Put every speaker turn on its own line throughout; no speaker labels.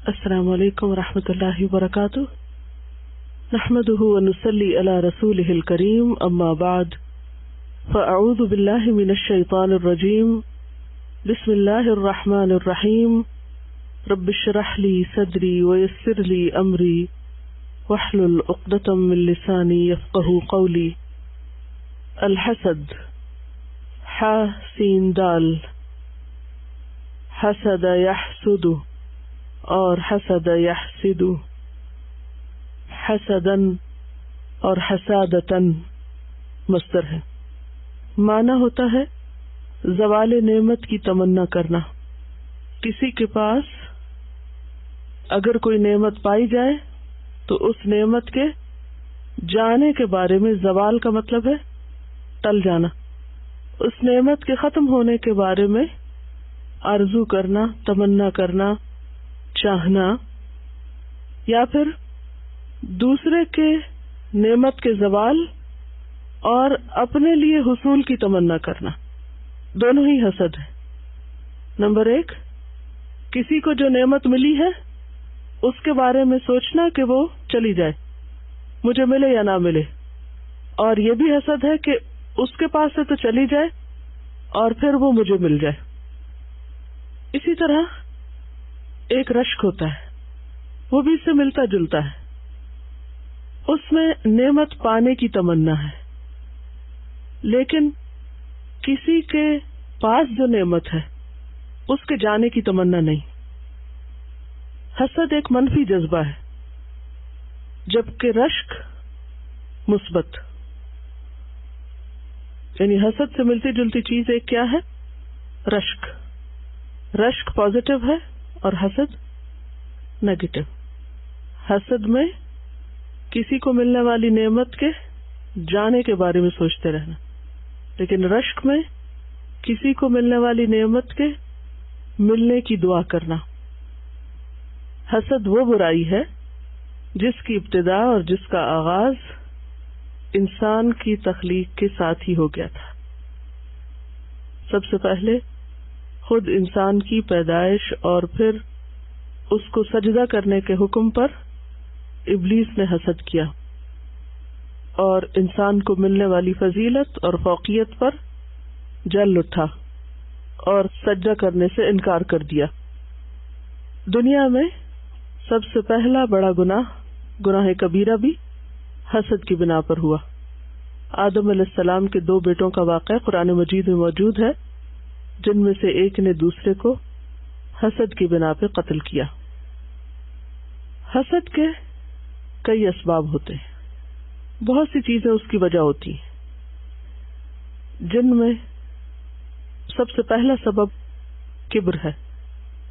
السلام علیکم ورحمۃ اللہ وبرکاتہ نحمده ونصلی علی رسولہ الکریم اما بعد فاعوذ باللہ من الشیطان الرجیم بسم اللہ الرحمن الرحیم رب اشرح لی صدری ویسر لی امری واحلل عقدۃ من لسانی یفقهوا قولی. الحسد ح سین دال حسد یحسد اور حسد یحسد، حسدن اور حسادتن مصدر ہے. معنی ہوتا ہے زوال نعمت کی تمنا کرنا. کسی کے پاس اگر کوئی نعمت پائی جائے تو اس نعمت کے جانے کے بارے میں، زوال کا مطلب ہے ٹل جانا، اس نعمت کے ختم ہونے کے بارے میں آرزو کرنا، تمنا کرنا، چاہنا، یا پھر دوسرے کے نعمت کے زوال اور اپنے لیے حصول کی تمنا کرنا. دونوں ہی حسد ہے. نمبر 1، کسی کو جو نعمت ملی ہے اس کے بارے میں سوچنا کہ وہ چلی جائے، مجھے ملے یا نہ ملے، اور یہ بھی حسد ہے کہ اس کے پاس سے تو چلی جائے اور پھر وہ مجھے مل جائے. اسی طرح ایک رشک ہوتا ہے، وہ بھی اس سے ملتا جلتا ہے. اس میں نعمت پانے کی تمنا ہے، لیکن کسی کے پاس جو نعمت ہے اس کے جانے کی تمنا نہیں. حسد ایک منفی جذبہ ہے، جبکہ رشک مثبت. یعنی حسد سے ملتی جلتی چیز ایک کیا ہے؟ رشک. رشک پازیٹو ہے اور حسد نیگیٹو. حسد میں کسی کو ملنے والی نعمت کے جانے کے بارے میں سوچتے رہنا، لیکن رشک میں کسی کو ملنے والی نعمت کے ملنے کی دعا کرنا. حسد وہ برائی ہے جس کی ابتدا اور جس کا آغاز انسان کی تخلیق کے ساتھ ہی ہو گیا تھا. سب سے پہلے خود انسان کی پیدائش اور پھر اس کو سجدہ کرنے کے حکم پر ابلیس نے حسد کیا اور انسان کو ملنے والی فضیلت اور فوقیت پر جل اٹھا اور سجدہ کرنے سے انکار کر دیا. دنیا میں سب سے پہلا بڑا گناہ کبیرہ بھی حسد کی بنا پر ہوا. آدم علیہ السلام کے 2 بیٹوں کا واقعہ قرآن مجید میں موجود ہے، جن میں سے ایک نے دوسرے کو حسد کی بنا پہ قتل کیا. حسد کے کئی اسباب ہوتے ہیں، بہت سی چیزیں اس کی وجہ ہوتی ہیں، جن میں سب سے پہلا سبب کبر ہے،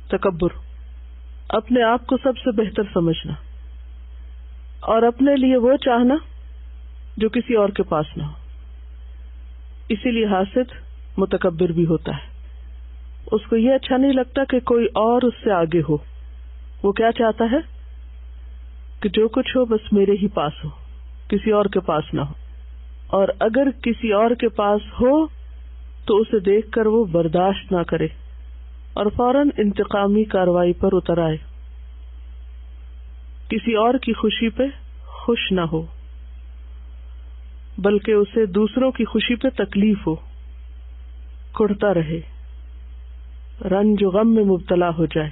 تکبر. اپنے آپ کو سب سے بہتر سمجھنا اور اپنے لیے وہ چاہنا جو کسی اور کے پاس نہ ہو. اسی لیے حاسد متکبر بھی ہوتا ہے. اس کو یہ اچھا نہیں لگتا کہ کوئی اور اس سے آگے ہو. وہ کیا چاہتا ہے کہ جو کچھ ہو بس میرے ہی پاس ہو، کسی اور کے پاس نہ ہو. اور اگر کسی اور کے پاس ہو تو اسے دیکھ کر وہ برداشت نہ کرے اور فوراً انتقامی کارروائی پر اتر آئے. کسی اور کی خوشی پہ خوش نہ ہو، بلکہ اسے دوسروں کی خوشی پہ تکلیف ہو، کڑتا رہے، رنج و غم میں مبتلا ہو جائے،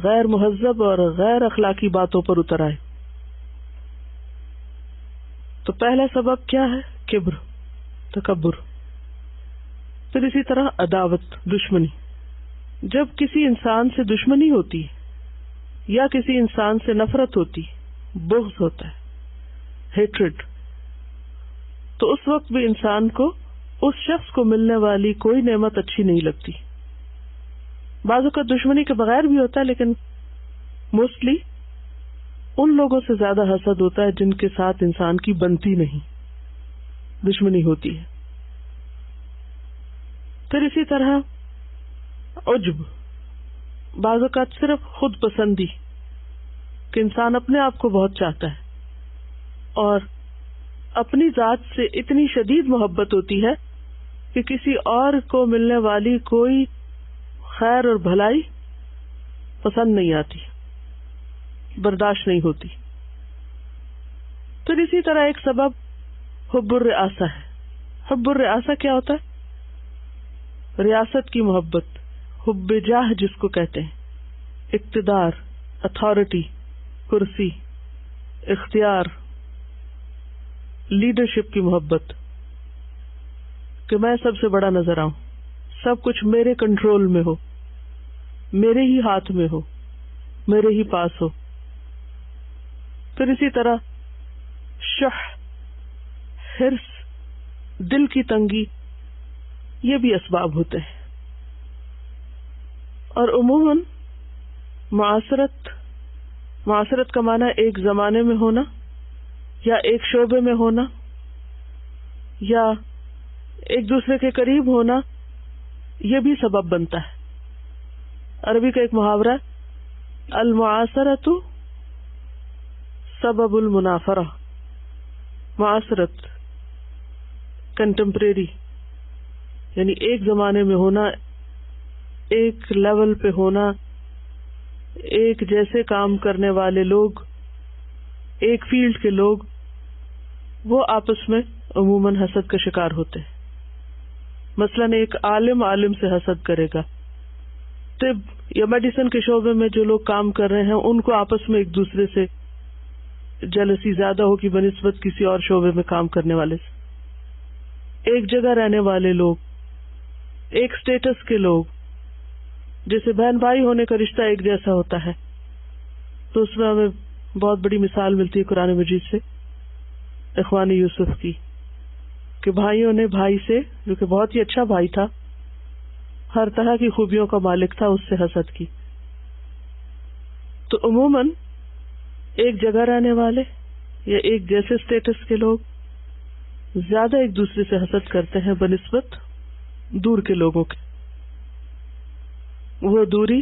غیر مہذب اور غیر اخلاقی باتوں پر اتر آئے. تو پہلا سبب کیا ہے؟ کبر، تکبر. پھر اسی طرح عداوت، دشمنی. جب کسی انسان سے دشمنی ہوتی یا کسی انسان سے نفرت ہوتی، بغض ہوتا ہے، ہیٹرڈ، تو اس وقت بھی انسان کو اس شخص کو ملنے والی کوئی نعمت اچھی نہیں لگتی. بعض اوقات دشمنی کے بغیر بھی ہوتا ہے، لیکن موسٹلی ان لوگوں سے زیادہ حسد ہوتا ہے جن کے ساتھ انسان کی بنتی نہیں، دشمنی ہوتی ہے. پھر اسی طرح عجب، بعض اوقات صرف خود پسندی، کہ انسان اپنے آپ کو بہت چاہتا ہے اور اپنی ذات سے اتنی شدید محبت ہوتی ہے کہ کسی اور کو ملنے والی کوئی خیر اور بھلائی پسند نہیں آتی، برداشت نہیں ہوتی۔ پھر اسی طرح ایک سبب حب الرئاسہ ہے۔ حب الرئاسہ کیا ہوتا ہے؟ ریاست کی محبت، حب جاہ جس کو کہتے ہیں، اقتدار، اتھارٹی، کرسی، اختیار، لیڈرشپ کی محبت، کہ میں سب سے بڑا نظر آؤں، سب کچھ میرے کنٹرول میں ہو، میرے ہی ہاتھ میں ہو، میرے ہی پاس ہو۔ پھر اسی طرح شح، حرص، دل کی تنگی، یہ بھی اسباب ہوتے ہیں۔ اور عموماً معاصرت کا معنی ایک زمانے میں ہونا یا ایک شعبے میں ہونا یا ایک دوسرے کے قریب ہونا، یہ بھی سبب بنتا ہے۔ عربی کا ایک محاورہ، المعاصرۃ سبب المنافرہ۔ معاصرت، کنٹمپریری، یعنی ایک زمانے میں ہونا، ایک لیول پہ ہونا، ایک جیسے کام کرنے والے لوگ، ایک فیلڈ کے لوگ، وہ آپس میں عموماً حسد کا شکار ہوتے ہیں۔ مثلاً ایک عالم سے حسد کرے گا، طب یا میڈیسن کے شعبے میں جو لوگ کام کر رہے ہیں ان کو آپس میں ایک دوسرے سے جلسی زیادہ ہوگی بنسبت کسی اور شعبے میں کام کرنے والے سے۔ ایک جگہ رہنے والے لوگ، ایک سٹیٹس کے لوگ، جیسے بہن بھائی ہونے کا رشتہ ایک جیسا ہوتا ہے، تو اس میں ہمیں بہت بڑی مثال ملتی ہے قرآن مجید سے، اخوان یوسف کی، کہ بھائیوں نے بھائی سے، جو کہ بہت ہی اچھا بھائی تھا، ہر طرح کی خوبیوں کا مالک تھا، اس سے حسد کی۔ تو عموماً ایک جگہ رہنے والے یا ایک جیسے سٹیٹس کے لوگ زیادہ ایک دوسرے سے حسد کرتے ہیں بنسبت دور کے لوگوں کے۔ وہ دوری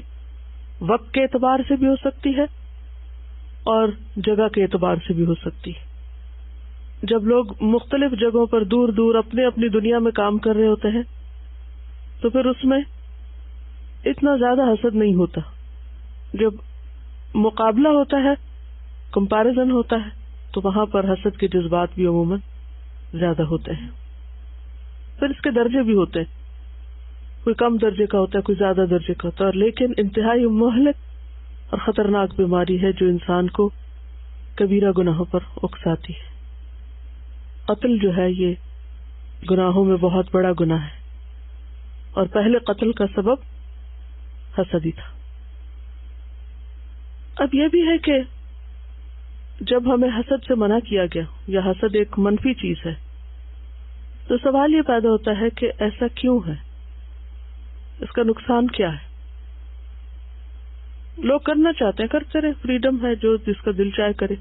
وقت کے اعتبار سے بھی ہو سکتی ہے اور جگہ کے اعتبار سے بھی ہو سکتی ہے۔ جب لوگ مختلف جگہوں پر دور دور اپنے اپنی دنیا میں کام کر رہے ہوتے ہیں تو پھر اس میں اتنا زیادہ حسد نہیں ہوتا۔ جب مقابلہ ہوتا ہے، کمپیریزن ہوتا ہے، تو وہاں پر حسد کے جذبات بھی عموماً زیادہ ہوتے ہیں۔ پھر اس کے درجے بھی ہوتے ہیں، کوئی کم درجے کا ہوتا ہے، کوئی زیادہ درجے کا ہوتا ہے، لیکن انتہائی مہلک اور خطرناک بیماری ہے جو انسان کو کبیرہ گناہوں پر اکساتی ہے۔ قتل جو ہے یہ گناہوں میں بہت بڑا گناہ ہے، اور پہلے قتل کا سبب حسد ہی تھا۔ اب یہ بھی ہے کہ جب ہمیں حسد سے منع کیا گیا یا حسد ایک منفی چیز ہے تو سوال یہ پیدا ہوتا ہے کہ ایسا کیوں ہے، اس کا نقصان کیا ہے؟ لوگ کرنا چاہتے ہیں، کرتے رہے، فریڈم ہے، جو جس کا دل چاہے کرے۔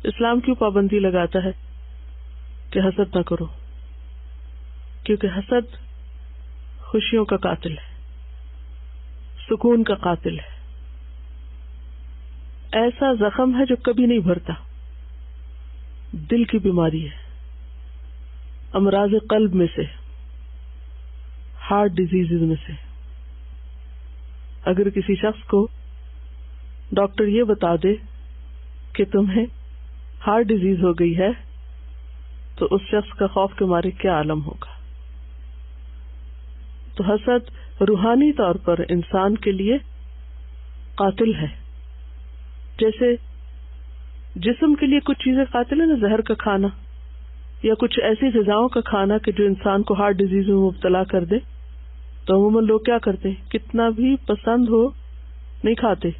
اسلام کیوں پابندی لگاتا ہے کہ حسد نہ کرو؟ کیونکہ حسد خوشیوں کا قاتل ہے، سکون کا قاتل ہے، ایسا زخم ہے جو کبھی نہیں بھرتا، دل کی بیماری ہے، امراض قلب میں سے، ہارٹ ڈیزیز میں سے۔ اگر کسی شخص کو ڈاکٹر یہ بتا دے کہ تمہیں ہارٹ ڈیزیز ہو گئی ہے تو اس شخص کا خوف کے مارے کیا عالم ہوگا۔ تو حسد روحانی طور پر انسان کے لیے قاتل ہے۔ جیسے جسم کے لیے کچھ چیزیں قاتل ہیں نا، زہر کا کھانا یا کچھ ایسی غذاؤں کا کھانا کہ جو انسان کو ہارٹ ڈیزیز میں مبتلا کر دے، تو عموماً لوگ کیا کرتے ہیں، کتنا بھی پسند ہو نہیں کھاتے۔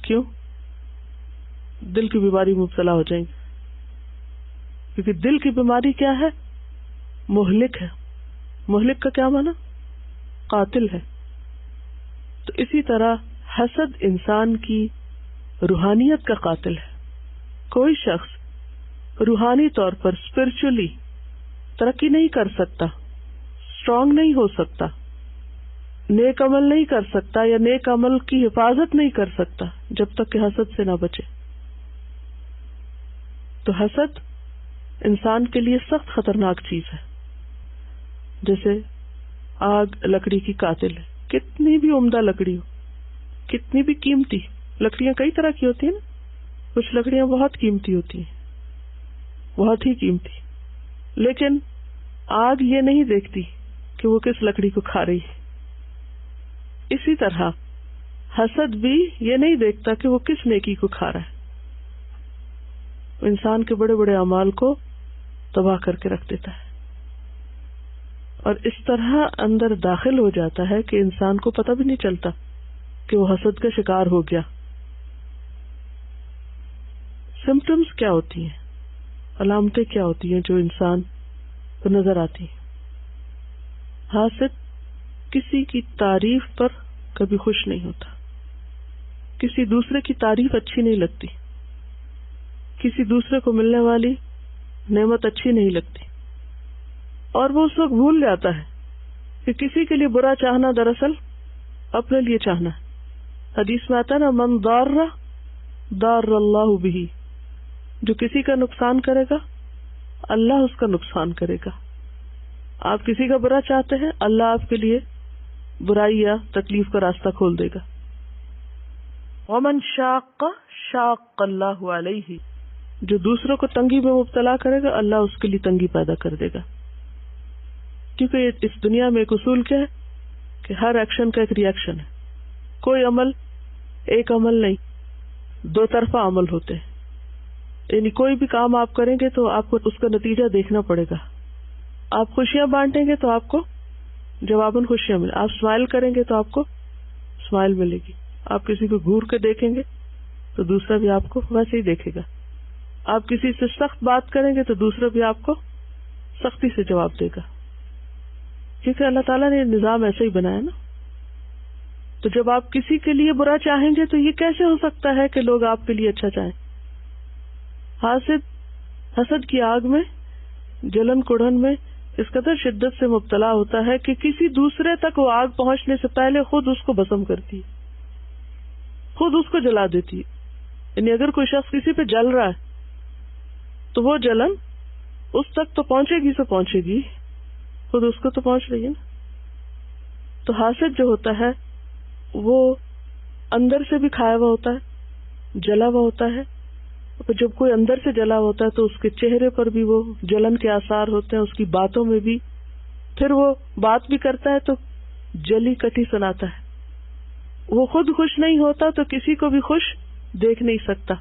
کیوں؟ دل کی بیماری میں مبتلا ہو جائیں گے، کیونکہ دل کی بیماری کیا ہے؟ مہلک ہے۔ مہلک کا کیا معنی؟ قاتل ہے۔ تو اسی طرح حسد انسان کی روحانیت کا قاتل ہے۔ کوئی شخص روحانی طور پر اسپرچولی ترقی نہیں کر سکتا، اسٹرانگ نہیں ہو سکتا، نیک عمل نہیں کر سکتا یا نیک عمل کی حفاظت نہیں کر سکتا جب تک کہ حسد سے نہ بچے۔ تو حسد انسان کے لیے سخت خطرناک چیز ہے۔ جیسے آگ لکڑی کی قاتل ہے، کتنی بھی عمدہ لکڑی ہو، کتنی بھی قیمتی لکڑیاں کئی طرح کی ہوتی ہیں نا، کچھ لکڑیاں بہت قیمتی ہوتی ہیں، بہت ہی قیمتی، لیکن آگ یہ نہیں دیکھتی کہ وہ کس لکڑی کو کھا رہی ہے. اسی طرح حسد بھی یہ نہیں دیکھتا کہ وہ کس نیکی کو کھا رہا ہے. انسان کے بڑے بڑے اعمال کو تباہ کر کے رکھ دیتا ہے، اور اس طرح اندر داخل ہو جاتا ہے کہ انسان کو پتہ بھی نہیں چلتا کہ وہ حسد کا شکار ہو گیا. سمپٹمز کیا ہوتی ہیں، علامتیں کیا ہوتی ہیں جو انسان کو نظر آتی ہیں؟ حاسد کسی کی تعریف پر کبھی خوش نہیں ہوتا، کسی دوسرے کی تعریف اچھی نہیں لگتی، کسی دوسرے کو ملنے والی نعمت اچھی نہیں لگتی، اور وہ اس وقت بھول جاتا ہے کہ کسی کے لیے برا چاہنا دراصل اپنے لیے چاہنا ہے. حدیث میں آتا ہے نا، من ضار اللہ بہ، جو کسی کا نقصان کرے گا اللہ اس کا نقصان کرے گا. آپ کسی کا برا چاہتے ہیں، اللہ آپ کے لیے برائی یا تکلیف کا راستہ کھول دے گا. ومن شاق اللہ علیہ، جو دوسروں کو تنگی میں مبتلا کرے گا اللہ اس کے لیے تنگی پیدا کر دے گا. کیونکہ اس دنیا میں ایک اصول کیا ہے کہ ہر ایکشن کا ایک ری ایکشن ہے. کوئی عمل ایک عمل نہیں، دو طرفہ عمل ہوتے ہیں. یعنی کوئی بھی کام آپ کریں گے تو آپ کو اس کا نتیجہ دیکھنا پڑے گا. آپ خوشیاں بانٹیں گے تو آپ کو جواباً خوشیاں ملیں، آپ اسمائل کریں گے تو آپ کو اسمائل ملے گی. آپ کسی کو گھور کے دیکھیں گے تو دوسرا بھی آپ کو ویسے ہی دیکھے گا. آپ کسی سے سخت بات کریں گے تو دوسرا بھی آپ کو سختی سے جواب دے گا، کیونکہ اللہ تعالیٰ نے نظام ایسا ہی بنایا نا. تو جب آپ کسی کے لیے برا چاہیں گے تو یہ کیسے ہو سکتا ہے کہ لوگ آپ کے لیے اچھا چاہیں؟ حسد کی آگ میں، جلن کڑھن میں اس قدر شدت سے مبتلا ہوتا ہے کہ کسی دوسرے تک وہ آگ پہنچنے سے پہلے خود اس کو بھسم کرتی ہے، خود اس کو جلا دیتی ہے. یعنی اگر کوئی شخص کسی پہ جل رہا ہے تو وہ جلن اس تک تو پہنچے گی سے پہنچے گی، خود اس کو تو پہنچ رہی ہے نا. تو حاسد جو ہوتا ہے وہ اندر سے بھی کھایا ہوا ہوتا ہے، جلا ہوا ہوتا ہے. جب کوئی اندر سے جلا ہوتا ہے تو اس کے چہرے پر بھی وہ جلن کے آثار ہوتے ہیں، اس کی باتوں میں بھی. پھر وہ بات بھی کرتا ہے تو جلی کٹی سناتا ہے. وہ خود خوش نہیں ہوتا تو کسی کو بھی خوش دیکھ نہیں سکتا.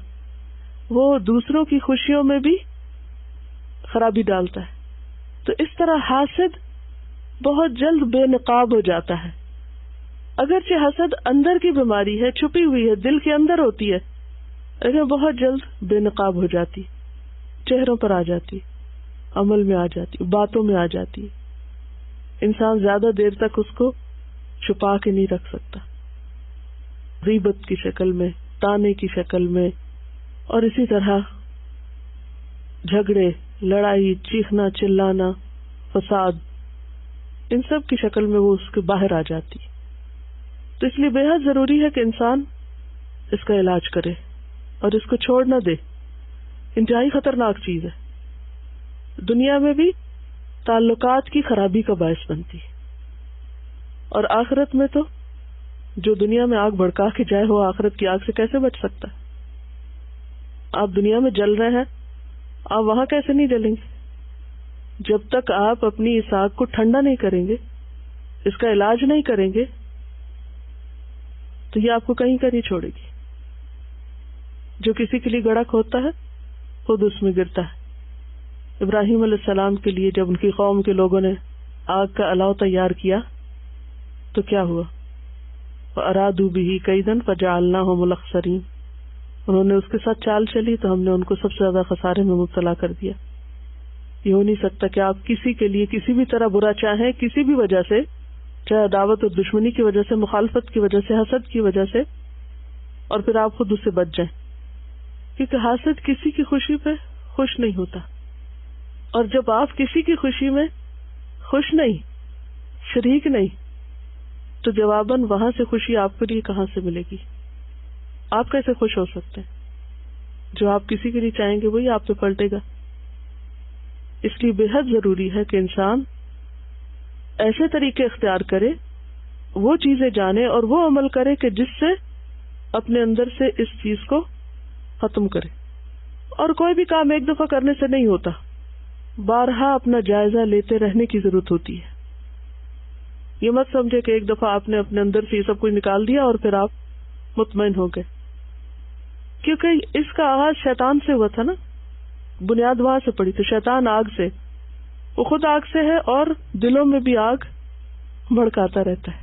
وہ دوسروں کی خوشیوں میں بھی خرابی ڈالتا ہے. تو اس طرح حاسد بہت جلد بے نقاب ہو جاتا ہے. اگرچہ حسد اندر کی بیماری ہے، چھپی ہوئی ہے، دل کے اندر ہوتی ہے، لیکن بہت جلد بے نقاب ہو جاتی، چہروں پر آ جاتی، عمل میں آ جاتی، باتوں میں آ جاتی. انسان زیادہ دیر تک اس کو چھپا کے نہیں رکھ سکتا، غیبت کی شکل میں، تانے کی شکل میں، اور اسی طرح جھگڑے، لڑائی، چیخنا چلانا، فساد، ان سب کی شکل میں وہ اس کے باہر آ جاتی. تو اس لیے بے حد ضروری ہے کہ انسان اس کا علاج کرے اور اس کو چھوڑ نہ دے. انتہائی خطرناک چیز ہے، دنیا میں بھی تعلقات کی خرابی کا باعث بنتی ہے، اور آخرت میں تو جو دنیا میں آگ بھڑکا کے جائے وہ آخرت کی آگ سے کیسے بچ سکتا ہے؟ آپ دنیا میں جل رہے ہیں، آپ وہاں کیسے نہیں جلیں گے؟ جب تک آپ اپنی اس آگ کو ٹھنڈا نہیں کریں گے، اس کا علاج نہیں کریں گے، تو یہ آپ کو کہیں کا نہیں چھوڑے گی. جو کسی کے لیے گڑھا کھودتا ہے خود اس میں گرتا ہے. ابراہیم علیہ السلام کے لیے جب ان کی قوم کے لوگوں نے آگ کا الاؤ تیار کیا تو کیا ہوا؟ وَأَرَادُوا بِهِ كَيْدًا فَجَعَلْنَاهُمُ الْأَخْسَرِينَ. انہوں نے اس کے ساتھ چال چلی تو ہم نے ان کو سب سے زیادہ خسارے میں مبتلا کر دیا. یہ ہو نہیں سکتا کہ آپ کسی کے لیے کسی بھی طرح برا چاہیں، کسی بھی وجہ سے، چاہے عداوت اور دشمنی کی وجہ سے، مخالفت کی وجہ سے، حسد کی وجہ سے، اور پھر آپ خود اس سے بچ جائیں. کیونکہ حاسد کسی کی خوشی پہ خوش نہیں ہوتا، اور جب آپ کسی کی خوشی میں خوش نہیں، شریک نہیں، تو جواباً وہاں سے خوشی آپ کے لیے کہاں سے ملے گی؟ آپ کیسے خوش ہو سکتے ہیں؟ جو آپ کسی کے لیے چاہیں گے وہی آپ پہ پلٹے گا. اس لیے بے حد ضروری ہے کہ انسان ایسے طریقے اختیار کرے، وہ چیزیں جانے اور وہ عمل کرے کہ جس سے اپنے اندر سے اس چیز کو ختم کرے. اور کوئی بھی کام ایک دفعہ کرنے سے نہیں ہوتا، بارہا اپنا جائزہ لیتے رہنے کی ضرورت ہوتی ہے. یہ مت سمجھے کہ ایک دفعہ آپ نے اپنے اندر سے یہ سب کچھ نکال دیا اور پھر آپ مطمئن ہو گئے، کیونکہ اس کا آغاز شیطان سے ہوا تھا نا، بنیاد وہاں سے پڑی تو شیطان آگ سے، وہ خود آگ سے ہے اور دلوں میں بھی آگ بھڑکاتا رہتا ہے.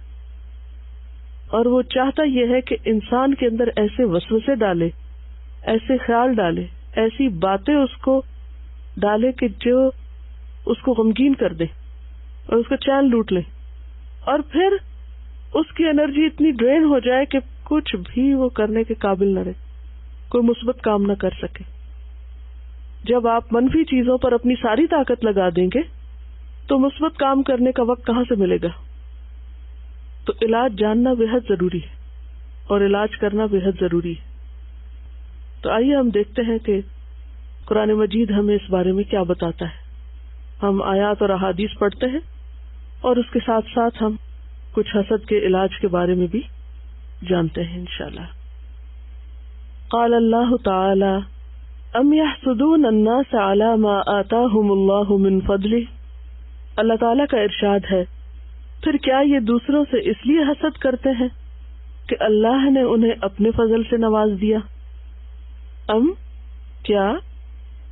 اور وہ چاہتا یہ ہے کہ انسان کے اندر ایسے وسوسے ڈالے، ایسے خیال ڈالے، ایسی باتیں اس کو ڈالے کہ جو اس کو غمگین کر دے اور اس کا چین لوٹ لے، اور پھر اس کی انرجی اتنی ڈرین ہو جائے کہ کچھ بھی وہ کرنے کے قابل نہ رہے، کوئی مثبت کام نہ کر سکے. جب آپ منفی چیزوں پر اپنی ساری طاقت لگا دیں گے تو مثبت کام کرنے کا وقت کہاں سے ملے گا؟ تو علاج جاننا بےحد ضروری ہے اور علاج کرنا بےحد ضروری ہے. تو آئیے ہم دیکھتے ہیں کہ قرآن مجید ہمیں اس بارے میں کیا بتاتا ہے. ہم آیات اور احادیث پڑھتے ہیں اور اس کے ساتھ ساتھ ہم کچھ حسد کے علاج کے بارے میں بھی جانتے ہیں انشاءاللہ. قال اللہ تعالی ام يحسدون الناس على ما آتاهم اللہ من فضلہ. اللہ تعالیٰ کا ارشاد ہے، پھر کیا یہ دوسروں سے اس لیے حسد کرتے ہیں کہ اللہ نے انہیں اپنے فضل سے نواز دیا. ام کیا،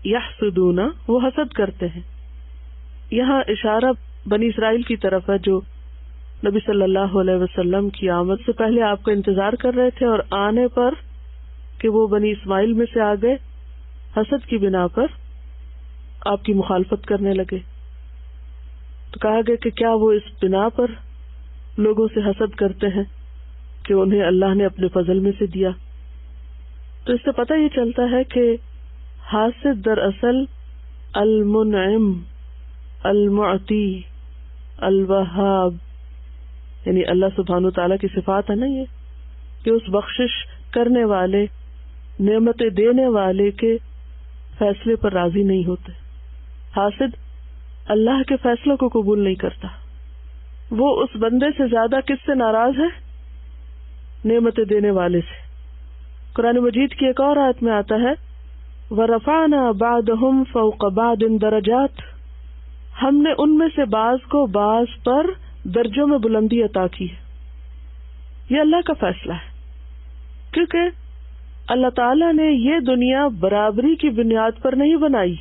یحسدون وہ حسد کرتے ہیں. یہاں اشارہ بنی اسرائیل کی طرف ہے جو نبی صلی اللہ علیہ وسلم کی آمد سے پہلے آپ کا انتظار کر رہے تھے، اور آنے پر کہ وہ بنی اسماعیل میں سے آ گئے، حسد کی بنا پر آپ کی مخالفت کرنے لگے. تو کہا گیا کہ کیا وہ اس بنا پر لوگوں سے حسد کرتے ہیں کہ انہیں اللہ نے اپنے فضل میں سے دیا. تو اس سے پتہ یہ چلتا ہے کہ حاسد دراصل المنعم، المعطی، الوہاب، یعنی اللہ سبحانہ تعالیٰ کی صفات ہے نا یہ، کہ اس بخشش کرنے والے، نعمتیں دینے والے کے فیصلے پر راضی نہیں ہوتے. حاسد اللہ کے فیصلوں کو قبول نہیں کرتا. وہ اس بندے سے زیادہ کس سے ناراض ہے؟ نعمتیں دینے والے سے. قرآن مجید کی ایک اور آیت میں آتا ہے وَرَفَعْنَا بَعْضَهُمْ فَوْقَ بَعْضٍ دَرَجَاتٍ، ہم نے ان میں سے بعض کو بعض پر درجوں میں بلندی عطا کی. یہ اللہ کا فیصلہ ہے، کیونکہ اللہ تعالیٰ نے یہ دنیا برابری کی بنیاد پر نہیں بنائی.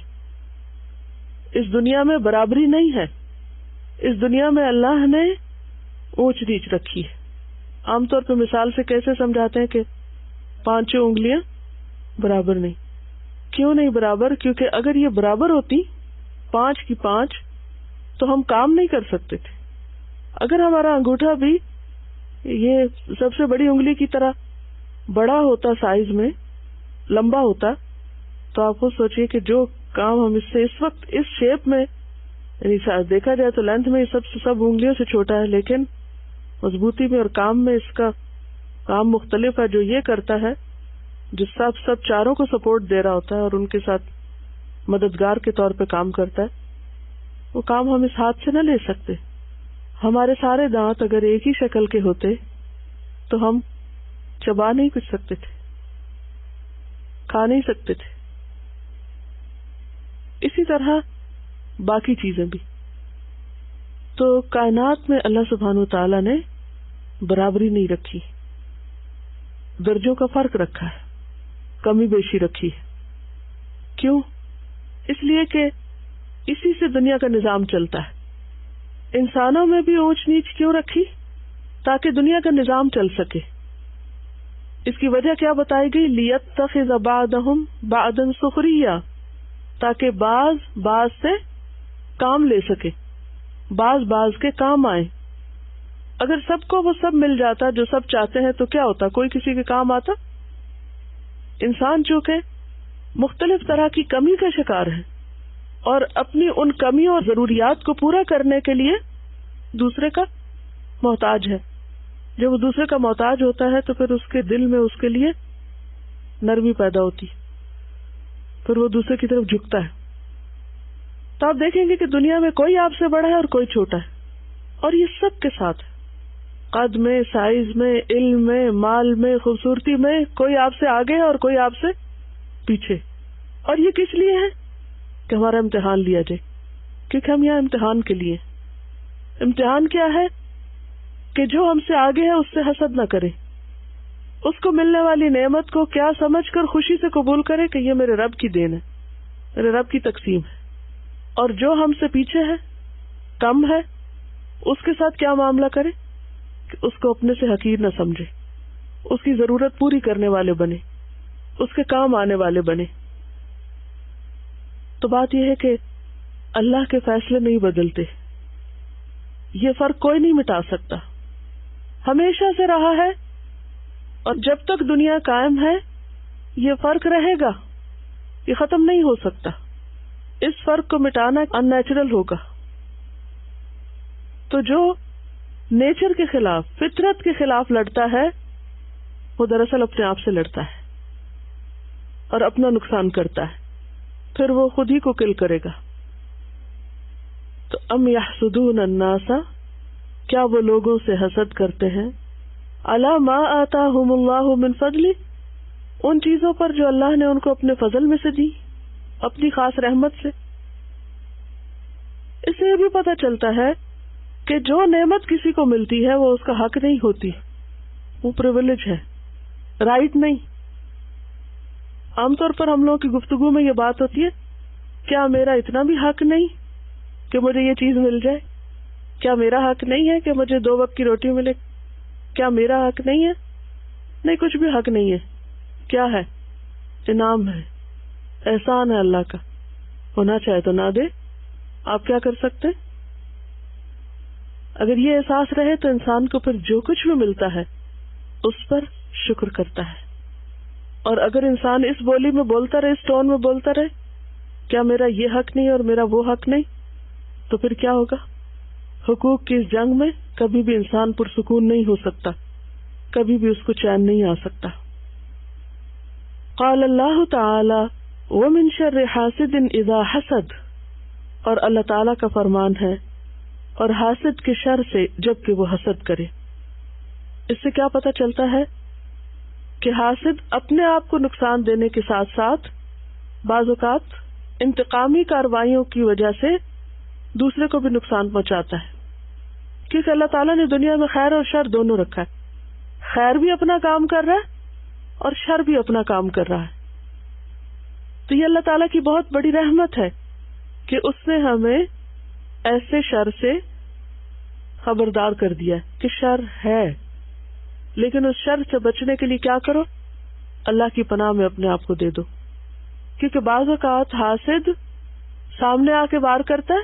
اس دنیا میں برابری نہیں ہے. اس دنیا میں اللہ نے اونچ نیچ رکھی ہے. عام طور پہ مثال سے کیسے سمجھاتے ہیں کہ 5 انگلیاں برابر نہیں. کیوں نہیں برابر؟ کیونکہ اگر یہ برابر ہوتی 5 کی 5 تو ہم کام نہیں کر سکتے تھے. اگر ہمارا انگوٹھا بھی یہ سب سے بڑی انگلی کی طرح بڑا ہوتا، سائز میں لمبا ہوتا، تو آپ کو سوچئے کہ جو کام ہم اس سے اس وقت اس شیپ میں، یعنی دیکھا جائے تو لینتھ میں سب انگلیوں سے چھوٹا ہے، لیکن مضبوطی میں اور کام میں اس کا کام مختلف ہے. جو یہ کرتا ہے، جو سب چاروں کو سپورٹ دے رہا ہوتا ہے اور ان کے ساتھ مددگار کے طور پہ کام کرتا ہے، وہ کام ہم اس ہاتھ سے نہ لے سکتے. ہمارے سارے دانت اگر ایک ہی شکل کے ہوتے تو ہم چبا نہیں کچھ سکتے تھے، کھا نہیں سکتے تھے. اسی طرح باقی چیزیں بھی. تو کائنات میں اللہ سبحانہ وتعالی نے برابری نہیں رکھی، درجوں کا فرق رکھا ہے، کمی بیشی رکھی ہے. کیوں؟ اس لیے کہ اسی سے دنیا کا نظام چلتا ہے. انسانوں میں بھی اونچ نیچ کیوں رکھی؟ تاکہ دنیا کا نظام چل سکے. اس کی وجہ کیا بتائی گئی؟ لیتخذ بعضهم بعضا سخریا، تاکہ بعض سے کام لے سکے، بعض کے کام آئے. اگر سب کو وہ سب مل جاتا جو سب چاہتے ہیں تو کیا ہوتا؟ کوئی کسی کے کام آتا؟ انسان چونکہ مختلف طرح کی کمی کا شکار ہے اور اپنی ان کمیوں اور ضروریات کو پورا کرنے کے لیے دوسرے کا محتاج ہے. جب وہ دوسرے کا محتاج ہوتا ہے تو پھر اس کے دل میں اس کے لیے نرمی پیدا ہوتی، پھر وہ دوسرے کی طرف جھکتا ہے. تو آپ دیکھیں گے کہ دنیا میں کوئی آپ سے بڑا ہے اور کوئی چھوٹا ہے، اور یہ سب کے ساتھ ہے. قد میں، سائز میں، علم میں، مال میں، خوبصورتی میں، کوئی آپ سے آگے ہے اور کوئی آپ سے پیچھے. اور یہ کس لیے ہے؟ کہ ہمارا امتحان لیا جائے، کیونکہ ہم یہاں امتحان کے لیے. امتحان کیا ہے؟ کہ جو ہم سے آگے ہے اس سے حسد نہ کرے، اس کو ملنے والی نعمت کو کیا سمجھ کر خوشی سے قبول کرے کہ یہ میرے رب کی دین ہے، میرے رب کی تقسیم ہے. اور جو ہم سے پیچھے ہے، کم ہے، اس کے ساتھ کیا معاملہ کرے کہ اس کو اپنے سے حقیر نہ سمجھے، اس کی ضرورت پوری کرنے والے بنے، اس کے کام آنے والے بنے. تو بات یہ ہے کہ اللہ کے فیصلے نہیں بدلتے، یہ فرق کوئی نہیں مٹا سکتا، ہمیشہ سے رہا ہے اور جب تک دنیا قائم ہے یہ فرق رہے گا، یہ ختم نہیں ہو سکتا. اس فرق کو مٹانا ان نیچرل ہوگا. تو جو نیچر کے خلاف، فطرت کے خلاف لڑتا ہے وہ دراصل اپنے آپ سے لڑتا ہے اور اپنا نقصان کرتا ہے، پھر وہ خود ہی کو کل کرے گا. تو ام یحسدون الناس، کیا وہ لوگوں سے حسد کرتے ہیں، علی ما آتاہم اللہ من فضل، ان چیزوں پر جو اللہ نے ان کو اپنے فضل میں سے دی، اپنی خاص رحمت سے. اس سے یہ بھی پتہ چلتا ہے کہ جو نعمت کسی کو ملتی ہے وہ اس کا حق نہیں ہوتی، وہ پریویلیج ہے، رائٹ نہیں. عام طور پر ہم لوگوں کی گفتگو میں یہ بات ہوتی ہے، کیا میرا اتنا بھی حق نہیں کہ مجھے یہ چیز مل جائے؟ کیا میرا حق نہیں ہے کہ مجھے 2 وقت کی روٹی ملے؟ کیا میرا حق نہیں ہے؟ نہیں، کچھ بھی حق نہیں ہے. کیا ہے؟ انعام ہے، احسان ہے اللہ کا. ہونا چاہے تو نہ دے، آپ کیا کر سکتے؟ اگر یہ احساس رہے تو انسان کو پھر جو کچھ بھی ملتا ہے اس پر شکر کرتا ہے. اور اگر انسان اس بولی میں بولتا رہے، اس ٹون میں بولتا رہے، کیا میرا یہ حق نہیں اور میرا وہ حق نہیں، تو پھر کیا ہوگا؟ حقوق کی اس جنگ میں کبھی بھی انسان پرسکون نہیں ہو سکتا، کبھی بھی اس کو چین نہیں آ سکتا. قال اللہ تعالی ومن شر حاسد اذا حسد، اور اللہ تعالی کا فرمان ہے اور حاسد کے شر سے جب کہ وہ حسد کرے. اس سے کیا پتہ چلتا ہے کہ حاسد اپنے آپ کو نقصان دینے کے ساتھ ساتھ بعض اوقات انتقامی کارروائیوں کی وجہ سے دوسرے کو بھی نقصان پہنچاتا ہے. کیونکہ اللہ تعالیٰ نے دنیا میں خیر اور شر دونوں رکھا ہے. خیر بھی اپنا کام کر رہا ہے اور شر بھی اپنا کام کر رہا ہے. تو یہ اللہ تعالیٰ کی بہت بڑی رحمت ہے کہ اس نے ہمیں ایسے شر سے خبردار کر دیا کہ شر ہے، لیکن اس شر سے بچنے کے لیے کیا کرو؟ اللہ کی پناہ میں اپنے آپ کو دے دو. کیونکہ بعض اوقات حاسد سامنے آ کے وار کرتا ہے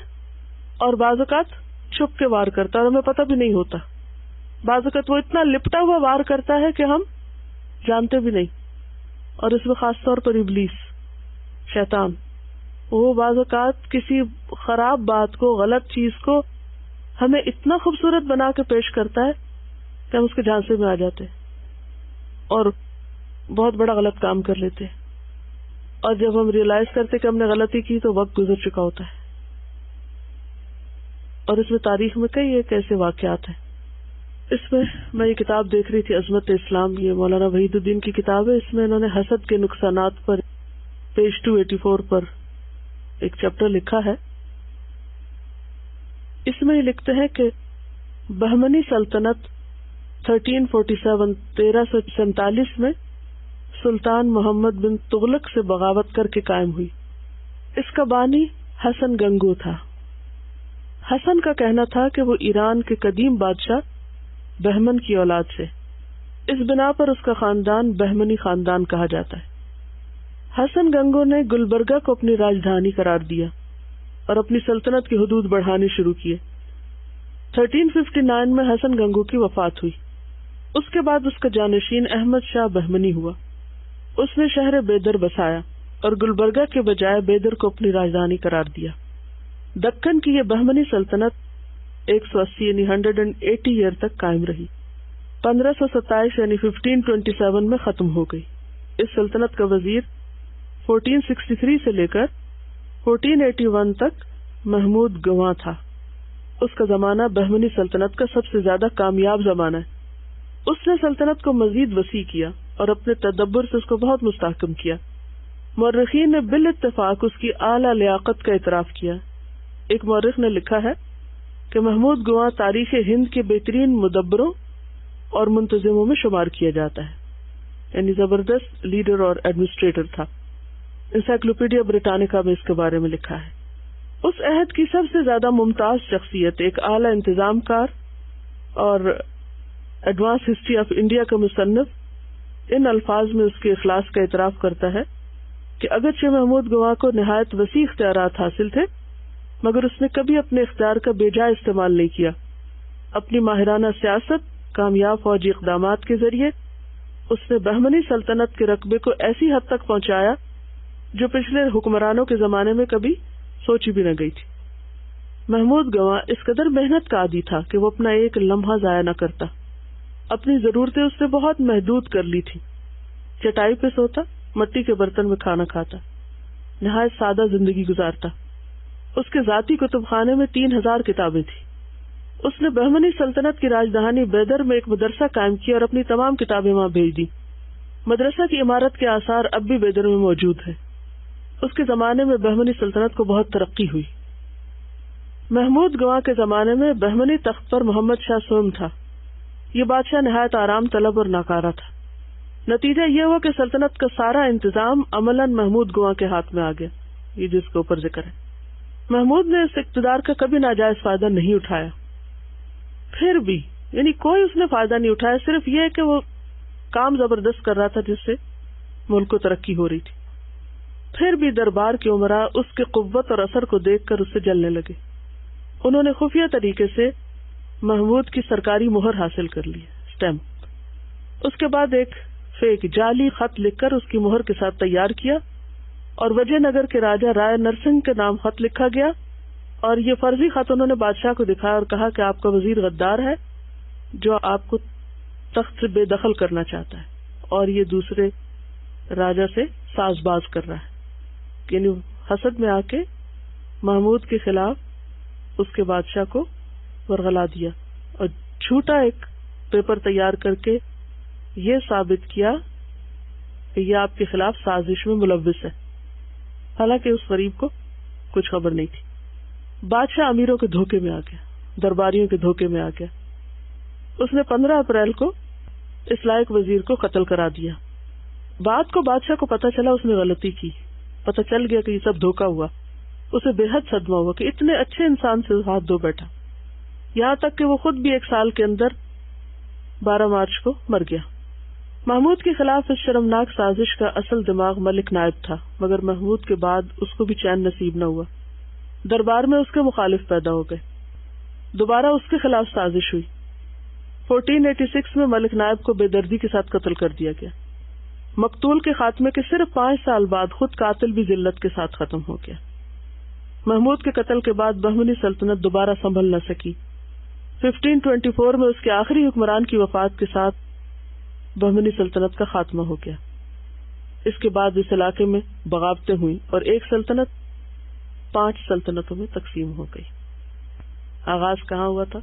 اور بعض اوقات چھپ کے وار کرتا ہے اور ہمیں پتہ بھی نہیں ہوتا. بعض اوقات وہ اتنا لپٹا ہوا وار کرتا ہے کہ ہم جانتے بھی نہیں. اور اس میں خاص طور پر ابلیس، شیطان، وہ بعض اوقات کسی خراب بات کو، غلط چیز کو ہمیں اتنا خوبصورت بنا کے پیش کرتا ہے کہ ہم اس کے جھانسے میں آ جاتے اور بہت بڑا غلط کام کر لیتے. اور جب ہم ریئلائز کرتے کہ ہم نے غلطی کی تو وقت گزر چکا ہوتا ہے. اور اس میں تاریخ میں کئی ایک ایسے واقعات ہیں. اس میں یہ کتاب دیکھ رہی تھی، عظمت اسلام، یہ مولانا وحید الدین کی کتاب ہے. اس میں انہوں نے حسد کے نقصانات پر پیج 284 پر ایک چیپٹر لکھا ہے. اس میں یہ لکھتے ہیں کہ بہمنی سلطنت 1347 میں سلطان محمد بن تغلق سے بغاوت کر کے قائم ہوئی. اس کا بانی حسن گنگو تھا. حسن کا کہنا تھا کہ وہ ایران کے قدیم بادشاہ بہمن کی اولاد سے، اس بنا پر اس کا خاندان بہمنی خاندان کہا جاتا ہے. حسن گنگو نے گلبرگہ کو اپنی راجدھانی قرار دیا اور اپنی سلطنت کی حدود بڑھانے شروع کیے. 1359 میں حسن گنگو کی وفات ہوئی. اس کے بعد اس کا جانشین احمد شاہ بہمنی ہوا. اس نے شہر بیدر بسایا اور گلبرگہ کے بجائے بیدر کو اپنی راجدھانی قرار دیا. دکن کی یہ بہمنی سلطنت 180 یعنی 180 ایئر تک قائم رہی. 1527 یعنی 1527 میں ختم ہو گئی. اس سلطنت کا وزیر 1463 سے لے کر 1481 تک محمود گواں تھا اس کا زمانہ بہمنی سلطنت کا سب سے زیادہ کامیاب زمانہ ہے. اس نے سلطنت کو مزید وسیع کیا اور اپنے تدبر سے اس کو بہت مستحکم کیا. مورخین نے بالاتفاق اس کی اعلیٰ لیاقت کا اعتراف کیا. ایک مورخ نے لکھا ہے کہ محمود گواں تاریخ ہند کے بہترین مدبروں اور منتظموں میں شمار کیا جاتا ہے، یعنی زبردست لیڈر اور ایڈمنسٹریٹر تھا. انسائکلوپیڈیا بریٹانیکا میں اس کے بارے میں لکھا ہے. اس عہد کی سب سے زیادہ ممتاز شخصیت، ایک اعلیٰ انتظام کار اور ایڈوانس ہسٹری آف انڈیا کا مصنف، ان الفاظ میں اس کے اخلاص کا اعتراف کرتا ہے کہ اگرچہ محمود گواں کو نہایت وسیع اختیارات حاصل تھے مگر اس نے کبھی اپنے اختیار کا بے جا استعمال نہیں کیا. اپنی ماہرانہ سیاست، کامیاب فوجی اقدامات کے ذریعے اس نے بہمنی سلطنت کے رقبے کو ایسی حد تک پہنچایا جو پچھلے حکمرانوں کے زمانے میں کبھی سوچی بھی نہ گئی تھی. محمود گواں اس قدر محنت کا عادی تھا کہ وہ اپنا ایک لمحہ ضائع نہ کرتا. اپنی ضرورتیں اس نے بہت محدود کر لی تھی. چٹائی پہ سوتا، مٹی کے برتن میں کھانا کھاتا، نہایت سادہ زندگی گزارتا. اس کے ذاتی کتب خانے میں 3000 کتابیں تھیں. اس نے بہمنی سلطنت کی راجدھانی بیدر میں ایک مدرسہ قائم کیا اور اپنی تمام کتابیں وہاں بھیج دی. مدرسہ کی عمارت کے آثار اب بھی بیدر میں موجود ہیں. اس کے زمانے میں بہمنی سلطنت کو بہت ترقی ہوئی. محمود گواں کے زمانے میں بہمنی تخت پر محمد شاہ سوم تھا. یہ بادشاہ نہایت آرام طلب اور ناکارہ تھا. نتیجہ یہ ہوا کہ سلطنت کا سارا انتظام عملاً محمود گواں کے ہاتھ میں آ گیا، یہ جس کے اوپر ذکر ہے. محمود نے اس اقتدار کا کبھی ناجائز فائدہ نہیں اٹھایا. پھر بھی یعنی کوئی اس نے فائدہ نہیں اٹھایا، صرف یہ کہ وہ کام زبردست کر رہا تھا جس سے ملک کو ترقی ہو رہی تھی. پھر بھی دربار کے عمراء اس کے قوت اور اثر کو دیکھ کر اس سے جلنے لگے. انہوں نے خفیہ طریقے سے محمود کی سرکاری مہر حاصل کر لی، اسٹیمپ. اس کے بعد ایک فیک جعلی خط لکھ کر اس کی مہر کے ساتھ تیار کیا اور وجے نگر کے راجہ رائے نرسنگ کے نام خط لکھا گیا اور یہ فرضی خط انہوں نے بادشاہ کو دکھایا اور کہا کہ آپ کا وزیر غدار ہے جو آپ کو تخت سے بے دخل کرنا چاہتا ہے اور یہ دوسرے راجہ سے ساز باز کر رہا ہے. یعنی حسد میں آ کے محمود کے خلاف اس کے بادشاہ کو ورغلا دیا اور جھوٹا ایک پیپر تیار کر کے یہ ثابت کیا کہ یہ آپ کے خلاف سازش میں ملوث ہے، حالانکہ اس غریب کو کچھ خبر نہیں تھی. بادشاہ امیروں کے دھوکے میں آ گیا، درباریوں کے دھوکے میں آ گیا. اس نے 15 اپریل کو اس لائق وزیر کو قتل کرا دیا. بات کو بادشاہ کو پتہ چلا اس نے غلطی کی، پتہ چل گیا کہ یہ سب دھوکا ہوا. اسے بے حد صدمہ ہوا کہ اتنے اچھے انسان سے ہاتھ دھو بیٹھا. یہاں تک کہ وہ خود بھی 1 سال کے اندر 12 مارچ کو مر گیا. محمود کے خلاف اس شرمناک سازش کا اصل دماغ ملک نائب تھا، مگر محمود کے بعد اس کو بھی چین نصیب نہ ہوا. دربار میں اس کے مخالف پیدا ہو گئے. دوبارہ اس کے خلاف سازش ہوئی. 1486 میں ملک نائب کو بے دردی کے ساتھ قتل کر دیا گیا. مقتول کے خاتمے کے صرف 5 سال بعد خود قاتل بھی ذلت کے ساتھ ختم ہو گیا. محمود کے قتل کے بعد بہمنی سلطنت دوبارہ سنبھل نہ سکی. 1524 میں اس کے آخری حکمران کی وفات کے ساتھ بہمنی سلطنت کا خاتمہ ہو گیا. اس کے بعد اس علاقے میں بغاوتیں ہوئیں اور ایک سلطنت 5 سلطنتوں میں تقسیم ہو گئی. آغاز کہاں ہوا تھا؟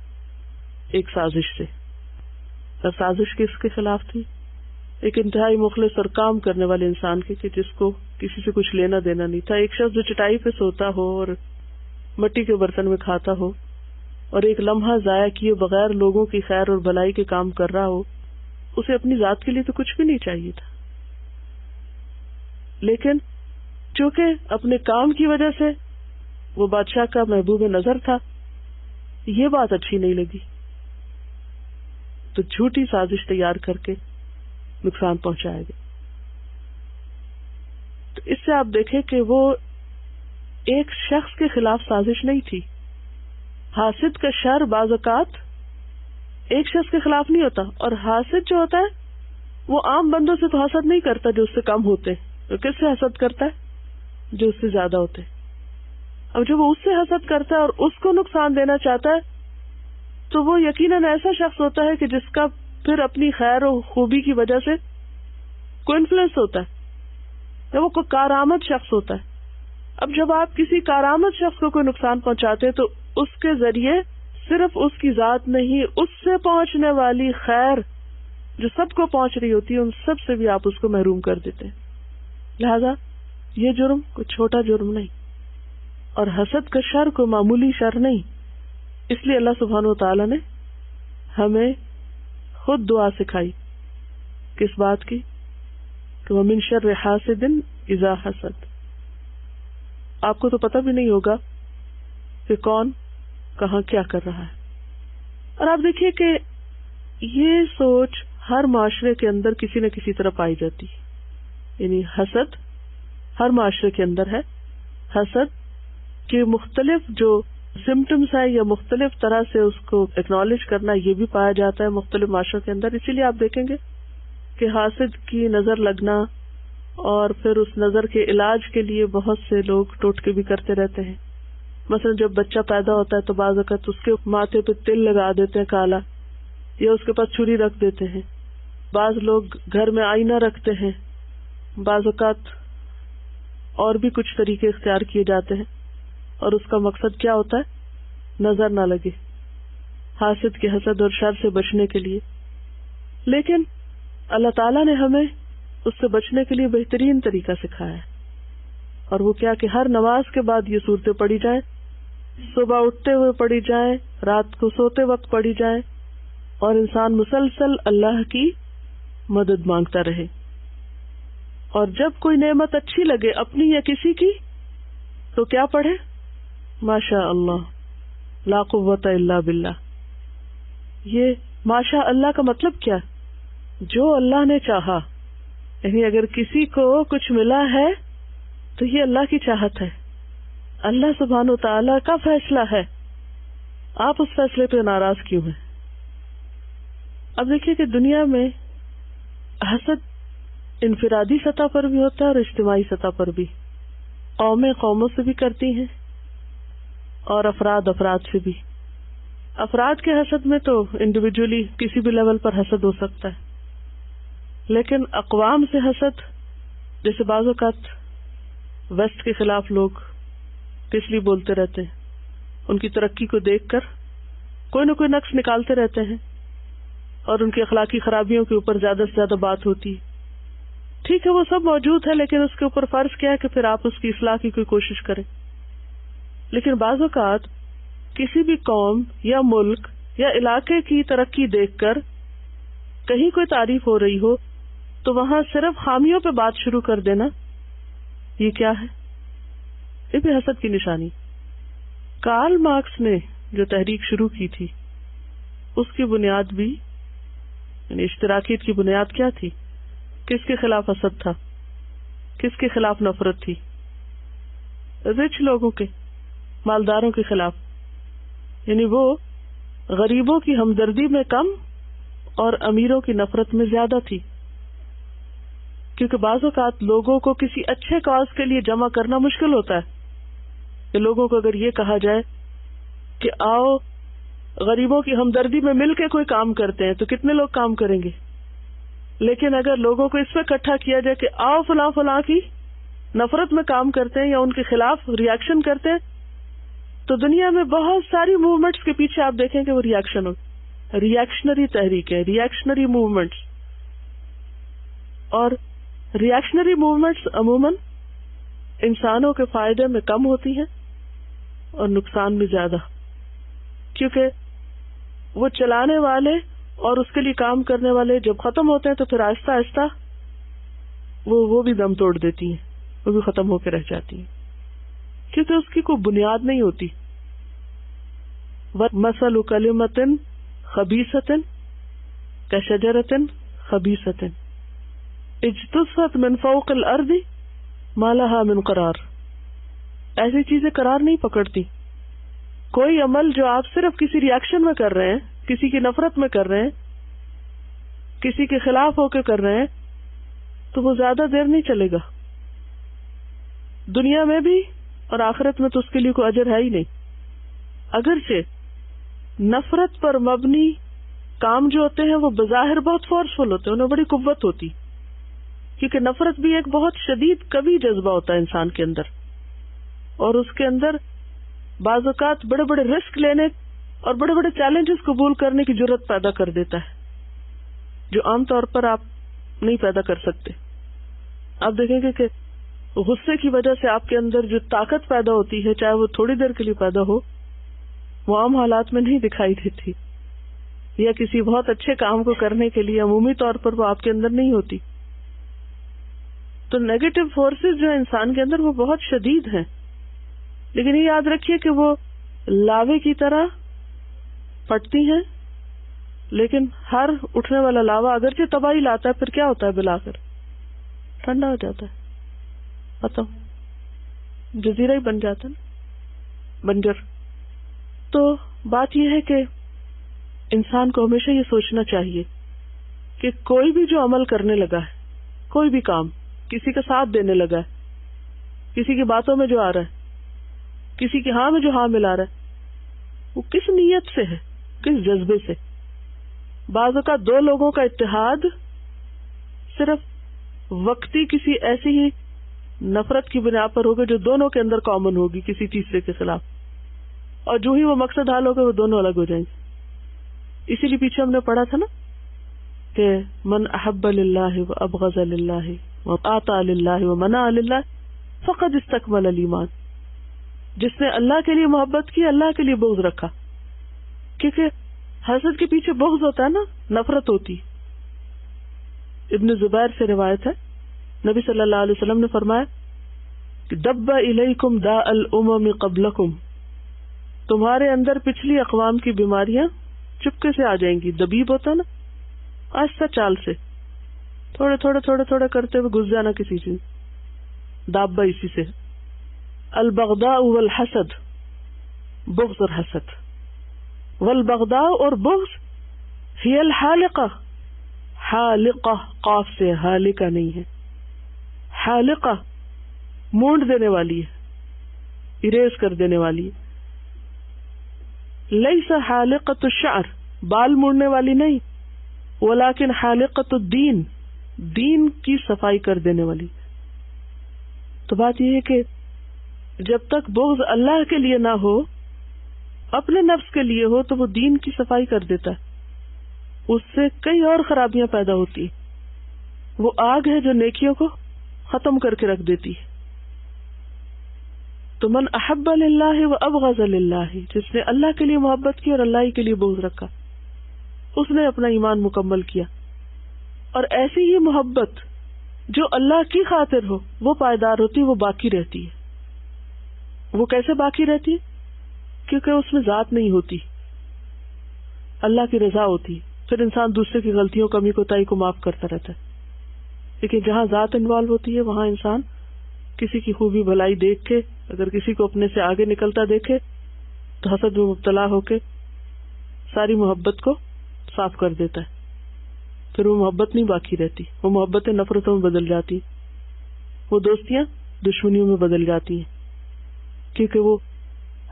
ایک سازش سے. اور سازش کس کے خلاف تھی؟ ایک انتہائی مخلص اور کام کرنے والے انسان کے کہ جس کو کسی سے کچھ لینا دینا نہیں تھا. ایک شخص جو چٹائی پہ سوتا ہو اور مٹی کے برتن میں کھاتا ہو اور ایک لمحہ ضائع کیے بغیر لوگوں کی خیر اور بھلائی کے کام کر رہا ہو. اسے اپنی ذات کے لیے تو کچھ بھی نہیں چاہیے تھا، لیکن چونکہ اپنے کام کی وجہ سے وہ بادشاہ کا محبوب نظر تھا، یہ بات اچھی نہیں لگی تو جھوٹی سازش تیار کر کے نقصان پہنچایا گیا. تو اس سے آپ دیکھیں کہ وہ ایک شخص کے خلاف سازش نہیں تھی. حاسد کا شر بعض اوقات ایک شخص کے خلاف نہیں ہوتا، اور حاسد جو ہوتا ہے وہ عام بندوں سے تو حسد نہیں کرتا جو اس سے کم ہوتے، وہ کس سے حسد کرتا ہے؟ جو اس سے زیادہ ہوتے. اب جب وہ اس سے حسد کرتا ہے اور اس کو نقصان دینا چاہتا ہے تو وہ یقیناً ایسا شخص ہوتا ہے کہ جس کا پھر اپنی خیر و خوبی کی وجہ سے کوئی انفلوئنس ہوتا ہے، یا وہ کوئی کارآمد شخص ہوتا ہے. اب جب آپ کسی کارآمد شخص کو کوئی نقصان پہنچاتے تو اس کے ذریعے صرف اس کی ذات نہیں، اس سے پہنچنے والی خیر جو سب کو پہنچ رہی ہوتی ہے ان سب سے بھی آپ اس کو محروم کر دیتے ہیں۔ لہذا یہ جرم کوئی چھوٹا جرم نہیں، اور حسد کا شر کوئی معمولی شر نہیں۔ اس لیے اللہ سبحانہ وتعالی نے ہمیں خود دعا سکھائی، کس بات کی؟ کہ وَمِن شَرِّ حَاسِدٍ إِذَا حَسَدَ۔ آپ کو تو پتہ بھی نہیں ہوگا کہ کون کہاں کیا کر رہا ہے۔ اور آپ دیکھیے کہ یہ سوچ ہر معاشرے کے اندر کسی نہ کسی طرح پائی جاتی ہے، یعنی حسد ہر معاشرے کے اندر ہے۔ حسد کے مختلف جو سمٹمز ہیں یا مختلف طرح سے اس کو ایکنالج کرنا یہ بھی پایا جاتا ہے مختلف معاشروں کے اندر۔ اسی لیے آپ دیکھیں گے کہ حاسد کی نظر لگنا اور پھر اس نظر کے علاج کے لیے بہت سے لوگ ٹوٹکے بھی کرتے رہتے ہیں۔ مثلا جب بچہ پیدا ہوتا ہے تو بعض اوقات اس کے ماتھے پہ تل لگا دیتے ہیں کالا، یا اس کے پاس چھری رکھ دیتے ہیں۔ بعض لوگ گھر میں آئینہ رکھتے ہیں، بعض اوقات اور بھی کچھ طریقے اختیار کیے جاتے ہیں، اور اس کا مقصد کیا ہوتا ہے؟ نظر نہ لگے، حاسد کے حسد اور شر سے بچنے کے لیے۔ لیکن اللہ تعالیٰ نے ہمیں اس سے بچنے کے لیے بہترین طریقہ سکھایا ہے، اور وہ کیا کہ ہر نماز کے بعد یہ صورتیں پڑھی جائیں، صبح اٹھتے ہوئے پڑھی جائیں، رات کو سوتے وقت پڑھی جائیں، اور انسان مسلسل اللہ کی مدد مانگتا رہے۔ اور جب کوئی نعمت اچھی لگے اپنی یا کسی کی تو کیا پڑھے؟ ماشاء اللہ لا قوت الا باللہ۔ یہ ماشاء اللہ کا مطلب کیا؟ جو اللہ نے چاہا، یعنی اگر کسی کو کچھ ملا ہے تو یہ اللہ کی چاہت ہے، اللہ سبحانہ وتعالی کا فیصلہ ہے، آپ اس فیصلے پہ ناراض کیوں ہیں؟ اب دیکھیے کہ دنیا میں حسد انفرادی سطح پر بھی ہوتا ہے اور اجتماعی سطح پر بھی، قومیں قوموں سے بھی کرتی ہیں اور افراد سے بھی۔ افراد کے حسد میں تو انڈیویجولی کسی بھی لیول پر حسد ہو سکتا ہے، لیکن اقوام سے حسد، جیسے بعض اوقات ویسٹ کے خلاف لوگ کس لیے بولتے رہتے ہیں، ان کی ترقی کو دیکھ کر کوئی نہ کوئی نقص نکالتے رہتے ہیں اور ان کی اخلاقی خرابیوں کے اوپر زیادہ سے زیادہ بات ہوتی ہے۔ ٹھیک ہے، وہ سب موجود ہے، لیکن اس کے اوپر فرض کیا ہے کہ پھر آپ اس کی اصلاح کی کوئی کوشش کریں۔ لیکن بعض اوقات کسی بھی قوم یا ملک یا علاقے کی ترقی دیکھ کر کہیں کوئی تعریف ہو رہی ہو تو وہاں صرف خامیوں پہ بات شروع کر دینا، یہ کیا ہے؟ یہ بھی حسد کی نشانی۔ کارل مارکس نے جو تحریک شروع کی تھی اس کی بنیاد بھی، یعنی اشتراکیت کی بنیاد کیا تھی؟ کس کے خلاف حسد تھا؟ کس کے خلاف نفرت تھی؟ رچ لوگوں کے، مالداروں کے خلاف، یعنی وہ غریبوں کی ہمدردی میں کم اور امیروں کی نفرت میں زیادہ تھی۔ کیونکہ بعض اوقات لوگوں کو کسی اچھے کاز کے لیے جمع کرنا مشکل ہوتا ہے، کہ لوگوں کو اگر یہ کہا جائے کہ آؤ غریبوں کی ہمدردی میں مل کے کوئی کام کرتے ہیں تو کتنے لوگ کام کریں گے؟ لیکن اگر لوگوں کو اس پہ اکٹھا کیا جائے کہ آؤ فلاں فلاں کی نفرت میں کام کرتے ہیں یا ان کے خلاف ریاکشن کرتے ہیں، تو دنیا میں بہت ساری موومنٹس کے پیچھے آپ دیکھیں کہ وہ ریاکشن ہو، ریاکشنری تحریک ہے، ریاکشنری موومنٹس۔ اور ریاکشنری موومنٹس عموماً انسانوں کے فائدے میں کم ہوتی ہیں اور نقصان میں زیادہ، کیونکہ وہ چلانے والے اور اس کے لیے کام کرنے والے جب ختم ہوتے ہیں تو پھر آہستہ آہستہ وہ بھی دم توڑ دیتی ہیں، وہ بھی ختم ہو کے رہ جاتی ہیں، کیونکہ اس کی کوئی بنیاد نہیں ہوتی۔ وَمَثَلُ كَلِمَةٍ خَبِيثَةٍ كَشَجَرَةٍ خَبِيثَةٍ اجتثت من فوق الارض ما لها من قرار۔ ایسی چیزیں قرار نہیں پکڑتی۔ کوئی عمل جو آپ صرف کسی ریاکشن میں کر رہے ہیں، کسی کی نفرت میں کر رہے ہیں، کسی کے خلاف ہو کے کر رہے ہیں، تو وہ زیادہ دیر نہیں چلے گا، دنیا میں بھی اور آخرت میں تو اس کے لیے کوئی اجر ہے ہی نہیں۔ اگرچہ نفرت پر مبنی کام جو ہوتے ہیں وہ بظاہر بہت فورسفل ہوتے ہیں، انہیں بڑی قوت ہوتی، کیونکہ نفرت بھی ایک بہت شدید قوی جذبہ ہوتا ہے انسان کے اندر، اور اس کے اندر بعض اوقات بڑے بڑے رسک لینے اور بڑے بڑے چیلنجز قبول کرنے کی جرت پیدا کر دیتا ہے جو عام طور پر آپ نہیں پیدا کر سکتے. آپ دیکھیں گے کہ غصے کی وجہ سے آپ کے اندر جو طاقت پیدا ہوتی ہے، چاہے وہ تھوڑی دیر کے لیے پیدا ہو، وہ عام حالات میں نہیں دکھائی دیتی، یا کسی بہت اچھے کام کو کرنے کے لیے عمومی طور پر وہ آپ کے اندر نہیں ہوتی. تو نیگیٹو فورسز جو انسان کے اندر وہ بہت شدید ہیں، لیکن یہ یاد رکھیے کہ وہ لاوے کی طرح پھٹتی ہیں، لیکن ہر اٹھنے والا لاوا اگرچہ تباہی لاتا ہے پھر کیا ہوتا ہے، بالآخر ٹھنڈا ہو جاتا ہے، ختم، جزیرہ ہی بن جاتا ہے، بنجر. تو بات یہ ہے کہ انسان کو ہمیشہ یہ سوچنا چاہیے کہ کوئی بھی جو عمل کرنے لگا ہے، کوئی بھی کام، کسی کا ساتھ دینے لگا ہے، کسی کی باتوں میں جو آ رہا ہے، کسی کی ہاں میں جو ہاں ملا رہا ہے، وہ کس نیت سے ہے، کس جذبے سے. بعض اوقات دو لوگوں کا اتحاد صرف وقتی کسی ایسی ہی نفرت کی بنا پر ہوگا جو دونوں کے اندر کامن ہوگی کسی تیسرے کے خلاف، اور جو ہی وہ مقصد حال ہوگا وہ دونوں الگ ہو جائیں گے. اسی لیے پیچھے ہم نے پڑھا تھا نا کہ من احب للہ و ابغض للہ و اطاع للہ و منع للہ فقد استکمل الایمان. جس نے اللہ کے لیے محبت کی، اللہ کے لیے بغض رکھا، کیونکہ حسد کے پیچھے بغض ہوتا ہے نا، نفرت ہوتی. ابن زبیر سے روایت ہے، نبی صلی اللہ علیہ وسلم نے فرمایا کہ دب الیکم داء الامم قبلکم، تمہارے اندر پچھلی اقوام کی بیماریاں چپکے سے آ جائیں گی. دبیب ہوتا نا، آہستہ چال سے تھوڑے تھوڑے تھوڑے تھوڑے کرتے ہوئے گھس جانا کسی چیز. دابا اسی سے. البغضاء والحسد، بغض اور حسد. والبغضاء اور بغض ہی الحالقہ، حالقہ قاف سے، حالقہ نہیں ہے، حالقہ مونڈ دینے والی ہے، اریز کر دینے والی ہے. لیس حالقۃ الشعر، بال موڑنے والی نہیں، ولیکن حالقۃ الدین، دین کی صفائی کر دینے والی. تو بات یہ ہے کہ جب تک بغض اللہ کے لیے نہ ہو، اپنے نفس کے لیے ہو، تو وہ دین کی صفائی کر دیتا ہے. اس سے کئی اور خرابیاں پیدا ہوتی. وہ آگ ہے جو نیکیوں کو ختم کر کے رکھ دیتی. تو من احب للہ و ابغض للہ، جس نے اللہ کے لیے محبت کی اور اللہ کے لیے بغض رکھا، اس نے اپنا ایمان مکمل کیا. اور ایسی ہی محبت جو اللہ کی خاطر ہو وہ پائیدار ہوتی، وہ باقی رہتی ہے. وہ کیسے باقی رہتی ہے؟ کیونکہ اس میں ذات نہیں ہوتی، اللہ کی رضا ہوتی. پھر انسان دوسرے کی غلطیوں، کمی کوتاہی کو معاف کرتا رہتا ہے. لیکن جہاں ذات انوالو ہوتی ہے وہاں انسان کسی کی خوبی بھلائی دیکھ کے اگر کسی کو اپنے سے آگے نکلتا دیکھے تو حسد میں مبتلا ہو کے ساری محبت کو صاف کر دیتا ہے. پھر وہ محبت نہیں باقی رہتی، وہ محبتیں نفرتوں میں بدل جاتی، وہ دوستیاں دشمنیوں میں بدل جاتی ہیں، کیونکہ وہ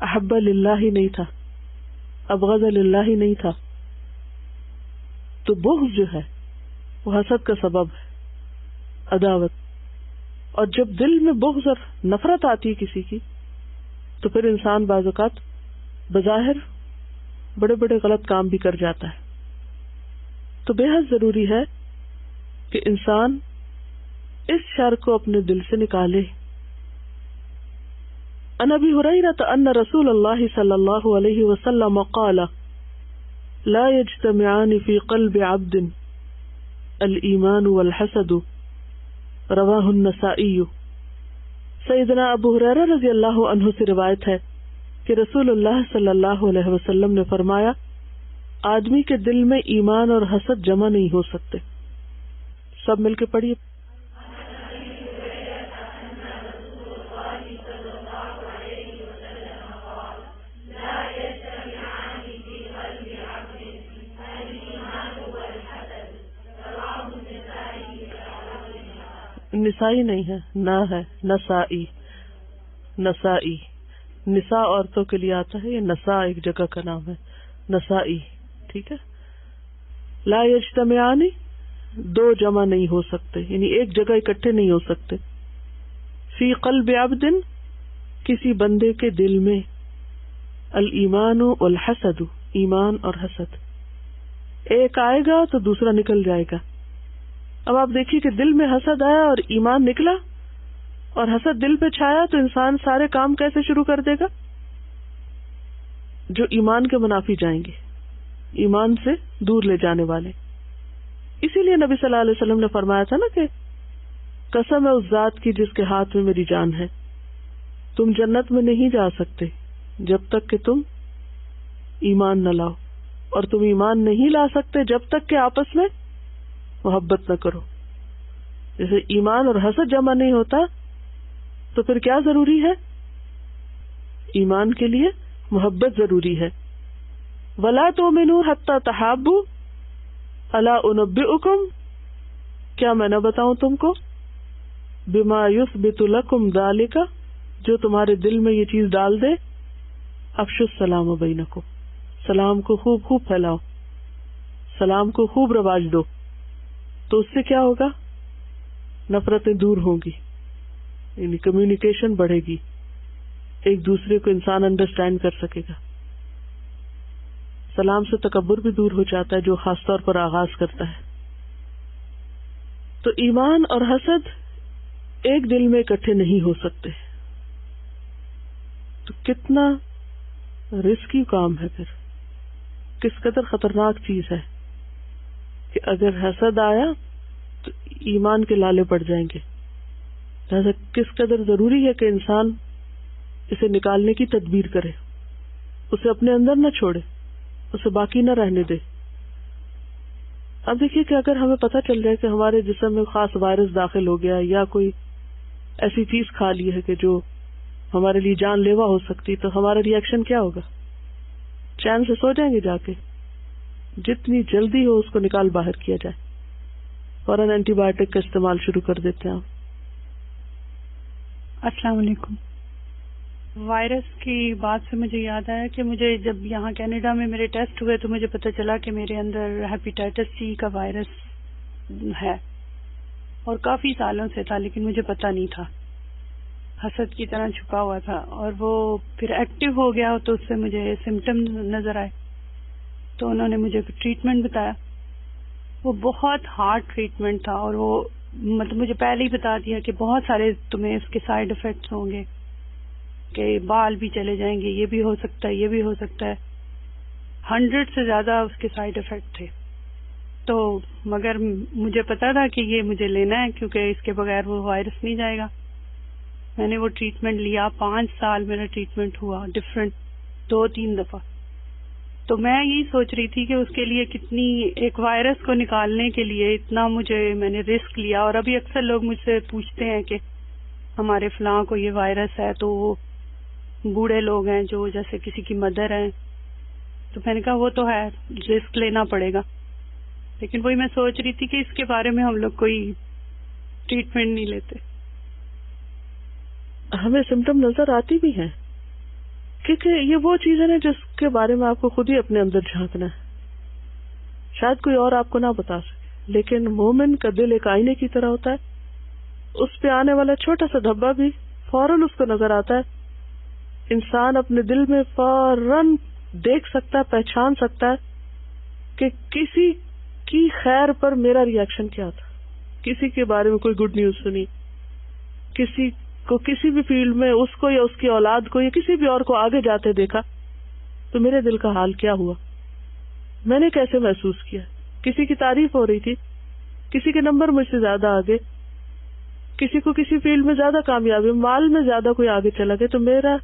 احب للہ ہی نہیں تھا، ابغض للہ ہی نہیں تھا. تو بغض جو ہے وہ حسد کا سبب ہے، عداوت. اور جب دل میں بغض اور نفرت آتی ہے کسی کی، تو پھر انسان بعض اوقات بظاہر بڑے بڑے غلط کام بھی کر جاتا ہے. تو بے حد ضروری ہے کہ انسان اس شر کو اپنے دل سے نکالے. عن ابی ہریرہ ان رسول اللہ صلی اللہ علیہ وسلم قال لا يجتمعان في قلب عبد الایمان والحسد، رواہ النسائی. سیدنا ابو ہریرہ رضی اللہ عنہ سے روایت ہے کہ رسول اللہ صلی اللہ علیہ وسلم نے فرمایا، آدمی کے دل میں ایمان اور حسد جمع نہیں ہو سکتے. سب مل کے پڑھیے. نسائی نہیں ہے، نہ ہے، نسائی. نسائی نساء عورتوں کے لیے آتا ہے، یہ نساء ایک جگہ کا نام ہے، نسائی. ٹھیک ہے. لا یجتمعان، دو جمع نہیں ہو سکتے، یعنی ایک جگہ اکٹھے نہیں ہو سکتے. فی قلب عبد، کسی بندے کے دل میں، الایمان والحسد، ایمان اور حسد. ایک آئے گا تو دوسرا نکل جائے گا. اب آپ دیکھیے کہ دل میں حسد آیا اور ایمان نکلا، اور حسد دل پہ چھایا تو انسان سارے کام کیسے شروع کر دے گا جو ایمان کے منافی جائیں گے، ایمان سے دور لے جانے والے. اسی لیے نبی صلی اللہ علیہ وسلم نے فرمایا تھا نا کہ قسم ہے اس ذات کی جس کے ہاتھ میں میری جان ہے، تم جنت میں نہیں جا سکتے جب تک کہ تم ایمان نہ لاؤ، اور تم ایمان نہیں لا سکتے جب تک کہ آپس میں محبت نہ کرو. جیسے ایمان اور حسد جمع نہیں ہوتا تو پھر کیا ضروری ہے؟ ایمان کے لیے محبت ضروری ہے. وَلَا تُؤْمِنُوا حَتَّى تَحَابُّوا أَلَا أُنَبِّئُكُمْ، کیا میں نہ بتاؤں تم کو، بِمَا يُثْبِتُ لَكُمْ ذَلِكَ، جو تمہارے دل میں یہ چیز ڈال دے. افشوا السلام بینکم، سلام کو خوب خوب پھیلاؤ، سلام کو خوب رواج دو، تو اس سے کیا ہوگا؟ نفرتیں دور ہوں گی، یعنی کمیونیکیشن بڑھے گی، ایک دوسرے کو انسان انڈرسٹینڈ کر سکے گا. سلام سے تکبر بھی دور ہو جاتا ہے جو خاص طور پر آغاز کرتا ہے. تو ایمان اور حسد ایک دل میں اکٹھے نہیں ہو سکتے. تو کتنا رسکی کام ہے، پھر کس قدر خطرناک چیز ہے کہ اگر حسد آیا تو ایمان کے لالے پڑ جائیں گے. لہذا کس قدر ضروری ہے کہ انسان اسے نکالنے کی تدبیر کرے، اسے اپنے اندر نہ چھوڑے، اسے باقی نہ رہنے دے. اب دیکھیے کہ اگر ہمیں پتہ چل جائے کہ ہمارے جسم میں خاص وائرس داخل ہو گیا یا کوئی ایسی چیز کھا لی ہے کہ جو ہمارے لیے جان لیوا ہو سکتی، تو ہمارا ری ایکشن کیا ہوگا؟ چین سے سو جائیں گے جا کے؟ جتنی جلدی ہو اس کو نکال باہر کیا جائے، فوراً اینٹی بایوٹک کا استعمال شروع کر دیتے ہیں.
السلام علیکم. وائرس کی بات سے مجھے یاد آیا کہ مجھے جب یہاں کینیڈا میں میرے ٹیسٹ ہوئے تو مجھے پتہ چلا کہ میرے اندر ہیپیٹائٹس سی کا وائرس ہے، اور کافی سالوں سے تھا لیکن مجھے پتہ نہیں تھا، حسد کی طرح چھپا ہوا تھا، اور وہ پھر ایکٹیو ہو گیا تو اس سے مجھے سمٹم نظر آئے. تو انہوں نے مجھے ٹریٹمنٹ بتایا، وہ بہت ہارڈ ٹریٹمنٹ تھا، اور وہ مطلب مجھے پہلے ہی بتا دیا کہ بہت سارے تمہیں اس کے سائیڈ افیکٹس ہوں گے، کہ بال بھی چلے جائیں گے، یہ بھی ہو سکتا ہے، یہ بھی ہو سکتا ہے. 100 سے زیادہ اس کے سائیڈ افیکٹ تھے. تو مگر مجھے پتا تھا کہ یہ مجھے لینا ہے کیونکہ اس کے بغیر وہ وائرس نہیں جائے گا. میں نے وہ ٹریٹمنٹ لیا، 5 سال میرا ٹریٹمنٹ ہوا، ڈفرینٹ 2-3 دفعہ. تو میں یہی سوچ رہی تھی کہ اس کے لیے کتنی، ایک وائرس کو نکالنے کے لیے اتنا میں نے رسک لیا. اور ابھی اکثر لوگ مجھ سے پوچھتے ہیں کہ ہمارے فلاں کو یہ وائرس ہے، تو وہ بوڑھے لوگ ہیں جو جیسے کسی کی مدر ہیں، تو میں نے کہا وہ تو ہے، رسک لینا پڑے گا. لیکن وہی میں سوچ رہی تھی کہ اس کے بارے میں ہم لوگ کوئی ٹریٹمنٹ نہیں لیتے.
ہمیں سمٹم نظر آتی بھی ہیں، کیونکہ یہ وہ چیزیں ہیں جس کے بارے میں آپ کو خود ہی اپنے اندر جھانکنا ہے. شاید کوئی اور آپ کو نہ بتا سکے، لیکن مومن کا دل ایک آئینے کی طرح ہوتا ہے، اس پہ آنے والا چھوٹا سا دھبا بھی فوراً اس کو نظر آتا ہے. انسان اپنے دل میں فوراً دیکھ سکتا ہے، پہچان سکتا ہے کہ کسی کی خیر پر میرا ری ایکشن کیا تھا. کسی کے بارے میں کوئی گڈ نیوز سنی، کسی کو کسی بھی فیلڈ میں اس کو یا اس کی اولاد کو یا کسی بھی اور کو آگے جاتے دیکھا تو میرے دل کا حال کیا ہوا، میں نے کیسے محسوس کیا. کسی کی تعریف ہو رہی تھی، کسی کے نمبر مجھ سے زیادہ آگے، کسی کو کسی فیلڈ میں زیادہ کامیابی، مال میں زیادہ کوئی آگے چلا گیا، تو میرا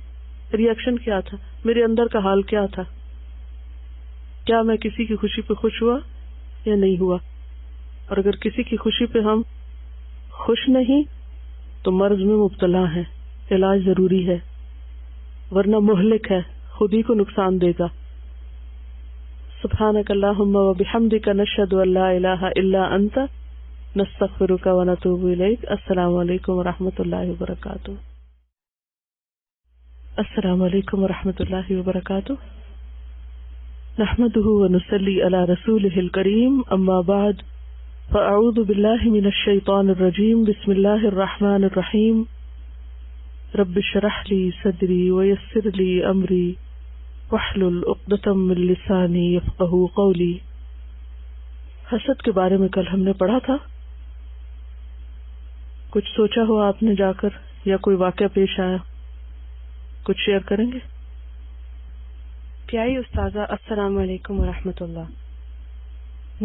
ری ایکشن کیا تھا، میرے اندر کا حال کیا تھا. کیا میں کسی کی خوشی پہ خوش ہوا یا نہیں ہوا؟ اور اگر کسی کی خوشی پہ ہم خوش نہیں تو مرض میں مبتلا ہے، علاج ضروری ہے، ورنہ مہلک ہے، خود ہی کو نقصان دے گا. سبحانک اللہم و بحمدک نشہد ان لا الہ الا انت نستغفرک و نتوب الیک. السلام علیکم و رحمۃ اللہ وبرکاتہ. السلام علیکم و رحمۃ اللہ وبرکاتہ. نحمده و نصلی علی رسولہ الکریم. اما بعد فاعوذ باللہ من الشیطان الرجیم. بسم اللہ الرحمن الرحیم. رب اشرح لی صدری ویسر لی امری واحلل عقدۃ من لسانی یفقہوا قولی. حسد کے بارے میں کل ہم نے پڑھا تھا. کچھ سوچا ہو آپ نے جا کر یا کوئی واقعہ پیش آیا؟ کچھ شیئر کریں گے؟
پیاری استاذہ السلام علیکم ورحمۃ اللہ.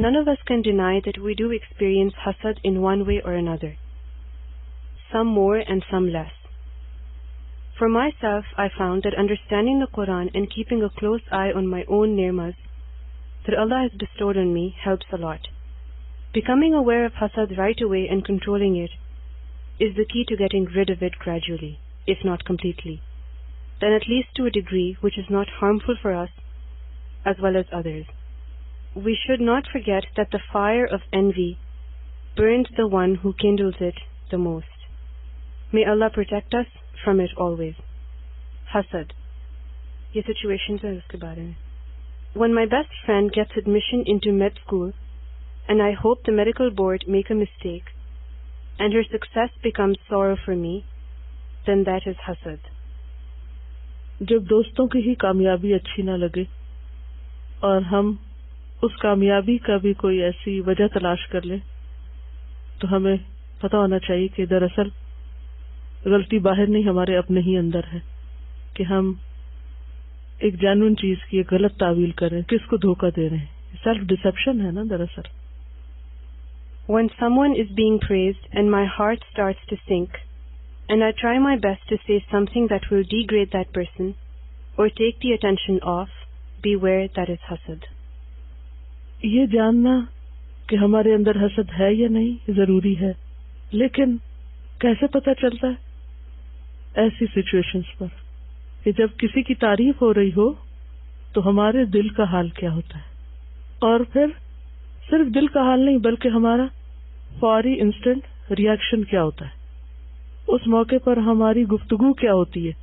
None of us can deny that we do experience hasad in one way or another, some more and some less. For myself, I found that understanding the Quran and keeping a close eye on my own ni'mas that Allah has bestowed on me helps a lot. Becoming aware of hasad right away and controlling it is the key to getting rid of it gradually, if not completely, then at least to a degree which is not harmful for us as well as others. We should not forget that the fire of envy burns the one who kindles it the most. May Allah protect us from it always. Hasad. Ye situations hai uske baare mein. When my best friend gets admission into med school and I hope the medical board make a mistake and her success becomes sorrow for me, then that is hasad.
جب دوستوں کی ہی کامیابی اچھی نہ لگے اور ہم اس کامیابی کا بھی کوئی ایسی وجہ تلاش کر لیں تو ہمیں پتہ ہونا چاہیے کہ دراصل غلطی باہر نہیں، ہمارے اپنے ہی اندر ہے کہ ہم ایک جینوئن چیز کی ایک غلط تعویل کر رہے ہیں، کس کو دھوکہ دے رہے ہیں. سیلف ڈسپشن ہے نا دراصل.
When someone is being praised and my heart starts to sink and I try my best to say something that will degrade that person or take the attention off, beware, that is hasad.
یہ جاننا کہ ہمارے اندر حسد ہے یا نہیں ضروری ہے، لیکن کیسے پتہ چلتا ہے؟ ایسی سچویشنز پر کہ جب کسی کی تعریف ہو رہی ہو تو ہمارے دل کا حال کیا ہوتا ہے، اور پھر صرف دل کا حال نہیں بلکہ ہمارا فوری انسٹنٹ ریئیکشن کیا ہوتا ہے، اس موقع پر ہماری گفتگو کیا ہوتی ہے.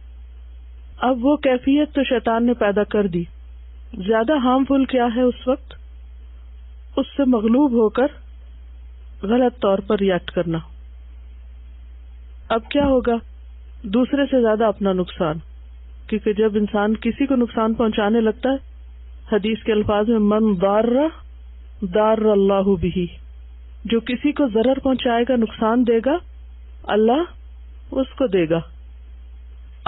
اب وہ کیفیت تو شیطان نے پیدا کر دی. زیادہ ہارمفل کیا ہے اس وقت؟ اس سے مغلوب ہو کر غلط طور پر ریئیکٹ کرنا. اب کیا ہوگا؟ دوسرے سے زیادہ اپنا نقصان، کیونکہ جب انسان کسی کو نقصان پہنچانے لگتا ہے، حدیث کے الفاظ میں من ضار اللہ بہ، جو کسی کو ضرر پہنچائے گا، نقصان دے گا، اللہ اس کو دے گا.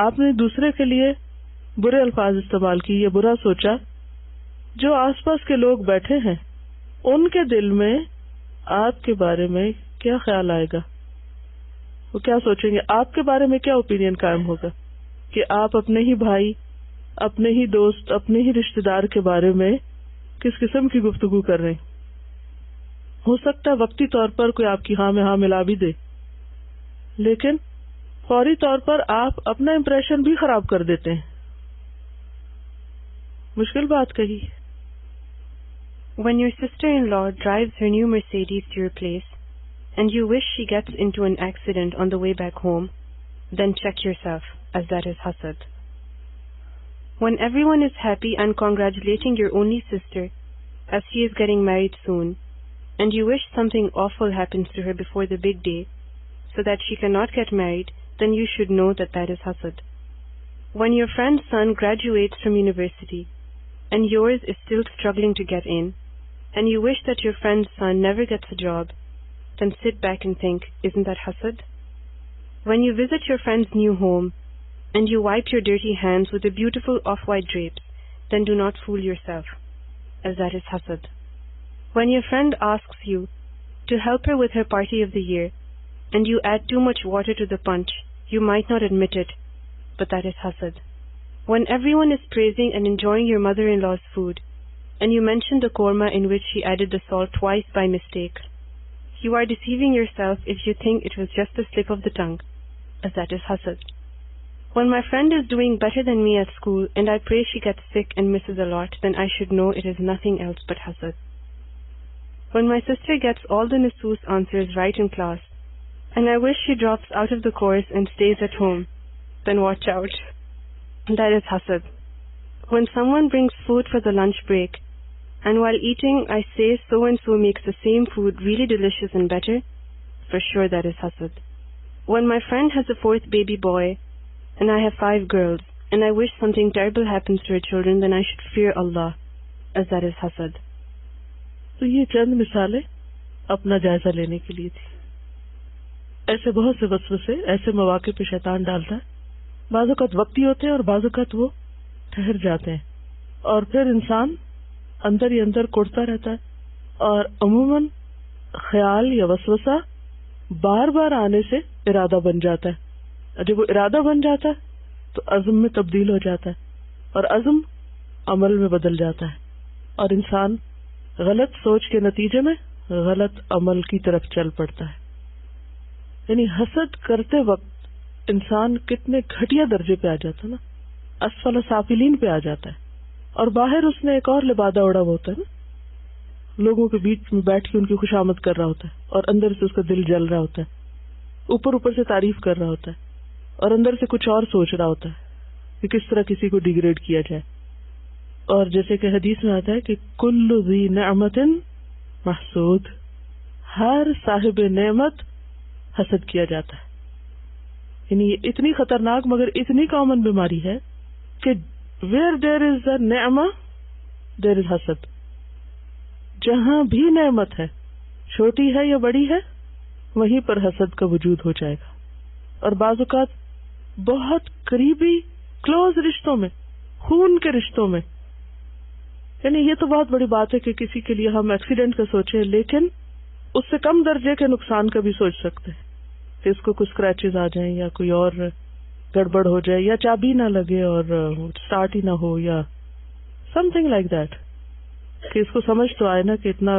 آپ نے دوسرے کے لیے برے الفاظ استعمال کی، یہ برا سوچا، جو آس پاس کے لوگ بیٹھے ہیں ان کے دل میں آپ کے بارے میں کیا خیال آئے گا؟ وہ کیا سوچیں گے؟ آپ کے بارے میں کیا اوپینین قائم ہوگا کہ آپ اپنے ہی بھائی، اپنے ہی دوست، اپنے ہی رشتہ دار کے بارے میں کس قسم کی گفتگو کر رہے ہیں؟ ہو سکتا ہے وقتی طور پر کوئی آپ کی ہاں میں ہاں ملا بھی دے، لیکن فوری طور پر آپ اپنا امپریشن بھی خراب کر دیتے ہیں. مشکل بات کہی.
When your sister-in-law drives her new Mercedes to your place and you wish she gets into an accident on the way back home, then check yourself, as that is hasad. When everyone is happy and congratulating your only sister as she is getting married soon, and you wish something awful happens to her before the big day so that she cannot get married, then you should know that that is hasad. When your friend's son graduates from university and yours is still struggling to get in, and you wish that your friend's son never gets a job, then sit back and think, isn't that hasad? When you visit your friend's new home and you wipe your dirty hands with the beautiful off-white drapes, then do not fool yourself, as that is hasad. When your friend asks you to help her with her party of the year and you add too much water to the punch, you might not admit it, but that is hasad. When everyone is praising and enjoying your mother-in-law's food and you mention the korma in which she added the salt twice by mistake, you are deceiving yourself if you think it was just a slip of the tongue, as that is hasad. When my friend is doing better than me at school and I pray she gets sick and misses a lot, then I should know it is nothing else but hasad. When my sister gets all the Nusus answers right in class and I wish she drops out of the course and stays at home, then watch out. That is hasad. When someone brings food for the lunch break and while eating I say so and so makes the same food really delicious and better, for sure that is hasad. When my friend has a 4th baby boy and I have 5 girls and I wish something terrible happens to her children, then I should fear Allah, as that is hasad.
تو یہ چند مثالیں اپنا جائزہ لینے کے لیے تھی. ایسے بہت سے وسوسے ایسے مواقع پہ شیطان ڈالتا ہے، بعض اوقات وقتی ہوتے ہیں اور بعض اوقات وہ ٹھہر جاتے ہیں، اور پھر انسان اندر ہی اندر کوڑتا رہتا ہے. اور عموماً خیال یا وسوسہ بار بار آنے سے ارادہ بن جاتا ہے، اور جب وہ ارادہ بن جاتا ہے تو عزم میں تبدیل ہو جاتا ہے، اور عزم عمل میں بدل جاتا ہے، اور انسان غلط سوچ کے نتیجے میں غلط عمل کی طرف چل پڑتا ہے. یعنی حسد کرتے وقت انسان کتنے گھٹیا درجے پہ آ جاتا ہے نا، اسفل سافلین پہ آ جاتا ہے، اور باہر اس نے ایک اور لبادہ اڑا ہوا ہوتا ہے نا، لوگوں کے بیچ میں بیٹھ کے ان کی خوشامد کر رہا ہوتا ہے، اور اندر سے اس کا دل جل رہا ہوتا ہے، اوپر سے تعریف کر رہا ہوتا ہے، اور اندر سے کچھ اور سوچ رہا ہوتا ہے کہ کس طرح کسی کو ڈیگریڈ کیا جائے. اور جیسے کہ حدیث میں آتا ہے کہ کل ذی نعمت محسود، ہر صاحب نعمت حسد کیا جاتا ہے. یعنی یہ اتنی خطرناک مگر اتنی کامن بیماری ہے کہ where there is a نعمہ there is حسد. جہاں بھی نعمت ہے، چھوٹی ہے یا بڑی ہے، وہیں پر حسد کا وجود ہو جائے گا. اور بعض اوقات بہت قریبی کلوز رشتوں میں، خون کے رشتوں میں، یعنی یہ تو بہت بڑی بات ہے کہ کسی کے لیے ہم ایکسیڈنٹ کا سوچیں، لیکن اس سے کم درجے کے نقصان کا بھی سوچ سکتے ہیں کہ اس کو کچھ اسکریچز آ جائیں، یا کوئی اور گڑبڑ ہو جائے، یا چابی نہ لگے اور سٹارٹ ہی نہ ہو، یا سم تھنگ لائک دیٹ، کہ اس کو سمجھ تو آئے نا کہ اتنا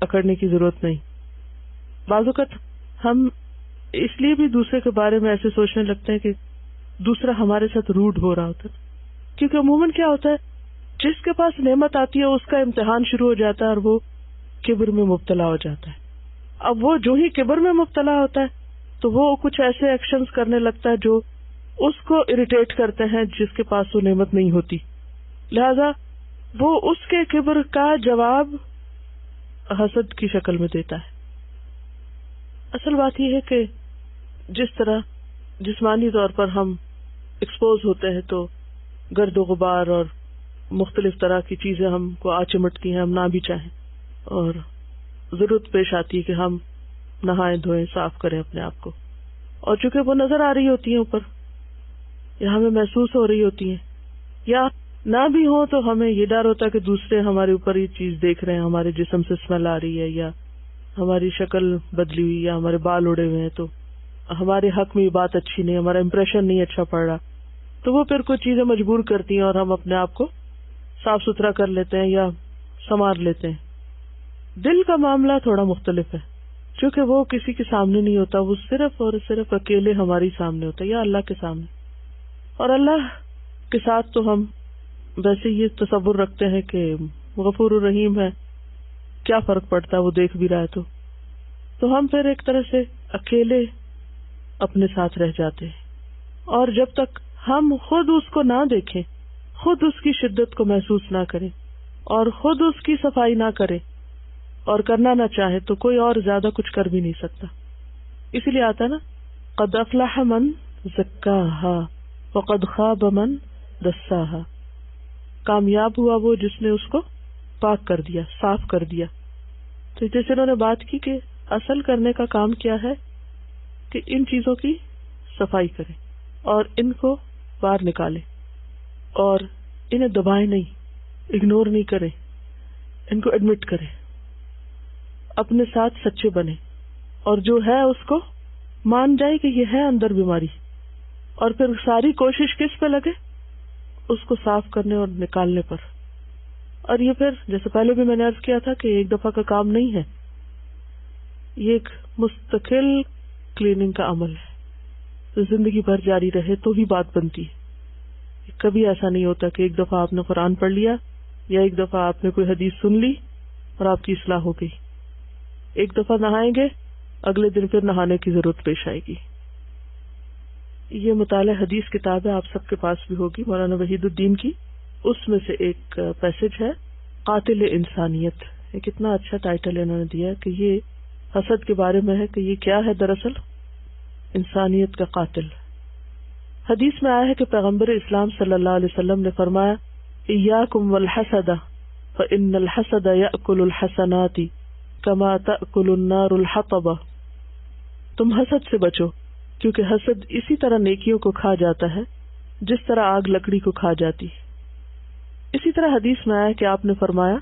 اکڑنے کی ضرورت نہیں. بعض اوقات ہم اس لیے بھی دوسرے کے بارے میں ایسے سوچنے لگتے ہیں کہ دوسرا ہمارے ساتھ روڈ ہو رہا ہوتا ہے، کیونکہ عموماً کیا ہوتا ہے، جس کے پاس نعمت آتی ہے اس کا امتحان شروع ہو جاتا ہے اور وہ کبر میں مبتلا ہو جاتا ہے. اب وہ جو ہی کبر میں مبتلا ہوتا ہے تو وہ کچھ ایسے ایکشنز کرنے لگتا ہے جو اس کو اریٹیٹ کرتے ہیں جس کے پاس وہ نعمت نہیں ہوتی، لہذا وہ اس کے کبر کا جواب حسد کی شکل میں دیتا ہے. اصل بات یہ ہے کہ جس طرح جسمانی طور پر ہم ایکسپوز ہوتے ہیں تو گرد و غبار اور مختلف طرح کی چیزیں ہم کو آ چمٹتی ہیں، ہم نہ بھی چاہیں، اور ضرورت پیش آتی ہے کہ ہم نہائیں دھوئیں، صاف کریں اپنے آپ کو، اور چونکہ وہ نظر آ رہی ہوتی ہیں اوپر، یا ہمیں محسوس ہو رہی ہوتی ہیں، یا نہ بھی ہو تو ہمیں یہ ڈر ہوتا ہے کہ دوسرے ہمارے اوپر یہ چیز دیکھ رہے ہیں، ہمارے جسم سے اسمیل آ رہی ہے، یا ہماری شکل بدلی ہوئی، یا ہمارے بال اڑے ہوئے ہیں، تو ہمارے حق میں یہ بات اچھی نہیں، ہمارا امپریشن نہیں اچھا پڑ رہا، تو وہ پھر کچھ چیزیں مجبور کرتی ہیں اور ہم اپنے آپ کو صاف ستھرا کر لیتے ہیں یا سنوار لیتے ہیں. دل کا معاملہ تھوڑا مختلف ہے، چونکہ وہ کسی کے سامنے نہیں ہوتا، وہ صرف اور صرف اکیلے ہمارے سامنے ہوتا ہے یا اللہ کے سامنے. اور اللہ کے ساتھ تو ہم ویسے یہ تصور رکھتے ہیں کہ غفور الرحیم ہے، کیا فرق پڑتا ہے، وہ دیکھ بھی رہا ہے تو ہم پھر ایک طرح سے اکیلے اپنے ساتھ رہ جاتے ہیں. اور جب تک ہم خود اس کو نہ دیکھیں، خود اس کی شدت کو محسوس نہ کریں، اور خود اس کی صفائی نہ کریں اور کرنا نہ چاہے، تو کوئی اور زیادہ کچھ کر بھی نہیں سکتا. اسی لیے آتا ہے نا، قد افلح من زکاہا وقد خاب من دساہا، کامیاب ہوا وہ جس نے اس کو پاک کر دیا، صاف کر دیا. تو جیسے انہوں نے بات کی کہ اصل کرنے کا کام کیا ہے کہ ان چیزوں کی صفائی کریں اور ان کو باہر نکالیں، اور انہیں دبائیں نہیں، اگنور نہیں کریں، ان کو ایڈمٹ کریں، اپنے ساتھ سچے بنے، اور جو ہے اس کو مان جائے کہ یہ ہے اندر بیماری، اور پھر ساری کوشش کس پہ لگے، اس کو صاف کرنے اور نکالنے پر. اور یہ پھر جیسے پہلے بھی میں نے عرض کیا تھا کہ ایک دفعہ کا کام نہیں ہے، یہ ایک مستقل کلیننگ کا عمل ہے، تو زندگی بھر جاری رہے تو ہی بات بنتی ہے. کبھی ایسا نہیں ہوتا کہ ایک دفعہ آپ نے قرآن پڑھ لیا یا ایک دفعہ آپ نے کوئی حدیث سن لی اور آپ کی اصلاح ہو گئی. ایک دفعہ نہائیں گے، اگلے دن پھر نہانے کی ضرورت پیش آئے گی. یہ مطالعہ حدیث کتاب ہے، آپ سب کے پاس بھی ہوگی، مولانا وحید الدین کی. اس میں سے ایک پیسج ہے قاتل انسانیت. یہ کتنا اچھا ٹائٹل انہوں نے دیا کہ یہ حسد کے بارے میں ہے کہ یہ کیا ہے، دراصل انسانیت کا قاتل. حدیث میں آیا ہے کہ پیغمبر اسلام صلی اللہ علیہ وسلم نے فرمایا ایاکم والحسد فإن الحسد یأکل الحسنات کما تأکل النار الحطب، تم حسد سے بچو کیونکہ حسد اسی طرح نیکیوں کو کھا جاتا ہے جس طرح آگ لکڑی کو کھا جاتی ہے۔ اسی طرح حدیث میں آیا کہ آپ نے فرمایا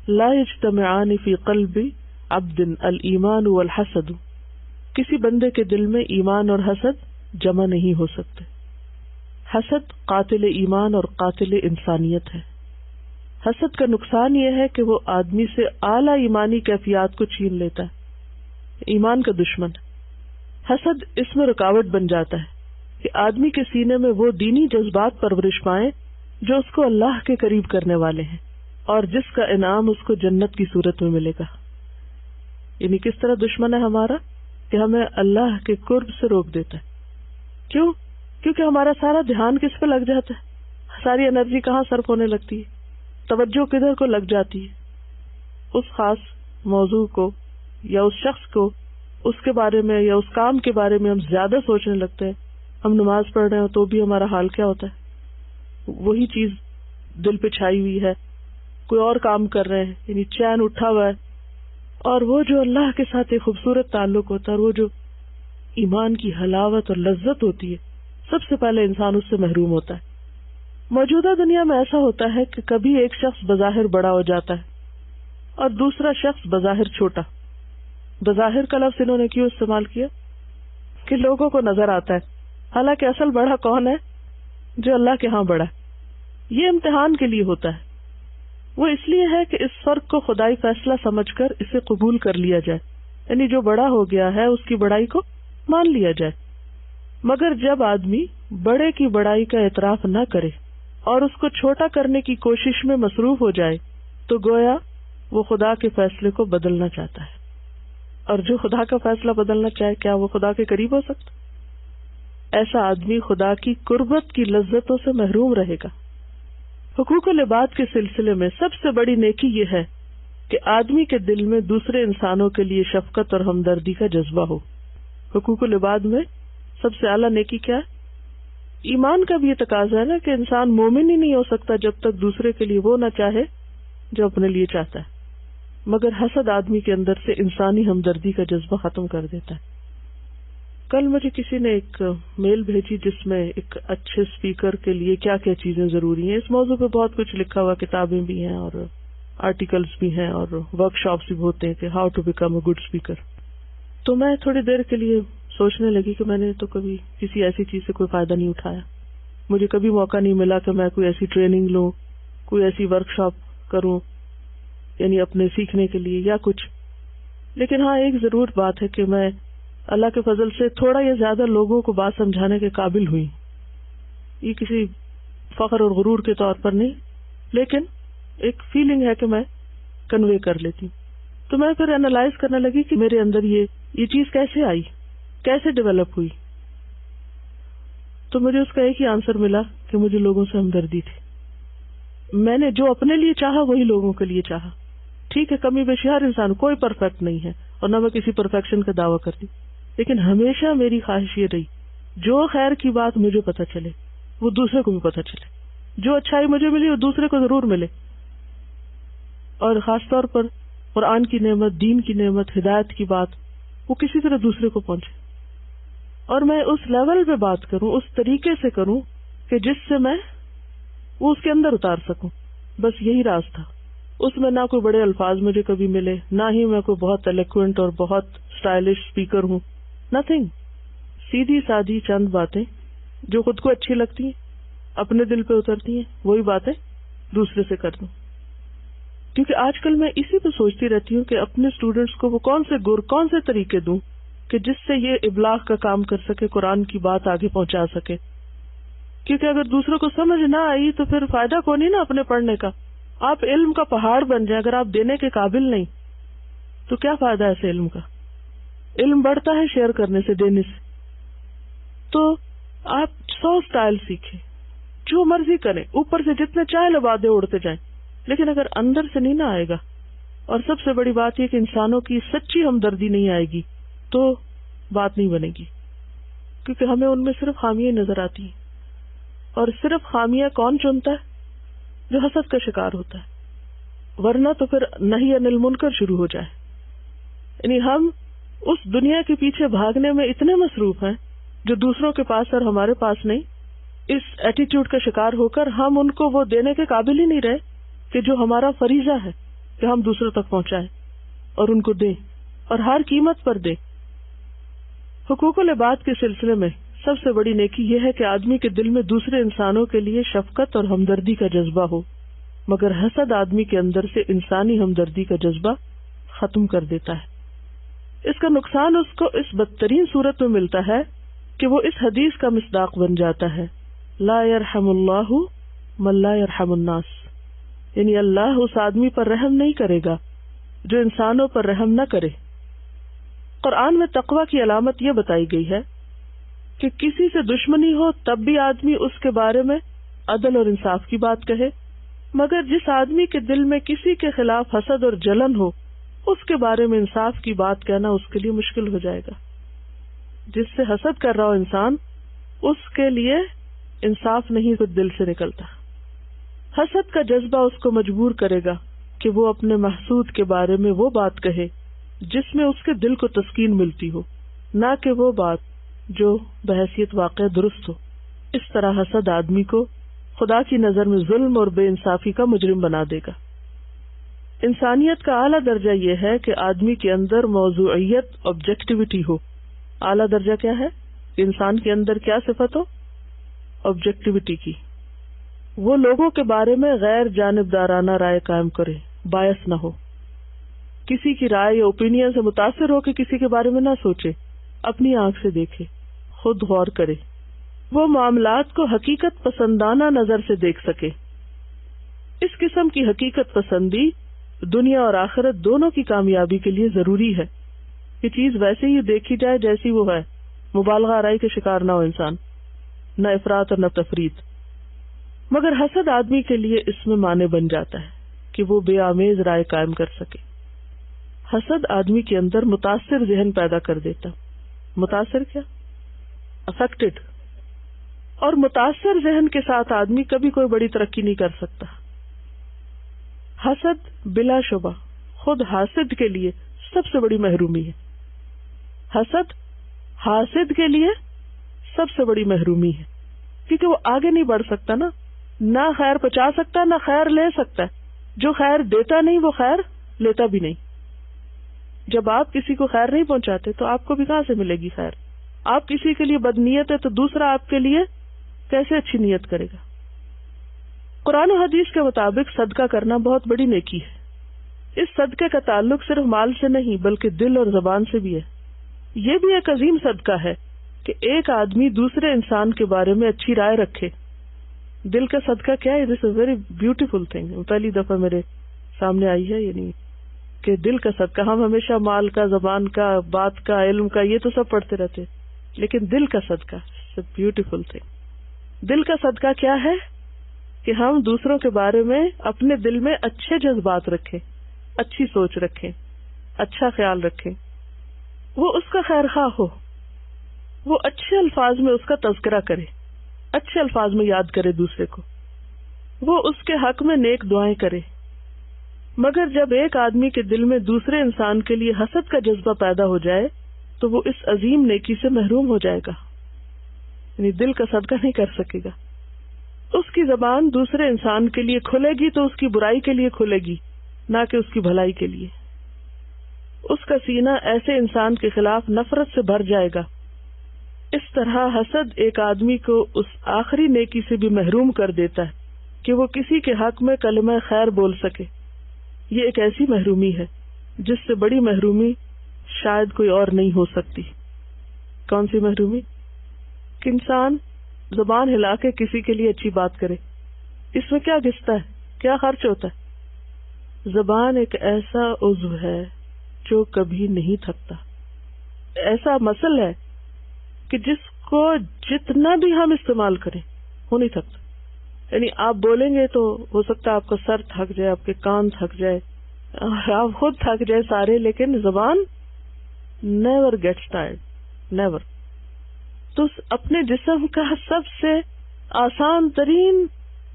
لا یجتمعان فی قلب عبد الایمان والحسد، کسی بندے کے دل میں ایمان اور حسد جمع نہیں ہو سکتے۔ حسد قاتل ایمان اور قاتل انسانیت ہے۔ حسد کا نقصان یہ ہے کہ وہ آدمی سے اعلیٰ ایمانی کیفیات کو چھین لیتا ہے، ایمان کا دشمن۔ حسد اس میں رکاوٹ بن جاتا ہے کہ آدمی کے سینے میں وہ دینی جذبات پرورش پائیں جو اس کو اللہ کے قریب کرنے والے ہیں اور جس کا انعام اس کو جنت کی صورت میں ملے گا۔ یعنی کس طرح دشمن ہے ہمارا کہ ہمیں اللہ کے قرب سے روک دیتا ہے۔ کیوں؟ کیونکہ ہمارا سارا دھیان کس پہ لگ جاتا ہے، ساری انرجی کہاں صرف ہونے لگتی ہے، توجہ کدھر کو لگ جاتی ہے، اس خاص موضوع کو یا اس شخص کو، اس کے بارے میں یا اس کام کے بارے میں ہم زیادہ سوچنے لگتے ہیں۔ ہم نماز پڑھ رہے ہیں تو بھی ہمارا حال کیا ہوتا ہے، وہی چیز دل پہ چھائی ہوئی ہے، کوئی اور کام کر رہے ہیں، یعنی چین اٹھا ہوا ہے، اور وہ جو اللہ کے ساتھ ایک خوبصورت تعلق ہوتا ہے اور وہ جو ایمان کی حلاوت اور لذت ہوتی ہے، سب سے پہلے انسان اس سے محروم ہوتا ہے۔ موجودہ دنیا میں ایسا ہوتا ہے کہ کبھی ایک شخص بظاہر بڑا ہو جاتا ہے اور دوسرا شخص بظاہر چھوٹا۔ بظاہر کا لفظ انہوں نے کیوں استعمال کیا؟ کہ لوگوں کو نظر آتا ہے، حالانکہ اصل بڑا کون ہے؟ جو اللہ کے ہاں بڑا ہے۔ یہ امتحان کے لیے ہوتا ہے، وہ اس لیے ہے کہ اس فرق کو خدائی فیصلہ سمجھ کر اسے قبول کر لیا جائے، یعنی جو بڑا ہو گیا ہے اس کی بڑائی کو مان لیا جائے۔ مگر جب آدمی بڑے کی بڑائی کا اعتراف نہ کرے اور اس کو چھوٹا کرنے کی کوشش میں مصروف ہو جائے تو گویا وہ خدا کے فیصلے کو بدلنا چاہتا ہے، اور جو خدا کا فیصلہ بدلنا چاہے کیا وہ خدا کے قریب ہو سکتا؟ ایسا آدمی خدا کی قربت کی لذتوں سے محروم رہے گا۔ حقوق العباد کے سلسلے میں سب سے بڑی نیکی یہ ہے کہ آدمی کے دل میں دوسرے انسانوں کے لیے شفقت اور ہمدردی کا جذبہ ہو۔ حقوق العباد میں سب سے اعلیٰ نیکی کیا ہے؟ ایمان کا بھی یہ تقاضا ہے نا کہ انسان مومن ہی نہیں ہو سکتا جب تک دوسرے کے لیے وہ نہ چاہے جو اپنے لیے چاہتا ہے۔ مگر حسد آدمی کے اندر سے انسانی ہمدردی کا جذبہ ختم کر دیتا ہے۔ کل مجھے کسی نے ایک میل بھیجی جس میں ایک اچھے اسپیکر کے لیے کیا کیا چیزیں ضروری ہیں، اس موضوع پہ بہت کچھ لکھا ہوا، کتابیں بھی ہیں اور آرٹیکلز بھی ہیں اور ورک شاپس بھی ہوتے ہیں کہ how to become a good speaker. تو میں تھوڑی دیر کے لیے سوچنے لگی کہ میں نے تو کبھی کسی ایسی چیز سے کوئی فائدہ نہیں اٹھایا، مجھے کبھی موقع نہیں ملا کہ میں کوئی ایسی ٹریننگ لوں، کوئی ایسی ورک شاپ کروں، یعنی اپنے سیکھنے کے لیے یا کچھ۔ لیکن ہاں ایک ضرور بات ہے کہ میں اللہ کے فضل سے تھوڑا یا زیادہ لوگوں کو بات سمجھانے کے قابل ہوئی۔ یہ کسی فخر اور غرور کے طور پر نہیں، لیکن ایک فیلنگ ہے کہ میں کنوے کر لیتی ہوں۔ تو میں پھر انالائز کرنے لگی کہ میرے اندر یہ چیز کیسے آئی، کیسے ڈیولپ ہوئی۔ تو مجھے اس کا ایک ہی آنسر ملا کہ مجھے لوگوں سے ہمدردی تھی۔ میں نے جو اپنے لیے چاہا وہی لوگوں کے لیے چاہا۔ ٹھیک ہے، کمی بیشی ہر انسان، کوئی پرفیکٹ نہیں ہے اور نہ میں کسی پرفیکشن کا دعویٰ کرتی، لیکن ہمیشہ میری خواہش یہ رہی جو خیر کی بات مجھے پتہ چلے وہ دوسرے کو بھی پتہ چلے، جو اچھائی مجھے ملی وہ دوسرے کو ضرور ملے، اور خاص طور پر قرآن کی نعمت، دین کی نعمت، ہدایت کی بات وہ کسی طرح دوسرے کو پہنچے، اور میں اس لیول پہ بات کروں، اس طریقے سے کروں کہ جس سے میں وہ اس کے اندر اتار سکوں۔ بس یہی راز تھا۔ اس میں نہ کوئی بڑے الفاظ مجھے کبھی ملے، نہ ہی میں کوئی بہت ایلیکوینٹ اور بہت اسٹائلش اسپیکر ہوں، نتھنگ۔ سیدھی سادھی چند باتیں جو خود کو اچھی لگتی ہیں، اپنے دل پہ اترتی ہیں، وہی باتیں دوسرے سے کر دوں۔ کیونکہ آج کل میں اسی پہ سوچتی رہتی ہوں کہ اپنے اسٹوڈینٹس کو وہ کون سے طریقے دوں کہ جس سے یہ ابلاغ کا کام کر سکے، قرآن کی بات آگے پہنچا سکے۔ کیونکہ اگر دوسروں کو سمجھ نہ آئی تو پھر فائدہ کون نہیں نا اپنے پڑھنے کا۔ آپ علم کا پہاڑ بن جائیں، اگر آپ دینے کے قابل نہیں تو کیا فائدہ ہے ایسے علم کا؟ علم بڑھتا ہے شیئر کرنے سے، دینے سے۔ تو آپ 100 اسٹائل سیکھیں، جو مرضی کریں، اوپر سے جتنے چاہے لبادے اڑتے جائیں، لیکن اگر اندر سے نہیں نہ آئے گا، اور سب سے بڑی بات یہ کہ انسانوں کی سچی ہمدردی نہیں آئے گی تو بات نہیں بنے گی، کیونکہ ہمیں ان میں صرف خامیاں نظر آتی ہیں۔ اور صرف خامیاں کون چنتا ہے؟ جو حسد کا شکار ہوتا ہے، ورنہ تو پھر نہی عن المنکر شروع ہو جائے. یعنی ہم اس دنیا کے پیچھے بھاگنے میں اتنے مصروف ہیں جو دوسروں کے پاس اور ہمارے پاس نہیں. اس ایٹیٹیوڈ کا شکار ہو کر ہم ان کو وہ دینے کے قابل ہی نہیں رہے کہ جو ہمارا فریضہ ہے کہ ہم دوسروں تک پہنچائیں اور ان کو دیں، اور ہر قیمت پر دیں. حقوق العباد کے سلسلے میں سب سے بڑی نیکی یہ ہے کہ آدمی کے دل میں دوسرے انسانوں کے لیے شفقت اور ہمدردی کا جذبہ ہو، مگر حسد آدمی کے اندر سے انسانی ہمدردی کا جذبہ ختم کر دیتا ہے. اس کا نقصان اس کو اس بدترین صورت میں ملتا ہے کہ وہ اس حدیث کا مصداق بن جاتا ہے، لا یرحم اللہ من لا یرحم الناس، یعنی اللہ اس آدمی پر رحم نہیں کرے گا جو انسانوں پر رحم نہ کرے. قرآن میں تقوی کی علامت یہ بتائی گئی ہے کہ کسی سے دشمنی ہو تب بھی آدمی اس کے بارے میں عدل اور انصاف کی بات کہے، مگر جس آدمی کے دل میں کسی کے خلاف حسد اور جلن ہو اس کے بارے میں انصاف کی بات کہنا اس کے لیے مشکل ہو جائے گا. جس سے حسد کر رہا ہو انسان، اس کے لیے انصاف نہیں کچھ دل سے نکلتا. حسد کا جذبہ اس کو مجبور کرے گا کہ وہ اپنے محسود کے بارے میں وہ بات کہے جس میں اس کے دل کو تسکین ملتی ہو، نہ کہ وہ بات جو بحیثیت واقع درست ہو. اس طرح حسد آدمی کو خدا کی نظر میں ظلم اور بے انصافی کا مجرم بنا دے گا. انسانیت کا اعلیٰ درجہ یہ ہے کہ آدمی کے اندر موضوعیت، آبجیکٹیوٹی ہو. اعلیٰ درجہ کیا ہے؟ انسان کے اندر کیا صفت ہو؟ آبجیکٹیوٹی کی. وہ لوگوں کے بارے میں غیر جانبدارانہ رائے قائم کرے، بایس نہ ہو. کسی کی رائے یا اوپینین سے متاثر ہو کے کسی کے بارے میں نہ سوچے، اپنی آنکھ سے دیکھے، خود غور کرے. وہ معاملات کو حقیقت پسندانہ نظر سے دیکھ سکے. اس قسم کی حقیقت پسندی دنیا اور آخرت دونوں کی کامیابی کے لیے ضروری ہے. یہ چیز ویسے ہی دیکھی جائے جیسی وہ ہے، مبالغہ آرائی کے شکار نہ ہو انسان، نہ افراط اور نہ تفریط. مگر حسد آدمی کے لیے اس میں مانع بن جاتا ہے کہ وہ بے آمیز رائے قائم کر سکے. حسد آدمی کے اندر متاثر ذہن پیدا کر دیتا. متاثر کیا؟ افیکٹڈ. اور متاثر ذہن کے ساتھ آدمی کبھی کوئی بڑی ترقی نہیں کر سکتا. حسد بلا شبہ خود حاسد کے لیے سب سے بڑی محرومی ہے. حسد حاسد کے لیے سب سے بڑی محرومی ہے، کیونکہ وہ آگے نہیں بڑھ سکتا نا، نہ خیر پہنچا سکتا نہ خیر لے سکتا ہے. جو خیر دیتا نہیں وہ خیر لیتا بھی نہیں. جب آپ کسی کو خیر نہیں پہنچاتے تو آپ کو بھی کہاں سے ملے گی خیر؟ آپ کسی کے لیے بدنیت ہے تو دوسرا آپ کے لیے کیسے اچھی نیت کرے گا؟ قرآن و حدیث کے مطابق صدقہ کرنا بہت بڑی نیکی ہے. اس صدقے کا تعلق صرف مال سے نہیں بلکہ دل اور زبان سے بھی ہے. یہ بھی ایک عظیم صدقہ ہے کہ ایک آدمی دوسرے انسان کے بارے میں اچھی رائے رکھے. دل کا صدقہ کیا ہے؟ دس اے ویری بیوٹیفل تھنگ. پہلی دفعہ میرے سامنے آئی ہے، یعنی کہ دل کا صدقہ. ہم ہمیشہ مال کا، زبان کا، بات کا، علم کا، یہ تو سب پڑھتے رہتے، لیکن دل کا صدقہ بیوٹیفل تھنگ. دل کا صدقہ کیا ہے؟ کہ ہم دوسروں کے بارے میں اپنے دل میں اچھے جذبات رکھیں، اچھی سوچ رکھیں، اچھا خیال رکھیں. وہ اس کا خیر خواہ ہو، وہ اچھے الفاظ میں اس کا تذکرہ کرے، اچھے الفاظ میں یاد کرے دوسرے کو، وہ اس کے حق میں نیک دعائیں کرے. مگر جب ایک آدمی کے دل میں دوسرے انسان کے لیے حسد کا جذبہ پیدا ہو جائے تو وہ اس عظیم نیکی سے محروم ہو جائے گا، یعنی دل کا صدقہ نہیں کر سکے گا. اس کی زبان دوسرے انسان کے لیے کھلے گی تو اس کی برائی کے لیے کھلے گی، نہ کہ اس کی بھلائی کے لیے. اس کا سینہ ایسے انسان کے خلاف نفرت سے بھر جائے گا. اس طرح حسد ایک آدمی کو اس آخری نیکی سے بھی محروم کر دیتا ہے کہ وہ کسی کے حق میں کلمہ خیر بول سکے. یہ ایک ایسی محرومی ہے جس سے بڑی محرومی شاید کوئی اور نہیں ہو سکتی. کون سی محرومی؟ کہ انسان زبان ہلا کے کسی کے لیے اچھی بات کرے. اس میں کیا گھستا ہے؟ کیا خرچ ہوتا ہے؟ زبان ایک ایسا عضو ہے جو کبھی نہیں تھکتا. ایسا مسل ہے کہ جس کو جتنا بھی ہم استعمال کریں وہ نہیں تھکتا. یعنی آپ بولیں گے تو ہو سکتا ہے آپ کا سر تھک جائے، آپ کے کان تھک جائے، آپ خود تھک جائے سارے، لیکن زبان نیور گیٹس ٹائرڈ، نیور. تو اپنے جسم کا سب سے آسان ترین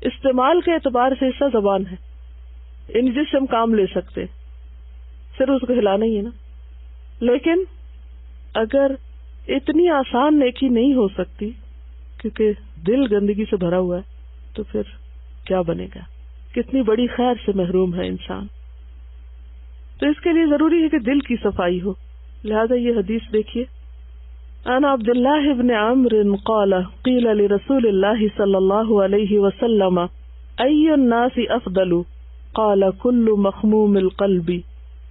استعمال کے اعتبار سے حصہ زبان ہے، ان جس سے ہم کام لے سکتے، صرف اس کو ہلانا ہی ہے نا. لیکن اگر اتنی آسان نیکی نہیں ہو سکتی کیونکہ دل گندگی سے بھرا ہوا ہے، تو پھر کیا بنے گا؟ کتنی بڑی خیر سے محروم ہے انسان. تو اس کے لیے ضروری ہے کہ دل کی صفائی ہو. لہذا یہ حدیث دیکھیے، عن عبد الله بن عمرو قال قيل لرسول الله صلى الله عليه وسلم أي الناس أفضل؟ قال كل مخموم القلب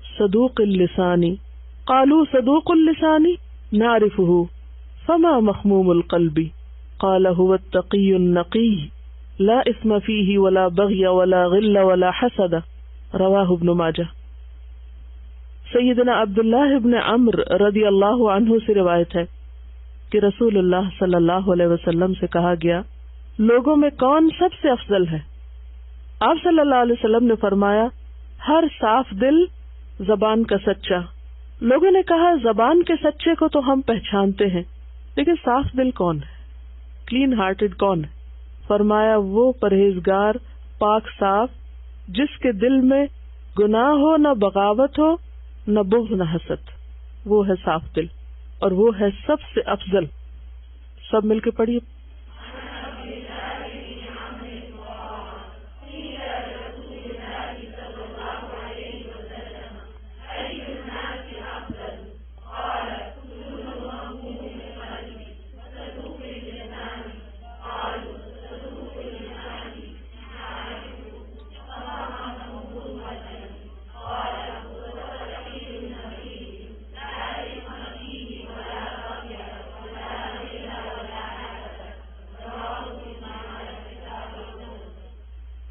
صدوق اللسان. قالوا صدوق اللسان نعرفه فما مخموم القلب؟ قال هو التقي النقي لا إثم فيه ولا بغي ولا غل ولا حسد. رواه ابن ماجہ. سیدنا عبداللہ ابن عمرو رضی اللہ عنہ سے روایت ہے کہ رسول اللہ صلی اللہ علیہ وسلم سے کہا گیا، لوگوں میں کون سب سے افضل ہے؟ آپ صلی اللہ علیہ وسلم نے فرمایا، ہر صاف دل زبان کا سچا. لوگوں نے کہا، زبان کے سچے کو تو ہم پہچانتے ہیں، لیکن صاف دل کون ہے؟ کلین ہارٹڈ کون ہے؟ فرمایا، وہ پرہیزگار پاک صاف جس کے دل میں گناہ ہو، نہ بغاوت ہو، نہ بغض نہ حسد، وہ ہے صاف دل، اور وہ ہے سب سے افضل. سب مل کے پڑھیے.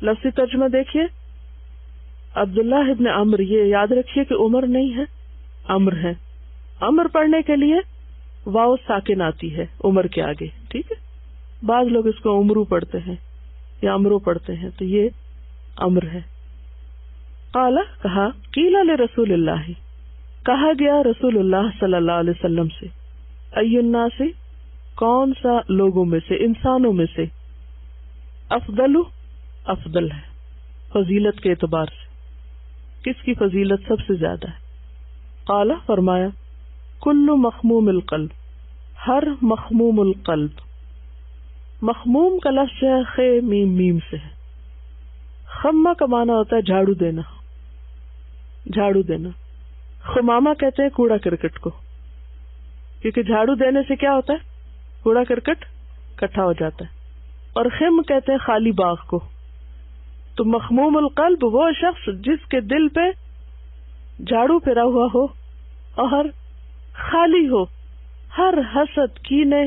لفظی ترجمہ دیکھیے. عبداللہ ابن عمر، یہ یاد رکھیے کہ عمر نہیں ہے، عمر ہے. عمر پڑھنے کے لیے واو ساکن آتی ہے عمر کے آگے، ٹھیک ہے. بعض لوگ اس کو عمرو پڑھتے ہیں یا امرو پڑھتے ہیں، تو یہ عمر ہے. قال، کہا، قیل لرسول اللہ، کہا گیا رسول اللہ صلی اللہ علیہ وسلم سے، ای الناس، کون سا لوگوں میں سے، انسانوں میں سے، افضل، افضل ہے فضیلت کے اعتبار سے، کس کی فضیلت سب سے زیادہ ہے؟ قال، فرمایا، کل مخموم القلب، ہر مخموم القلب. مخموم کا لفظ ہے خے میم میم سے ہے. خمہ کا معنی ہوتا ہے جھاڑو دینا، جھاڑو دینا. خمامہ کہتے ہیں کوڑا کرکٹ کو، کیونکہ جھاڑو دینے سے کیا ہوتا ہے؟ کوڑا کرکٹ اکٹھا ہو جاتا ہے. اور خم کہتے ہیں خالی باغ کو. تو مخموم القلب وہ شخص جس کے دل پہ جھاڑو پھرا ہوا ہو اور خالی ہو ہر حسد، کینے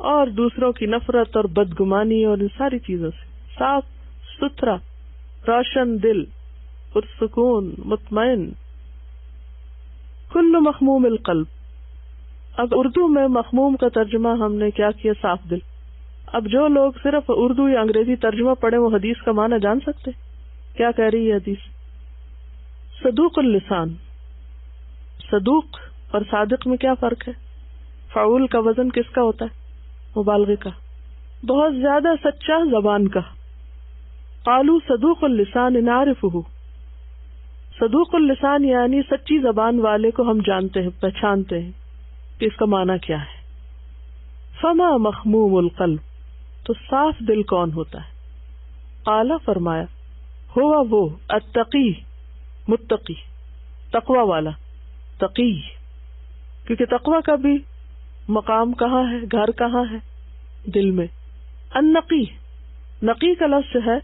اور دوسروں کی نفرت اور بدگمانی اور ان ساری چیزوں سے، صاف ستھرا روشن دل، پرسکون، مطمئن. کل مخموم القلب. اب اردو میں مخموم کا ترجمہ ہم نے کیا کیا؟ صاف دل. اب جو لوگ صرف اردو یا انگریزی ترجمہ پڑھیں وہ حدیث کا معنی جان سکتے کیا کہہ رہی ہے حدیث؟ صدوق اللسان. صدوق اور صادق میں کیا فرق ہے؟ فعول کا وزن کس کا ہوتا ہے؟ مبالغے کا. بہت زیادہ سچا زبان کا. قالوا صدوق اللسان نعرفہ. صدوق اللسان یعنی سچی زبان والے کو ہم جانتے ہیں، پہچانتے ہیں کہ اس کا معنی کیا ہے. فما مخموم القلب، تو صاف دل کون ہوتا ہے؟ قال، فرمایا، ہوا وہ التقی، متقی، تقوی والا، تقی. کیونکہ تقوی کا بھی مقام کہاں ہے، گھر کہاں ہے؟ دل میں. النقی، نقی کا لفظ ہے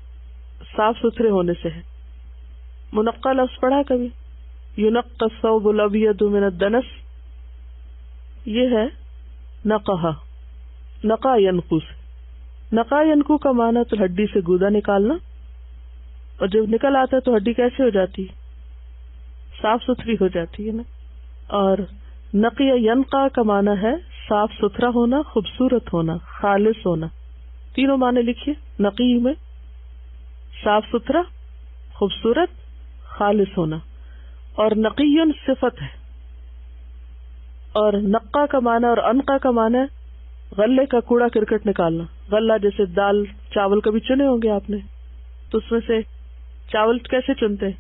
صاف ستھرے ہونے سے ہے. منقى لفظ پڑھا کبھی؟ ينقى الثوب الابيض من الدنس، یہ ہے نقہ، نقا ینقو سے. نقا ینقو کا معنی تو ہڈی سے گودا نکالنا، اور جب نکل آتا ہے تو ہڈی کیسے ہو جاتی؟ صاف ستھری ہو جاتی ہے نا. اور نقی ینقا کا معنی ہے صاف ستھرا ہونا، خوبصورت ہونا، خالص ہونا. تینوں معنی لکھیے. نقی میں صاف ستھرا، خوبصورت، خالص ہونا. اور نقیٌ صفت ہے. اور نقا کا معنی اور انقا کا معنی ہے غلے کا کوڑا کرکٹ نکالنا. غلہ جیسے دال چاول کبھی چنے ہوں گے آپ نے، تو اس میں سے چاول کیسے چنتے ہیں؟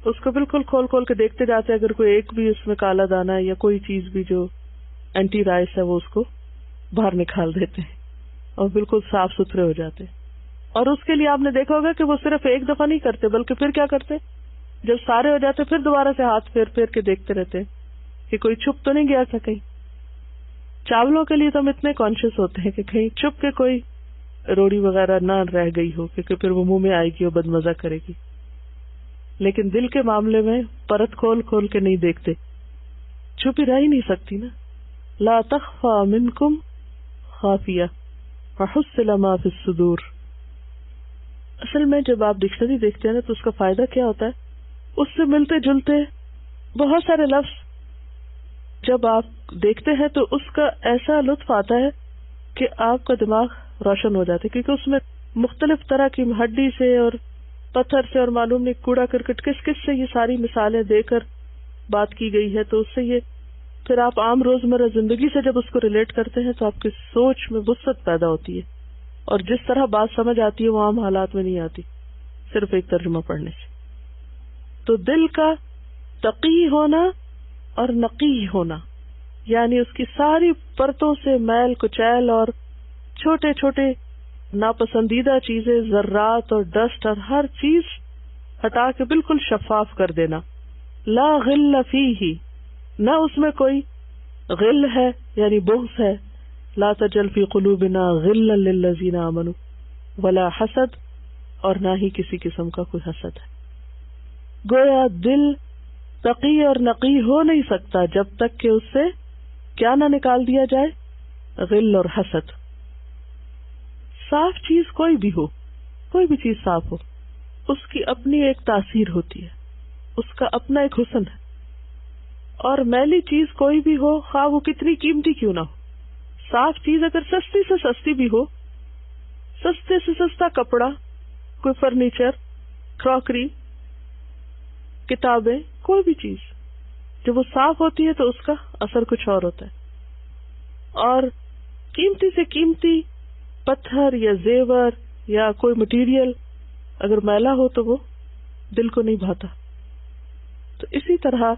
اس کو بالکل کھول کھول کے دیکھتے جاتے ہیں، اگر کوئی ایک بھی اس میں کالا دانا ہے یا کوئی چیز بھی جو اینٹی رائس ہے وہ اس کو باہر نکال دیتے ہیں اور بالکل صاف ستھرے ہو جاتے ہیں. اور اس کے لیے آپ نے دیکھا ہوگا کہ وہ صرف ایک دفعہ نہیں کرتے، بلکہ پھر کیا کرتے، جب سارے ہو جاتے پھر دوبارہ سے ہاتھ پھیر پھیر کے دیکھتے رہتے کہ کوئی چھپ تو نہیں گیا تھا کہیں. چاولوں کے لیے تو ہم اتنے کانشیس ہوتے ہیں کہ کہیں چھپ کے کوئی روڑی وغیرہ نہ رہ گئی ہو، کیونکہ پھر وہ منہ میں آئے گی اور بدمزہ کرے گی. لیکن دل کے معاملے میں پرت کھول کھول کے نہیں دیکھتے، چھپی رہ ہی نہیں سکتی نا. لا تخفى منکم خافیہ وحصل ما فی الصدور. اصل میں جب آپ ڈکشنری دیکھتے ہیں نا تو اس کا فائدہ کیا ہوتا ہے، اس سے ملتے جلتے بہت سارے لفظ جب آپ دیکھتے ہیں تو اس کا ایسا لطف آتا ہے کہ آپ کا دماغ روشن ہو جاتا ہے، کیونکہ اس میں مختلف طرح کی ہڈی سے اور پتھر سے اور معلوم نہیں کوڑا کرکٹ کس کس سے یہ ساری مثالیں دے کر بات کی گئی ہے. تو اس سے یہ پھر آپ عام روزمرہ زندگی سے جب اس کو ریلیٹ کرتے ہیں تو آپ کی سوچ میں وسعت پیدا ہوتی ہے، اور جس طرح بات سمجھ آتی ہے وہ عام حالات میں نہیں آتی صرف ایک ترجمہ پڑھنے سے. تو دل کا تقی ہونا اور نقی ہونا، یعنی اس کی ساری پرتوں سے میل کچیل اور چھوٹے چھوٹے ناپسندیدہ چیزیں، ذرات اور ڈسٹ اور ہر چیز ہٹا کے بالکل شفاف کر دینا. لا غل فیہ، نہ اس میں کوئی غل ہے یعنی بغض ہے. لا تجل فی قلوبنا غلا للذین آمنوا ولا حسد، اور نہ ہی کسی قسم کا کوئی حسد ہے. گویا دل تقی اور نقی ہو نہیں سکتا جب تک کہ اس سے کیا نہ نکال دیا جائے، غل اور حسد. صاف چیز کوئی بھی ہو، کوئی بھی چیز صاف ہو، اس کی اپنی ایک تاثیر ہوتی ہے، اس کا اپنا ایک حسن ہے. اور میلی چیز کوئی بھی ہو، خواہ وہ کتنی قیمتی کیوں نہ ہو، صاف چیز اگر سستی سے سستی بھی ہو، سستے سے سستا کپڑا، کوئی فرنیچر، کراکری، کتابیں، کوئی بھی چیز جب وہ صاف ہوتی ہے تو اس کا اثر کچھ اور ہوتا ہے. اور قیمتی سے قیمتی پتھر یا زیور یا کوئی مٹیریل اگر میلا ہو تو وہ دل کو نہیں بھاتا. تو اسی طرح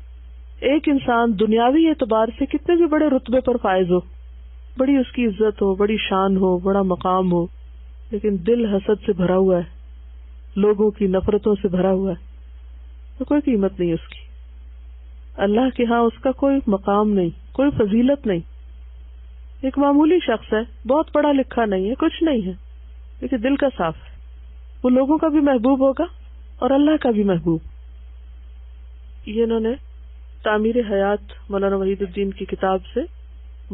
ایک انسان دنیاوی اعتبار سے کتنے بھی بڑے رتبے پر فائز ہو، بڑی اس کی عزت ہو، بڑی شان ہو، بڑا مقام ہو، لیکن دل حسد سے بھرا ہوا ہے، لوگوں کی نفرتوں سے بھرا ہوا ہے، تو کوئی قیمت نہیں اس کی. اللہ کے ہاں اس کا کوئی مقام نہیں، کوئی فضیلت نہیں. ایک معمولی شخص ہے، بہت پڑھا لکھا نہیں ہے، کچھ نہیں ہے، لیکن دل کا صاف ہے، وہ لوگوں کا بھی محبوب ہوگا اور اللہ کا بھی محبوب. یہ انہوں نے تعمیر حیات مولانا وحید الدین کی کتاب سے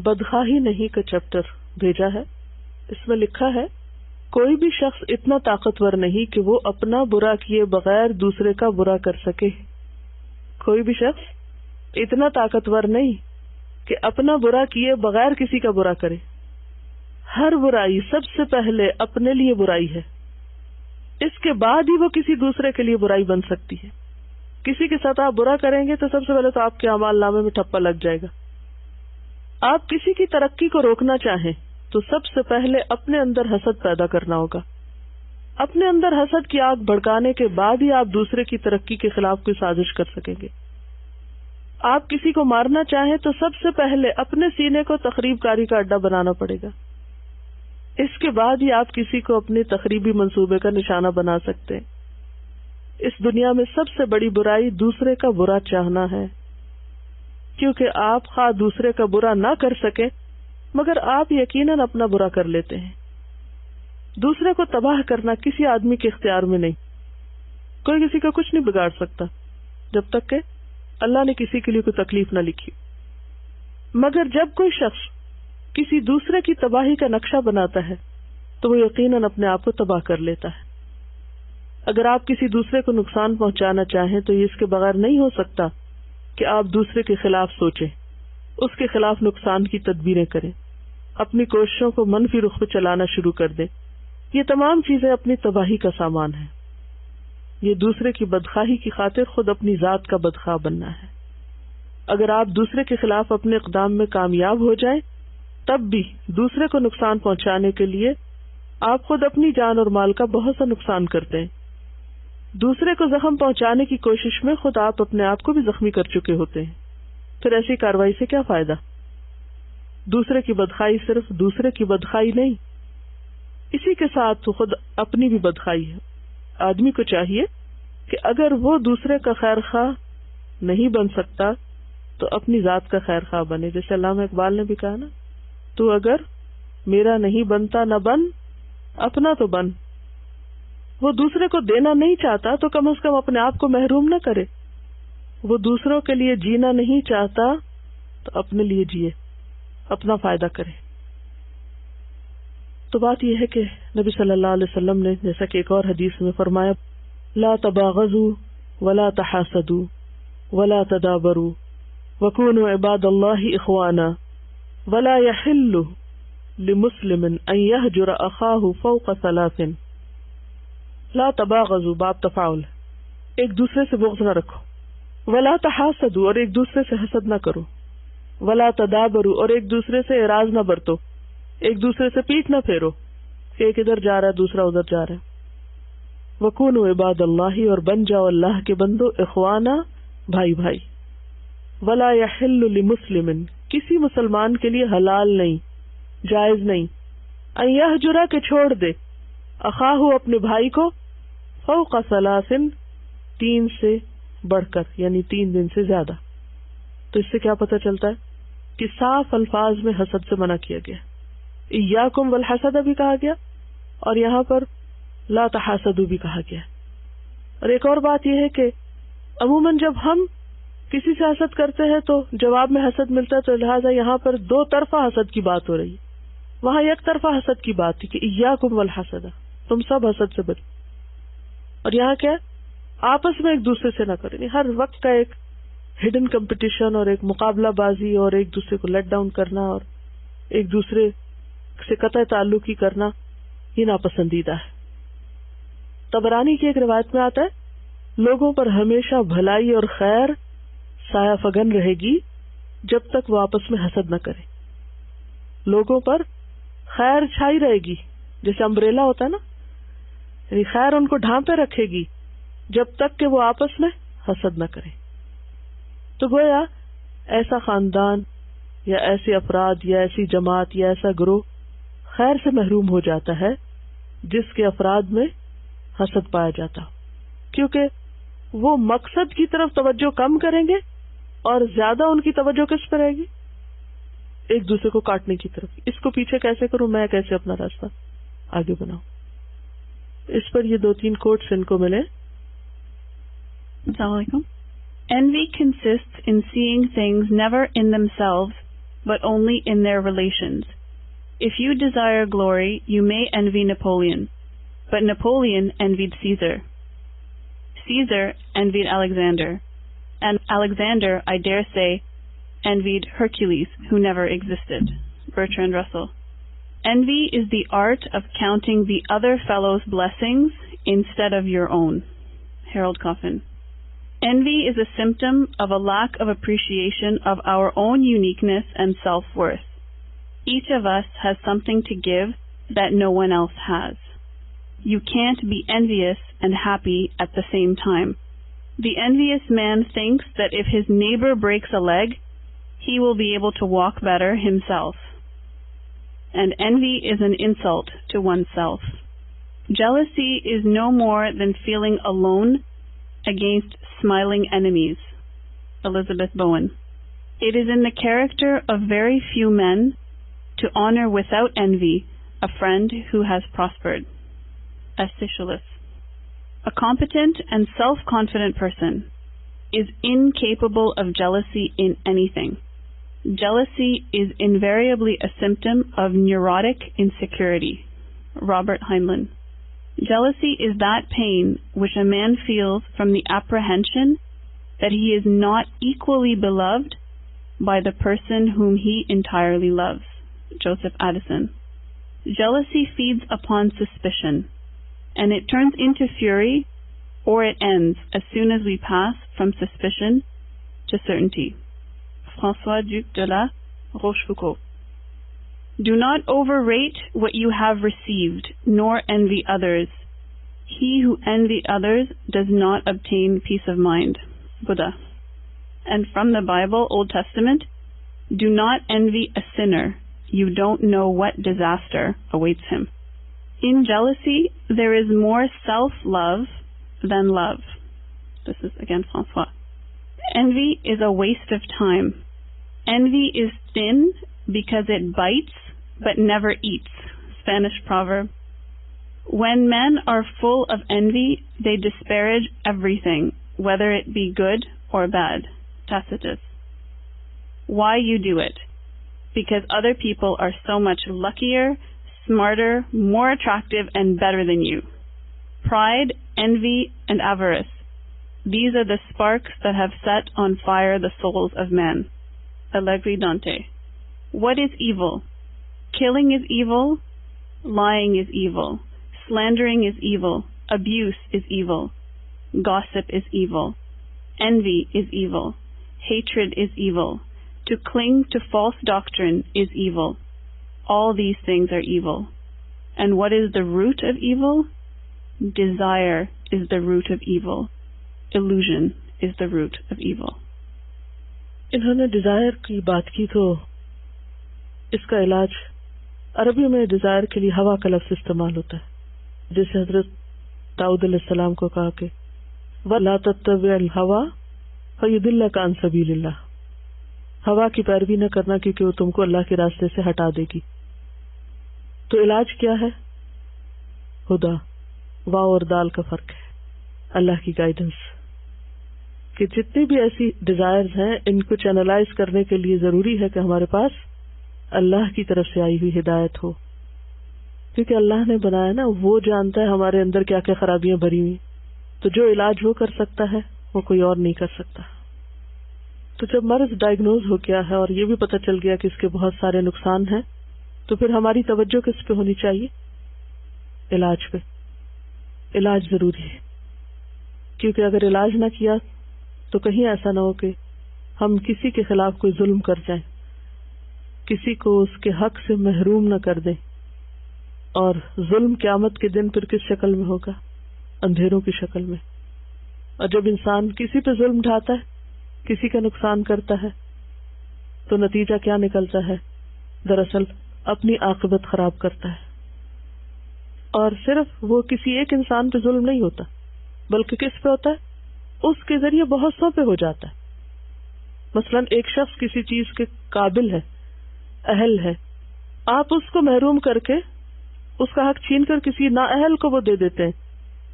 بدخواہی نہیں کا چیپٹر بھیجا ہے. اس میں لکھا ہے، کوئی بھی شخص اتنا طاقتور نہیں کہ وہ اپنا برا کیے بغیر دوسرے کا برا کر سکے. کوئی بھی شخص اتنا طاقتور نہیں کہ اپنا برا کیے بغیر کسی کا برا کرے. ہر برائی سب سے پہلے اپنے لیے برائی ہے، اس کے بعد ہی وہ کسی دوسرے کے لیے برائی بن سکتی ہے. کسی کے ساتھ آپ برا کریں گے تو سب سے پہلے تو آپ کے اعمال نامے میں ٹھپا لگ جائے گا. آپ کسی کی ترقی کو روکنا چاہیں تو سب سے پہلے اپنے اندر حسد پیدا کرنا ہوگا. اپنے اندر حسد کی آگ بھڑکانے کے بعد ہی آپ دوسرے کی ترقی کے خلاف کوئی سازش کر سکیں گے. آپ کسی کو مارنا چاہیں تو سب سے پہلے اپنے سینے کو تخریب کاری کا اڈا بنانا پڑے گا. اس کے بعد ہی آپ کسی کو اپنے تخریبی منصوبے کا نشانہ بنا سکتے ہیں. اس دنیا میں سب سے بڑی برائی دوسرے کا برا چاہنا ہے، کیونکہ آپ خواہ دوسرے کا برا نہ کر سکیں مگر آپ یقیناً اپنا برا کر لیتے ہیں. دوسرے کو تباہ کرنا کسی آدمی کے اختیار میں نہیں. کوئی کسی کا کچھ نہیں بگاڑ سکتا جب تک کہ اللہ نے کسی کے لیے کوئی تکلیف نہ لکھی. مگر جب کوئی شخص کسی دوسرے کی تباہی کا نقشہ بناتا ہے تو وہ یقیناً اپنے آپ کو تباہ کر لیتا ہے. اگر آپ کسی دوسرے کو نقصان پہنچانا چاہیں تو یہ اس کے بغیر نہیں ہو سکتا کہ آپ دوسرے کے خلاف سوچیں، اس کے خلاف نقصان کی تدبیریں کریں، اپنی کوششوں کو منفی رخ پہ چلانا شروع کر دیں. یہ تمام چیزیں اپنی تباہی کا سامان ہیں. یہ دوسرے کی بدخواہی کی خاطر خود اپنی ذات کا بدخواہ بننا ہے. اگر آپ دوسرے کے خلاف اپنے اقدام میں کامیاب ہو جائیں تب بھی دوسرے کو نقصان پہنچانے کے لیے آپ خود اپنی جان اور مال کا بہت سا نقصان کرتے ہیں. دوسرے کو زخم پہنچانے کی کوشش میں خود آپ اپنے آپ کو بھی زخمی کر چکے ہوتے ہیں. پھر ایسی کارروائی سے کیا فائدہ؟ دوسرے کی بدخائی صرف دوسرے کی بدخائی نہیں، اسی کے ساتھ تو خود اپنی بھی بدخائی ہے. آدمی کو چاہیے کہ اگر وہ دوسرے کا خیر خواہ نہیں بن سکتا تو اپنی ذات کا خیر خواہ بنے. جیسے علامہ اقبال نے بھی کہا نا، تو اگر میرا نہیں بنتا نہ بن، اپنا تو بن. وہ دوسرے کو دینا نہیں چاہتا تو کم از کم اپنے آپ کو محروم نہ کرے. وہ دوسروں کے لیے جینا نہیں چاہتا تو اپنے لیے جیے، اپنا فائدہ کرے. تو بات یہ ہے کہ نبی صلی اللہ علیہ وسلم نے جیسا کہ ایک اور حدیث میں فرمایا، لا تباغضوا ولا تحاسدوا ولا تدابروا وكونوا عباد الله اخوانا ولا يحل لمسلم ان يهجر اخاه فوق ثلاث. لا تباغضوا باب تفاعل، ایک دوسرے سے بغض نہ رکھو. ولا تحاسدوا اور ایک دوسرے سے حسد نہ کرو. ولا تدابروا اور ایک دوسرے سے اعراض نہ برتو، ایک دوسرے سے پیٹ نہ پھیرو کہ ایک ادھر جا رہا ہے دوسرا ادھر جا رہا ہے. وکونوا عباد اللہ اور بن جاؤ اللہ کے بندو اخوانا، بھائی بھائی. ولا یحل لمسلم کسی مسلمان کے لیے حلال نہیں، جائز نہیں، ان یہجر کہ چھوڑ دے، اخاہ اپنے بھائی کو، فوق ثلاث 3 سے بڑھ کر، یعنی 3 دن سے زیادہ. تو اس سے کیا پتہ چلتا ہے کہ صاف الفاظ میں حسد سے منع کیا گیا. ایاکم والحسد بھی کہا گیا اور یہاں پر لا تحاسدوا بھی کہا گیا. اور ایک اور بات یہ ہے کہ عموماً جب ہم کسی سے حسد کرتے ہیں تو جواب میں حسد ملتا ہے، تو لہٰذا یہاں پر 2 طرفہ حسد کی بات ہو رہی ہے. وہاں ایک طرفہ حسد کی بات تھی کہ ایاکم والحسد، تم سب حسد سے بچو. اور یہاں کیا آپس میں ایک دوسرے سے نہ کریں. ہر وقت کا ایک ہڈن کمپٹیشن اور ایک مقابلہ بازی اور ایک دوسرے کو لیٹ ڈاؤن کرنا اور ایک دوسرے سے قطع تعلقی کرنا، یہ ناپسندیدہ ہے. طبرانی کی ایک روایت میں آتا ہے، لوگوں پر ہمیشہ بھلائی اور خیر سایہ فگن رہے گی جب تک وہ آپس میں حسد نہ کرے. لوگوں پر خیر چھائی رہے گی، جیسے امبریلا ہوتا ہے نا، یعنی خیر ان کو ڈھانپے رکھے گی جب تک کہ وہ آپس میں حسد نہ کرے. تو گویا ایسا خاندان یا ایسے افراد یا ایسی جماعت یا ایسا گروہ خیر سے محروم ہو جاتا ہے جس کے افراد میں حسد پایا جاتا، کیونکہ وہ مقصد کی طرف توجہ کم کریں گے اور زیادہ ان کی توجہ کس پر رہے گی؟ ایک دوسرے کو کاٹنے کی طرف. اس کو پیچھے کیسے کروں، میں کیسے اپنا راستہ آگے بناؤں. اس پر یہ 2-3 کوٹس ان کو ملے.
السلام علیکم. Envy consists in seeing things never in themselves but only in their relations. If you desire glory, you may envy Napoleon, but Napoleon envied Caesar. Caesar envied Alexander, and Alexander, I dare say, envied Hercules, who never existed. Bertrand Russell. Envy is the art of counting the other fellow's blessings instead of your own. Harold Coffin. Envy is a symptom of a lack of appreciation of our own uniqueness and self-worth. Each of us has something to give that no one else has. You can't be envious and happy at the same time. The envious man thinks that if his neighbor breaks a leg, he will be able to walk better himself. And envy is an insult to oneself. Jealousy is no more than feeling alone against smiling enemies. Elizabeth Bowen. It is in the character of very few men to honor without envy a friend who has prospered. Aeschylus. A competent and self-confident person is incapable of jealousy in anything. Jealousy is invariably a symptom of neurotic insecurity. Robert Heinlein. Jealousy is that pain which a man feels from the apprehension that he is not equally beloved by the person whom he entirely loves. Joseph Addison. Jealousy feeds upon suspicion, and it turns into fury, or it ends as soon as we pass from suspicion to certainty. François Duc de la Rochefoucauld. Do not overrate what you have received, nor envy others. He who envies others does not obtain peace of mind. Buddha. And from the Bible, Old Testament, do not envy a sinner. You don't know what disaster awaits him. In jealousy, there is more self-love than love. This is again François. Envy is a waste of time. Envy is thin because it bites but never eats. Spanish proverb. When men are full of envy, they disparage everything, whether it be good or bad. Tacitus. Why you do it? Because other people are so much luckier, smarter, more attractive, and better than you. Pride, envy, and avarice. These are the sparks that have set on fire the souls of men. Allegri Dante. What is evil? Killing is evil. Lying is evil. Slandering is evil. Abuse is evil. Gossip is evil. Envy is evil. Hatred is evil. To cling to false doctrine is evil. All these things are evil. And what is the root of evil? Desire is the root of evil. Illusion is the root of evil.
انہوں نے Dzire کی بات کی تو اس کا علاج عربی میں ڈیزائر کے لیے ہوا کا لفظ استعمال ہوتا ہے، جیسے حضرت داؤد علیہ السلام کو کہا کہ وَلَا تَتَّبِعِ الْهَوَىٰ فَيُضِلَّكَ عَن سَبِيلِ اللَّهِ، ہوا کی پیروی نہ کرنا کیونکہ وہ تم کو اللہ کے راستے سے ہٹا دے گی۔ تو علاج کیا ہے؟ ہدا، واو اور دال کا فرق ہے، اللہ کی گائیڈنس، کہ جتنی بھی ایسی ڈیزائرز ہیں ان کو چینلائز کرنے کے لیے ضروری ہے کہ ہمارے پاس اللہ کی طرف سے آئی ہوئی ہدایت ہو، کیونکہ اللہ نے بنایا نا، وہ جانتا ہے ہمارے اندر کیا کیا خرابیاں بھری ہوئی، تو جو علاج وہ کر سکتا ہے وہ کوئی اور نہیں کر سکتا۔ تو جب مرض ڈائگنوز ہو گیا ہے اور یہ بھی پتہ چل گیا کہ اس کے بہت سارے نقصان ہیں، تو پھر ہماری توجہ کس پہ ہونی چاہیے؟ علاج پہ۔ علاج ضروری ہے، کیونکہ اگر علاج نہ کیا تو کہیں ایسا نہ ہو کہ ہم کسی کے خلاف کوئی ظلم کر جائیں، کسی کو اس کے حق سے محروم نہ کر دیں، اور ظلم قیامت کے دن پھر کس شکل میں ہوگا؟ اندھیروں کی شکل میں۔ اور جب انسان کسی پہ ظلم ڈھاتا ہے، کسی کا نقصان کرتا ہے، تو نتیجہ کیا نکلتا ہے؟ دراصل اپنی عاقبت خراب کرتا ہے۔ اور صرف وہ کسی ایک انسان پہ ظلم نہیں ہوتا، بلکہ کس پہ ہوتا ہے؟ اس کے ذریعے بہت سو پہ ہو جاتا ہے۔ مثلا ایک شخص کسی چیز کے قابل ہے، اہل ہے، آپ اس کو محروم کر کے اس کا حق چھین کر کسی نااہل کو وہ دے دیتے ہیں۔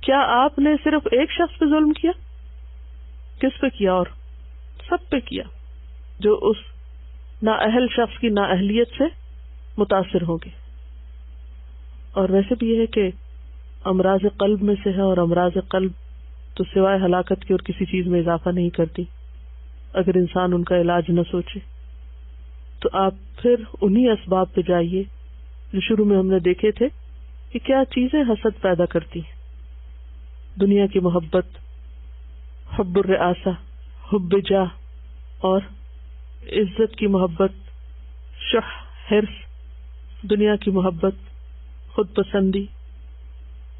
کیا آپ نے صرف ایک شخص پہ ظلم کیا؟ کس پہ کیا؟ اور سب پہ کیا جو اس نااہل شخص کی نااہلیت سے متاثر ہوں گے۔ اور ویسے بھی یہ ہے کہ امراض قلب میں سے ہے، اور امراض قلب تو سوائے ہلاکت کی اور کسی چیز میں اضافہ نہیں کرتی اگر انسان ان کا علاج نہ سوچے۔ تو آپ پھر انہی اسباب پہ جائیے جو شروع میں ہم نے دیکھے تھے کہ کیا چیزیں حسد پیدا کرتی ہیں۔ دنیا کی محبت، حب الرئاسہ، حب جاہ، اور عزت کی محبت، شح، حرص، دنیا کی محبت، خود پسندی،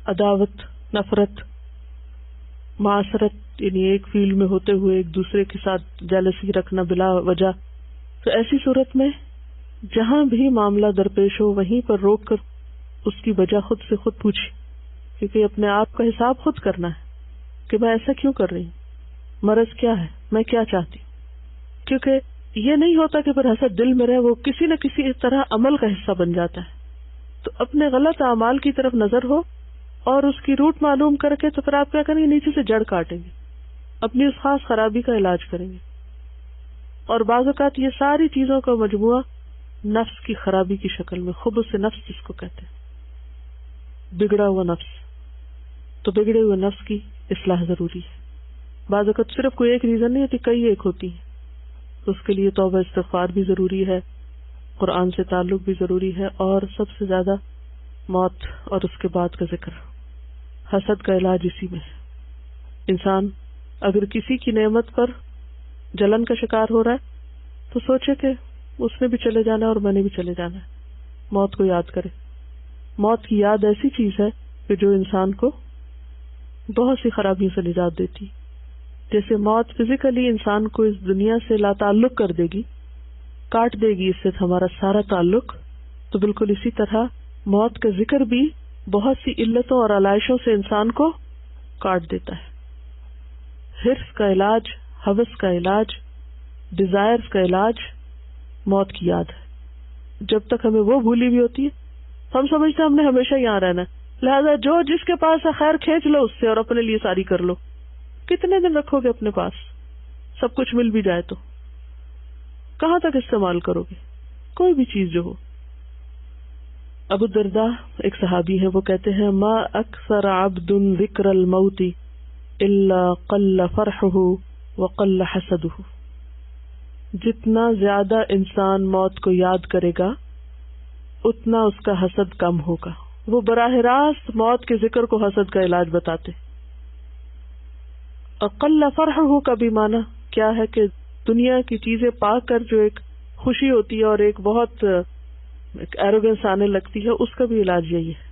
عداوت، نفرت، معاشرت، یعنی ایک فیلڈ میں ہوتے ہوئے ایک دوسرے کے ساتھ جیلسی رکھنا بلا وجہ۔ تو ایسی صورت میں جہاں بھی معاملہ درپیش ہو وہیں پر روک کر اس کی وجہ خود سے خود پوچھے، کیونکہ اپنے آپ کا حساب خود کرنا ہے کہ میں ایسا کیوں کر رہی ہوں، مرض کیا ہے، میں کیا چاہتی ہوں۔ کیونکہ یہ نہیں ہوتا کہ پھر حسد دل میں رہے، وہ کسی نہ کسی طرح عمل کا حصہ بن جاتا ہے۔ تو اپنے غلط اعمال کی طرف نظر ہو اور اس کی روٹ معلوم کر کے تو پھر آپ کیا کریں گے؟ نیچے سے جڑ کاٹیں گے، اپنی اس خاص خرابی کا علاج کریں گے۔ اور بعض اوقات یہ ساری چیزوں کا مجموعہ نفس کی خرابی کی شکل میں، خبث نفس جس کو کہتے ہیں، بگڑا ہوا نفس۔ تو بگڑے ہوئے نفس کی اصلاح ضروری ہے۔ بعض اوقات صرف کوئی ایک ریزن نہیں ہوتی، کئی ایک ہوتی ہیں، تو اس کے لیے توبہ استغفار بھی ضروری ہے، قرآن سے تعلق بھی ضروری ہے، اور سب سے زیادہ موت اور اس کے بعد کا ذکر۔ حسد کا علاج اسی میں ہے۔ انسان اگر کسی کی نعمت پر جلن کا شکار ہو رہا ہے تو سوچے کہ اس نے بھی چلے جانا ہے اور میں نے بھی چلے جانا ہے، موت کو یاد کرے. موت کی یاد ایسی چیز ہے کہ جو انسان کو بہت سی خرابیوں سے نجات دیتی. جیسے موت فزیکلی انسان کو اس دنیا سے لا تعلق کر دے گی, کاٹ دے گی اس سے ہمارا سارا تعلق, تو بالکل اسی طرح موت کا ذکر بھی بہت سی علتوں اور علائشوں سے انسان کو کاٹ دیتا ہے. حرص کا علاج, ہوس کا علاج, ڈیزائرز کا علاج موت کی یاد ہے. جب تک ہمیں وہ بھولی بھی ہوتی ہے ہم سمجھتے ہیں ہم نے ہمیشہ یہاں رہنا ہے, لہذا جو جس کے پاس ہے خیر کھینچ لو اس سے اور اپنے لیے ساری کر لو. کتنے دن رکھو گے اپنے پاس؟ سب کچھ مل بھی جائے تو کہاں تک استعمال کرو گے کوئی بھی چیز جو ہو؟ ابو الدرداء ایک صحابی ہے, وہ کہتے ہیں ما اکثر عبد ذکر الموت الا قل فرحه وقل حسده. جتنا زیادہ انسان موت کو یاد کرے گا اتنا اس کا حسد کم ہوگا. وہ براہ راست موت کے ذکر کو حسد کا علاج بتاتے. اقل فرحہ کا بھی معنی کیا ہے کہ دنیا کی چیزیں پا کر جو ایک خوشی ہوتی ہے اور ایک بہت ایروگنس آنے لگتی ہے, اس کا بھی علاج یہی ہے.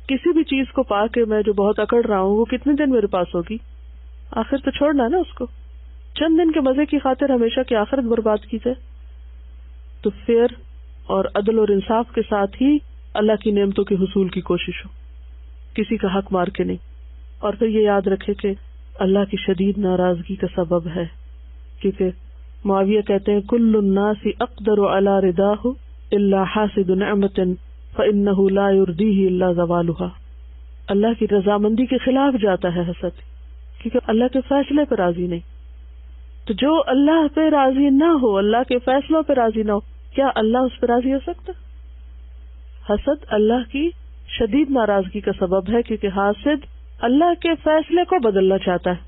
کسی بھی چیز کو پا کے میں جو بہت اکڑ رہا ہوں وہ کتنے دن میرے پاس ہوگی, آخر تو چھوڑنا ہے نا اس کو. چند دن کے مزے کی خاطر ہمیشہ کی آخرت برباد کی جائے. تو فیئر اور عدل اور انصاف کے ساتھ ہی اللہ کی نعمتوں کے حصول کی کوشش ہو, کسی کا حق مار کے نہیں. اور پھر یہ یاد رکھے کہ اللہ کی شدید ناراضگی کا سبب ہے, کیونکہ معاویہ کہتے ہیں کل الناس اقدر علی رضاہ الا حاسد نعمت فانہ لا یرضیہ الا زوالها. اللہ کی رضامندی کے خلاف جاتا ہے حسد, کیونکہ اللہ کے فیصلے پر راضی نہیں. تو جو اللہ پہ راضی نہ ہو, اللہ کے فیصلوں پہ راضی نہ ہو, کیا اللہ اس پہ راضی ہو سکتا؟ حسد اللہ کی شدید ناراضگی کا سبب ہے, کیونکہ حاسد اللہ کے فیصلے کو بدلنا چاہتا ہے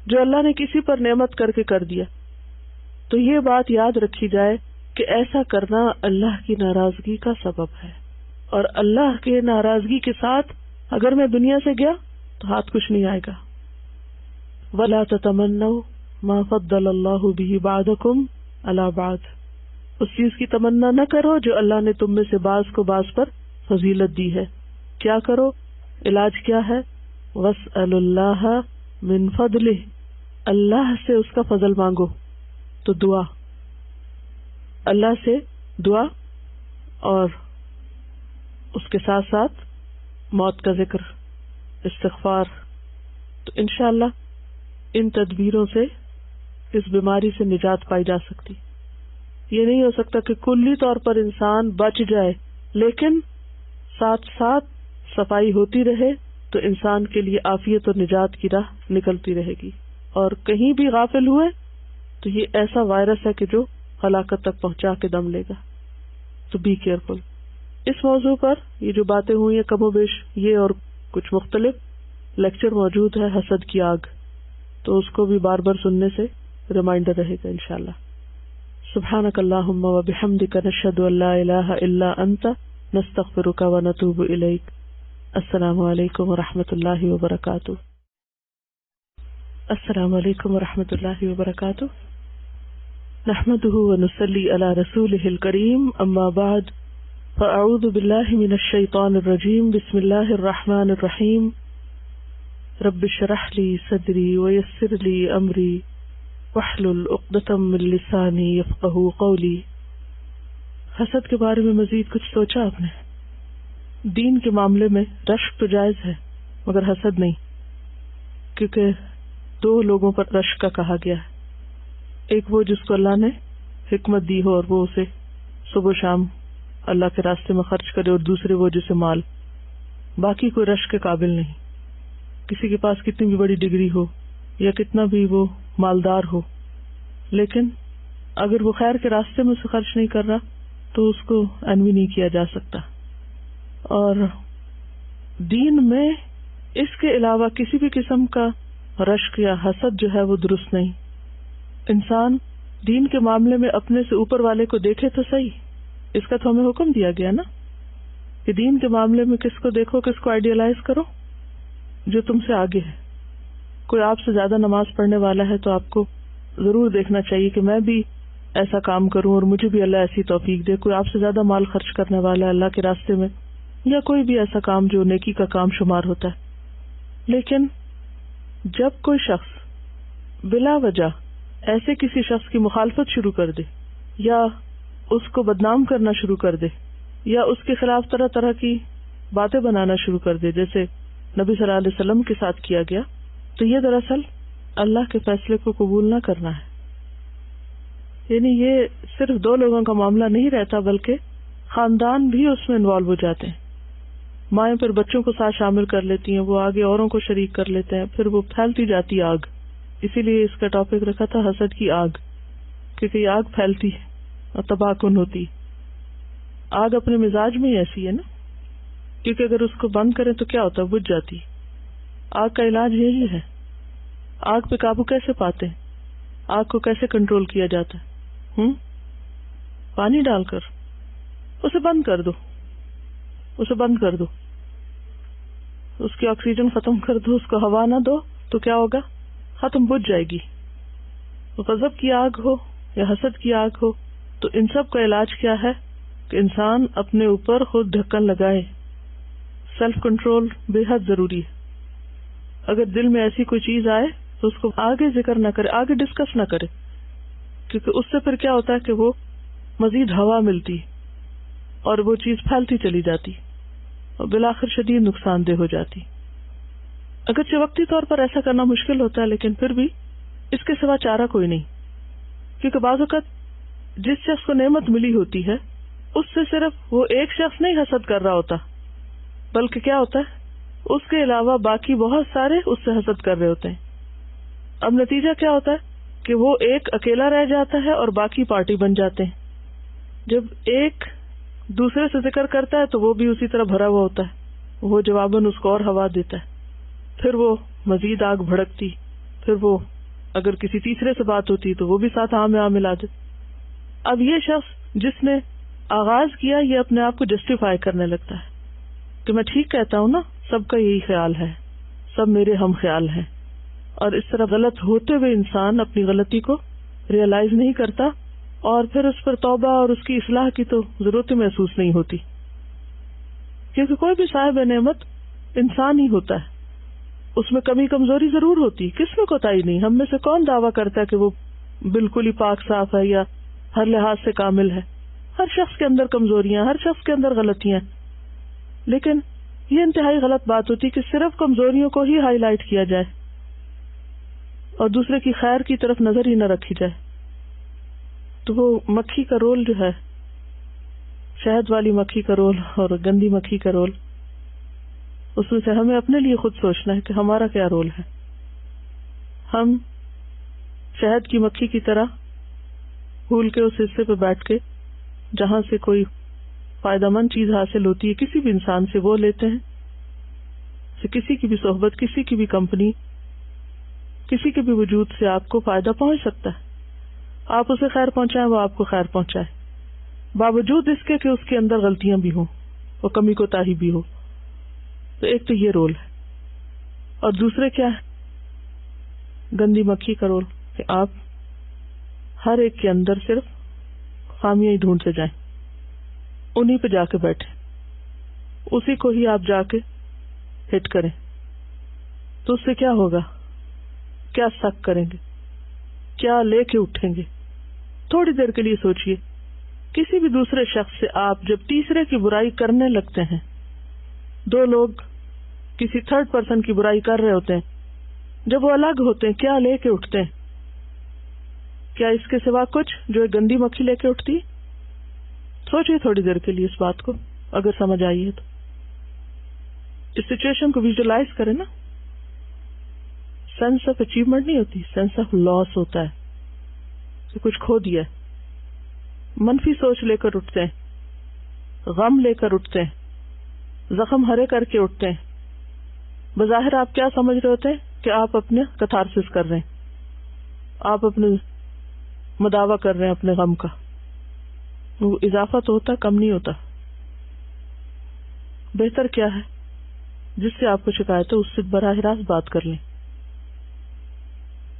جو اللہ نے کسی پر نعمت کر کے کر دیا. تو یہ بات یاد رکھی جائے کہ ایسا کرنا اللہ کی ناراضگی کا سبب ہے, اور اللہ کے ناراضگی کے ساتھ اگر میں دنیا سے گیا تو ہاتھ کچھ نہیں آئے گا. وَلَا تَتَمَنَّوْا مَا فَضَّلَ اللَّهُ بِهِ بَعْضَكُمْ عَلَى بَعْضٍ. اس چیز کی تمنا نہ کرو جو اللہ نے تم میں سے بعض کو بعض پر فضیلت دی ہے. کیا کرو؟ علاج کیا ہے؟ وَاسْأَلُوا اللَّهَ مِن فَضْلِهِ. اللہ سے اس کا فضل مانگو. تو دعا, اللہ سے دعا, اور اس کے ساتھ ساتھ موت کا ذکر, استغفار. تو انشاءاللہ ان تدبیروں سے اس بیماری سے نجات پائی جا سکتی. یہ نہیں ہو سکتا کہ کلی طور پر انسان بچ جائے, لیکن ساتھ ساتھ صفائی ہوتی رہے تو انسان کے لیے عافیت اور نجات کی راہ نکلتی رہے گی. اور کہیں بھی غافل ہوئے تو یہ ایسا وائرس ہے کہ جو ہلاکت تک پہنچا کے دم لے گا. تو بی کیئرفل. اس موضوع پر یہ جو باتیں ہوئی ہیں کم و بیش یہ اور کچھ مختلف لیکچر موجود ہے, حسد کی آگ, تو اس کو بھی بار بار سننے سے ریمائنڈر رہے گا انشاءاللہ. سبحانک اللہم و بحمدک نشہد ان لا الہ الا انت نستغفرک و نتوب الیک. السلام علیکم ورحمۃ اللہ وبرکاتہ. السلام علیکم ورحمۃ اللہ وبرکاتہ. نحمده ونصلی علی رسولہ الکریم, اما بعد فاعوذ باللہ من الشیطان الرجیم. بسم اللہ الرحمن الرحیم. رب اشرح لی صدری ویسر لی امری واحلل عقدۃ من لسانی یفقہوا قولی. حسد کے بارے میں مزید کچھ سوچا آپ نے؟ دین کے معاملے میں رشک تو جائز ہے مگر حسد نہیں, کیونکہ دو لوگوں پر رشک کا کہا گیا ہے. ایک وہ جس کو اللہ نے حکمت دی ہو اور وہ اسے صبح شام اللہ کے راستے میں خرچ کرے, اور دوسرے وہ جسے مال. باقی کوئی رشک کے قابل نہیں. کسی کے پاس کتنی بھی بڑی ڈگری ہو یا کتنا بھی وہ مالدار ہو, لیکن اگر وہ خیر کے راستے میں اسے خرچ نہیں کر رہا تو اس کو انوی نہیں کیا جا سکتا. اور دین میں اس کے علاوہ کسی بھی قسم کا رشک یا حسد جو ہے وہ درست نہیں. انسان دین کے معاملے میں اپنے سے اوپر والے کو دیکھے تو صحیح, اس کا تو ہمیں حکم دیا گیا نا کہ دین کے معاملے میں کس کو دیکھو, کس کو آئیڈیلائز کرو, جو تم سے آگے ہے. کوئی آپ سے زیادہ نماز پڑھنے والا ہے تو آپ کو ضرور دیکھنا چاہیے کہ میں بھی ایسا کام کروں اور مجھے بھی اللہ ایسی توفیق دے. کوئی آپ سے زیادہ مال خرچ کرنے والا ہے اللہ کے راستے میں, یا کوئی بھی ایسا کام جو نیکی کا کام شمار ہوتا ہے. لیکن جب کوئی شخص بلا وجہ ایسے کسی شخص کی مخالفت شروع کر دے, یا اس کو بدنام کرنا شروع کر دے, یا اس کے خلاف طرح طرح کی باتیں بنانا شروع کر دے, جیسے نبی صلی اللہ علیہ وسلم کے ساتھ کیا گیا, تو یہ دراصل اللہ کے فیصلے کو قبول نہ کرنا ہے. یعنی یہ صرف دو لوگوں کا معاملہ نہیں رہتا, بلکہ خاندان بھی اس میں انوالو ہو جاتے ہیں. مائیں پھر بچوں کو ساتھ شامل کر لیتی ہیں, وہ آگے اوروں کو شریک کر لیتے ہیں, پھر وہ پھیلتی جاتی آگ. اسی لیے اس کا ٹاپک رکھا تھا حسد کی آگ, کیونکہ یہ آگ پھیلتی ہے اور تباہ کن ہوتی ہے. آگ اپنے مزاج میں ہی ایسی ہے نا, کیونکہ اگر اس کو بند کریں تو کیا ہوتا ہے, بجھ جاتی. آگ کا علاج یہی ہے. آگ پہ قابو کیسے پاتے ہیں, آگ کو کیسے کنٹرول کیا جاتا ہے؟ پانی ڈال کر اسے بند کر دو, اسے بند کر دو, اس کی آکسیجن ختم کر دو, اس کو ہوا نہ دو, تو کیا ہوگا, ختم, بجھ جائے گی. غضب کی آگ ہو یا حسد کی آگ ہو, تو ان سب کا علاج کیا ہے کہ انسان اپنے اوپر خود ڈھکن لگائے. سیلف کنٹرول بے حد ضروری ہے. اگر دل میں ایسی کوئی چیز آئے تو اس کو آگے ذکر نہ کرے, آگے ڈسکس نہ کرے, کیونکہ اس سے پھر کیا ہوتا ہے کہ وہ مزید ہوا ملتی اور وہ چیز پھیلتی چلی جاتی اور بالآخر شدید نقصان دہ ہو جاتی. اگرچہ وقتی طور پر ایسا کرنا مشکل ہوتا ہے, لیکن پھر بھی اس کے سوا چارہ کوئی نہیں, کیونکہ بعض اوقات جس شخص کو نعمت ملی ہوتی ہے اس سے صرف وہ ایک شخص نہیں حسد کر رہا ہوتا, بلکہ کیا ہوتا ہے, اس کے علاوہ باقی بہت سارے اس سے حسد کر رہے ہوتے ہیں. اب نتیجہ کیا ہوتا ہے کہ وہ ایک اکیلا رہ جاتا ہے اور باقی پارٹی بن جاتے ہیں. جب ایک دوسرے سے ذکر کرتا ہے تو وہ بھی اسی طرح بھرا ہوا ہوتا ہے, وہ جواباً اس کو اور ہوا دیتا ہے, پھر وہ مزید آگ بھڑکتی, پھر وہ اگر کسی تیسرے سے بات ہوتی تو وہ بھی ساتھ میں ملا دیتے. اب یہ شخص جس نے آغاز کیا یہ اپنے آپ کو جسٹیفائی کرنے لگتا ہے کہ میں ٹھیک کہتا ہوں نا, سب کا یہی خیال ہے, سب میرے ہم خیال ہیں. اور اس طرح غلط ہوتے ہوئے انسان اپنی غلطی کو ریئلائز نہیں کرتا, اور پھر اس پر توبہ اور اس کی اصلاح کی تو ضرورت محسوس نہیں ہوتی, کیونکہ کوئی بھی صاحب نعمت انسان ہی ہوتا ہے, اس میں کمی کمزوری ضرور ہوتی, کس میں کوتاہی نہیں. ہم میں سے کون دعویٰ کرتا ہے کہ وہ بالکل ہی پاک صاف ہے یا ہر لحاظ سے کامل ہے. ہر شخص کے اندر کمزوریاں, ہر شخص کے اندر غلطیاں, لیکن یہ انتہائی غلط بات ہوتی کہ صرف کمزوریوں کو ہی ہائی لائٹ کیا جائے اور دوسرے کی خیر کی طرف نظر ہی نہ رکھی جائے. تو وہ مکھی کا رول جو ہے, شہد والی مکھی کا رول اور گندی مکھی کا رول, اس میں سے ہمیں اپنے لیے خود سوچنا ہے کہ ہمارا کیا رول ہے. ہم شہد کی مکھی کی طرح پھول کے اس حصے پہ بیٹھ کے جہاں سے کوئی فائدہ مند چیز حاصل ہوتی ہے کسی بھی انسان سے, وہ لیتے ہیں. کسی کی بھی صحبت, کسی کی بھی کمپنی, کسی کے بھی وجود سے آپ کو فائدہ پہنچ سکتا ہے. آپ اسے خیر پہنچائیں, وہ آپ کو خیر پہنچائے, باوجود اس کے کہ اس کے اندر غلطیاں بھی ہوں اور کمی کوتاہی بھی ہو. تو ایک تو یہ رول ہے, اور دوسرے کیا ہے, گندی مکھی کا رول, کہ آپ ہر ایک کے اندر صرف خامیاں ہی ڈھونڈتے جائیں, انہی پہ جا کے بیٹھے, اسی کو ہی آپ جا کے ہٹ کریں. تو اس سے کیا ہوگا, کیا شک کریں گے, کیا لے کے اٹھیں گے. تھوڑی دیر کے لیے سوچئے, کسی بھی دوسرے شخص سے آپ جب تیسرے کی برائی کرنے لگتے ہیں, دو لوگ کسی تھرڈ پرسن کی برائی کر رہے ہوتے ہیں, جب وہ الگ ہوتے ہیں کیا لے کے اٹھتے ہیں, کیا اس کے سوا کچھ جو ایک گندی مکھی لے کے اٹھتی. سوچئے تھوڑی دیر کے لیے اس بات کو, اگر سمجھ آئی ہے تو. اس سچویشن کو ویژولائز کریں نا. سینس آف اچیومنٹ نہیں ہوتی, سینس آف لاس ہوتا ہے کہ کچھ کھو دیا ہے. منفی سوچ لے کر اٹھتے ہیں, غم لے کر اٹھتے ہیں, زخم ہرے کر کے اٹھتے ہیں. بظاہر آپ کیا سمجھ رہے ہوتے ہیں کہ آپ اپنے کتھارسس کر رہے ہیں, آپ اپنے مداوع کر رہے ہیں اپنے غم کا. وہ اضافہ تو ہوتا, کم نہیں ہوتا. بہتر کیا ہے, جس سے آپ کو شکایت ہے اس سے براہ راست بات کر لیں.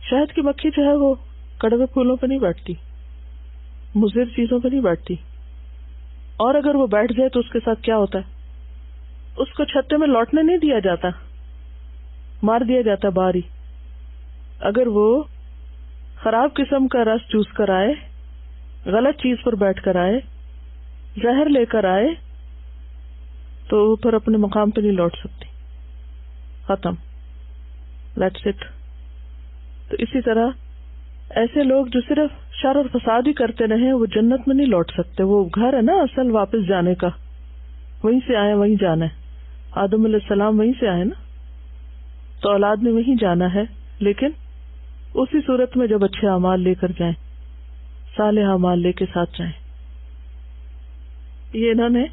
شہد کی مکھی جو ہے وہ کڑوے پھولوں پہ نہیں بیٹھتی, مضر چیزوں پہ نہیں بیٹھتی. اور اگر وہ بیٹھ جائے تو اس کے ساتھ کیا ہوتا ہے؟ اس کو چھتے میں لوٹنے نہیں دیا جاتا، مار دیا جاتا باہر ہی. اگر وہ خراب قسم کا رس چوس کر آئے، غلط چیز پر بیٹھ کر آئے، زہر لے کر آئے، تو وہ پھر اپنے مقام پہ نہیں لوٹ سکتی. ختم. That's it. تو اسی طرح ایسے لوگ جو صرف شر اور فساد ہی کرتے رہے وہ جنت میں نہیں لوٹ سکتے. وہ گھر ہے نا اصل واپس جانے کا، وہیں سے آئے وہیں جانا ہے. آدم علیہ السلام وہیں سے آئے نا، تو اولاد نے وہیں جانا ہے، لیکن اسی صورت میں جب اچھے اعمال لے کر جائیں، صالح اعمال لے کے ساتھ جائیں. یہ انہوں نے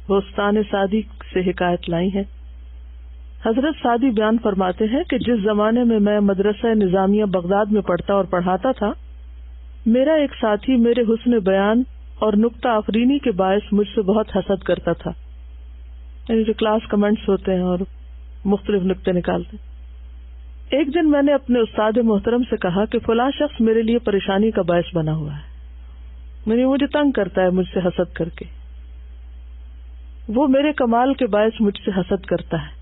بستان سعدی سے حکایت لائی ہے. حضرت سعدی بیان فرماتے ہیں کہ جس زمانے میں میں مدرسہ نظامیہ بغداد میں پڑھتا اور پڑھاتا تھا، میرا ایک ساتھی میرے حسن بیان اور نکتہ آفرینی کے باعث مجھ سے بہت حسد کرتا تھا. یعنی جو کلاس کمنٹس ہوتے ہیں اور مختلف نکتے نکالتے. ایک دن میں نے اپنے استاد محترم سے کہا کہ فلاں شخص میرے لیے پریشانی کا باعث بنا ہوا ہے، یعنی مجھے تنگ کرتا ہے مجھ سے حسد کر کے، وہ میرے کمال کے باعث مجھ سے حسد کرتا ہے.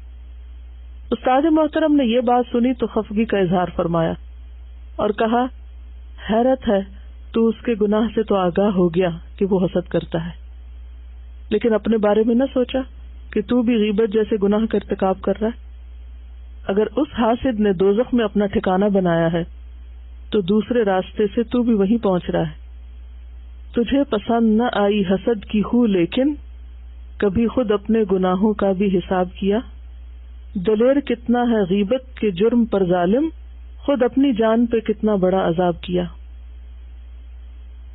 استاد محترم نے یہ بات سنی تو خفگی کا اظہار فرمایا اور کہا، حیرت ہے تو اس کے گناہ سے تو آگاہ ہو گیا کہ وہ حسد کرتا ہے، لیکن اپنے بارے میں نہ سوچا کہ تو بھی غیبت جیسے گناہ کا ارتکاب کر رہا ہے. اگر اس حاسد نے دوزخ میں اپنا ٹھکانہ بنایا ہے تو دوسرے راستے سے تو بھی وہیں پہنچ رہا ہے. تجھے پسند نہ آئی حسد کی خو، لیکن کبھی خود اپنے گناہوں کا بھی حساب کیا. دلیر کتنا ہے غیبت کے جرم پر ظالم، خود اپنی جان پہ کتنا بڑا عذاب کیا.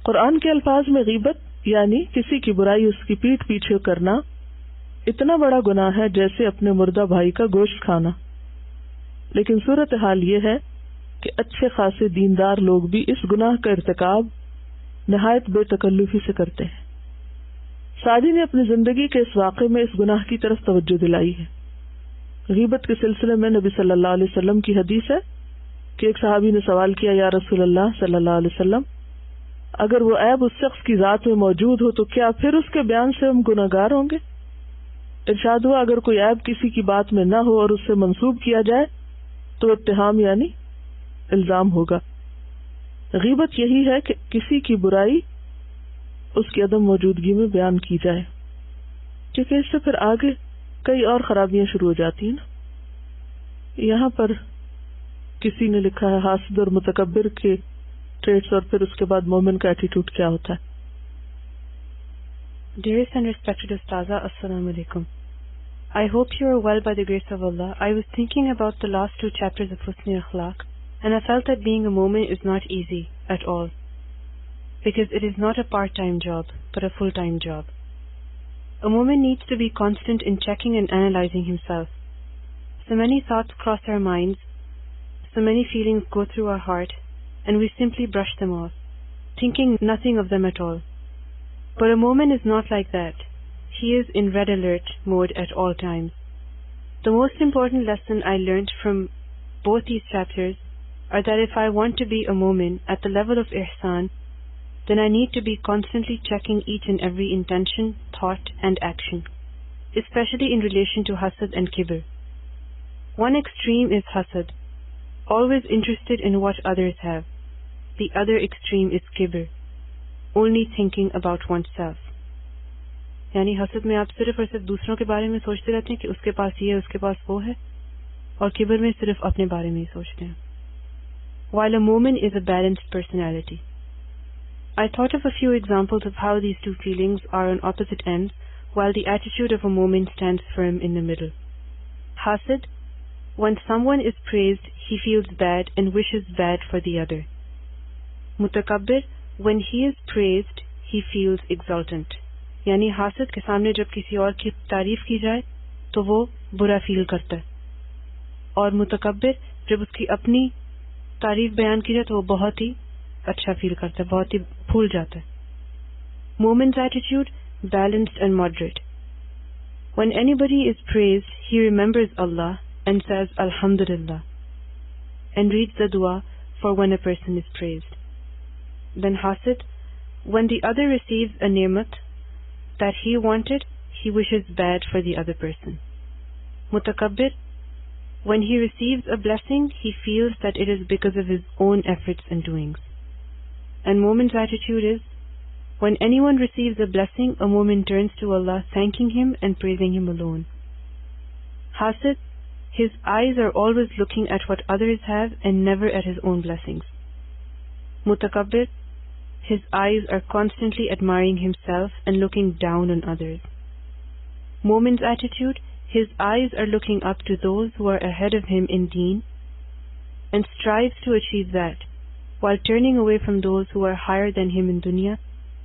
قرآن کے الفاظ میں غیبت یعنی کسی کی برائی اس کی پیٹھ پیچھے کرنا اتنا بڑا گناہ ہے جیسے اپنے مردہ بھائی کا گوشت کھانا. لیکن صورتحال یہ ہے کہ اچھے خاصے دیندار لوگ بھی اس گناہ کا ارتکاب نہایت بے تکلفی سے کرتے ہیں. سعدی نے اپنی زندگی کے اس واقعے میں اس گناہ کی طرف توجہ دلائی ہے. غیبت کے سلسلے میں نبی صلی اللہ علیہ وسلم کی حدیث ہے کہ ایک صحابی نے سوال کیا، یا رسول اللہ صلی اللہ علیہ وسلم، اگر وہ عیب اس شخص کی ذات میں موجود ہو تو کیا پھر اس کے بیان سے ہم گناہگار ہوں گے؟ ارشاد ہوا، اگر کوئی عیب کسی کی بات میں نہ ہو اور اس سے منسوب کیا جائے تو اتہام یعنی الزام ہوگا. غیبت یہی ہے کہ کسی کی برائی اس کی عدم موجودگی میں بیان کی جائے، کیونکہ اس سے پھر آگے کئی اور خرابیاں شروع ہو جاتی ہیں نا. یہاں پر کسی نے لکھا ہے حاسد اور متکبر کے ٹریٹس اور پھر اس کے بعد مومن کا ایٹیٹیوڈ کیا ہوتا ہے.
Dearest and respected Ustaza, Assalamu alaikum. I hope you are well by the grace of Allah. I was thinking about the last 2 chapters of Husn Akhlaq, and I felt that being a mu'min is not easy at all, because it is not a part-time job, but a full-time job. A mu'min needs to be constant in checking and analyzing himself. So many thoughts cross our minds, so many feelings go through our heart, and we simply brush them off, thinking nothing of them at all. But a mu'min is not like that. He is in red alert mode at all times. The most important lesson I learnt from both these chapters are that if I want to be a mu'min at the level of ihsan, then I need to be constantly checking each and every intention, thought and action, especially in relation to hasad and kibr. One extreme is hasad, always interested in what others have. The other extreme is kibr, only thinking about oneself. یعنی حسد میں آپ صرف اور صرف دوسروں کے بارے میں سوچتے رہتے ہیں کہ اس کے پاس یہ ہے، اس کے پاس وہ ہے، اور کبر میں صرف اپنے بارے میں ہی سوچتے ہیں. While a mu'min is a balanced personality. I thought of a few examples of how these two feelings are on opposite ends, while the attitude of a mu'min stands firm in the middle. Hasad, when someone is praised, he feels bad and wishes bad for the other. Mutakabbir, when he is praised, he feels exultant. یعنی حاسد کے سامنے جب کسی اور کی تعریف کی جائے تو وہ برا فیل کرتا ہے، اور متکبر جب اس کی اپنی تعریف بیان کی جائے تو وہ بہت ہی اچھا فیل کرتا ہے، بہت ہی پھول جاتا ہے. مومن's attitude balanced and moderate. When anybody is praised, he remembers Allah and says Alhamdulillah and reads the dua for when a person is praised. Then hasad, When the other receives a ni'mat that he wanted, he wishes bad for the other person. Mutakabbir, when he receives a blessing, he feels that it is because of his own efforts and doings. And Mu'min's attitude is, when anyone receives a blessing, a Mu'min turns to Allah, thanking Him and praising Him alone. Hasid, his eyes are always looking at what others have and never at his own blessings. Mutakabbir, his eyes are constantly admiring himself and looking down on others. Mu'min's attitude, his eyes are looking up to those who are ahead of him in deen and strives to achieve that, while turning away from those who are higher than him in dunya,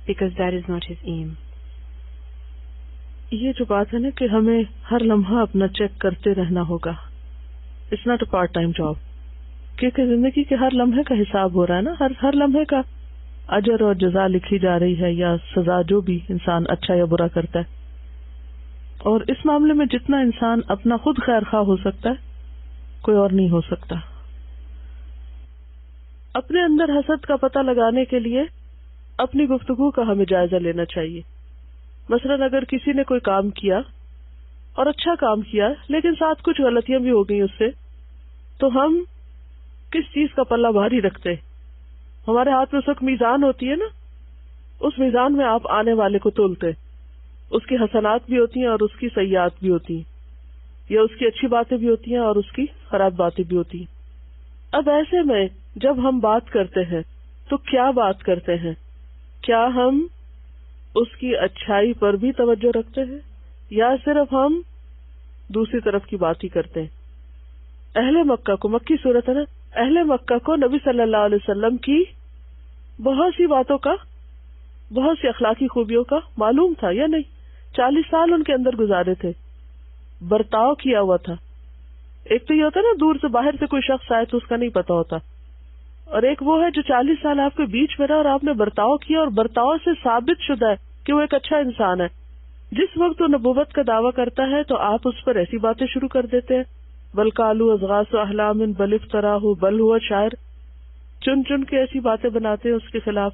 because that is not his aim.
یہ جو بات ہے نا کہ ہمیں ہر لمحہ اپنا check کرتے رہنا ہوگا. It's not a part time job, کیونکہ زندگی کے ہر لمحے کا حساب ہو رہا ہے نا، ہر لمحے کا اجر اور جزا لکھی جا رہی ہے، یا سزا، جو بھی انسان اچھا یا برا کرتا ہے. اور اس معاملے میں جتنا انسان اپنا خود خیر خواہ ہو سکتا ہے، کوئی اور نہیں ہو سکتا. اپنے اندر حسد کا پتہ لگانے کے لیے اپنی گفتگو کا ہمیں جائزہ لینا چاہیے. مثلاً اگر کسی نے کوئی کام کیا اور اچھا کام کیا لیکن ساتھ کچھ غلطیاں بھی ہو گئی اس سے، تو ہم کس چیز کا پلہ بھاری رکھتے؟ ہمارے ہاتھ میں اس وقت میزان ہوتی ہے نا، اس میزان میں آپ آنے والے کو تولتے، اس کی حسنات بھی ہوتی ہیں اور اس کی سیئات بھی ہوتی ہیں، یا اس کی اچھی باتیں بھی ہوتی ہیں اور اس کی خراب باتیں بھی ہوتی ہیں. اب ایسے میں جب ہم بات کرتے ہیں تو کیا بات کرتے ہیں؟ کیا ہم اس کی اچھائی پر بھی توجہ رکھتے ہیں یا صرف ہم دوسری طرف کی بات ہی کرتے ہیں؟ اہل مکہ کو، مکی صورت ہے نا، اہل مکہ کو نبی صلی اللہ علیہ وسلم کی بہت سی باتوں کا، بہت سی اخلاقی خوبیوں کا معلوم تھا یا نہیں؟ 40 سال ان کے اندر گزارے تھے، برتاؤ کیا ہوا تھا. ایک تو یہ ہوتا ہے نا دور سے باہر سے کوئی شخص آئے تو اس کا نہیں پتا ہوتا، اور ایک وہ ہے جو 40 سال آپ کے بیچ میں رہا اور آپ نے برتاؤ کیا اور برتاؤ سے ثابت شدہ ہے کہ وہ ایک اچھا انسان ہے. جس وقت وہ نبوت کا دعویٰ کرتا ہے تو آپ اس پر ایسی باتیں شروع کر دیتے ہیں، بل قالوا اضغاث احلام بل افتراہ بل ہوا شاعر، چن چن کے ایسی باتیں بناتے ہیں اس کے خلاف.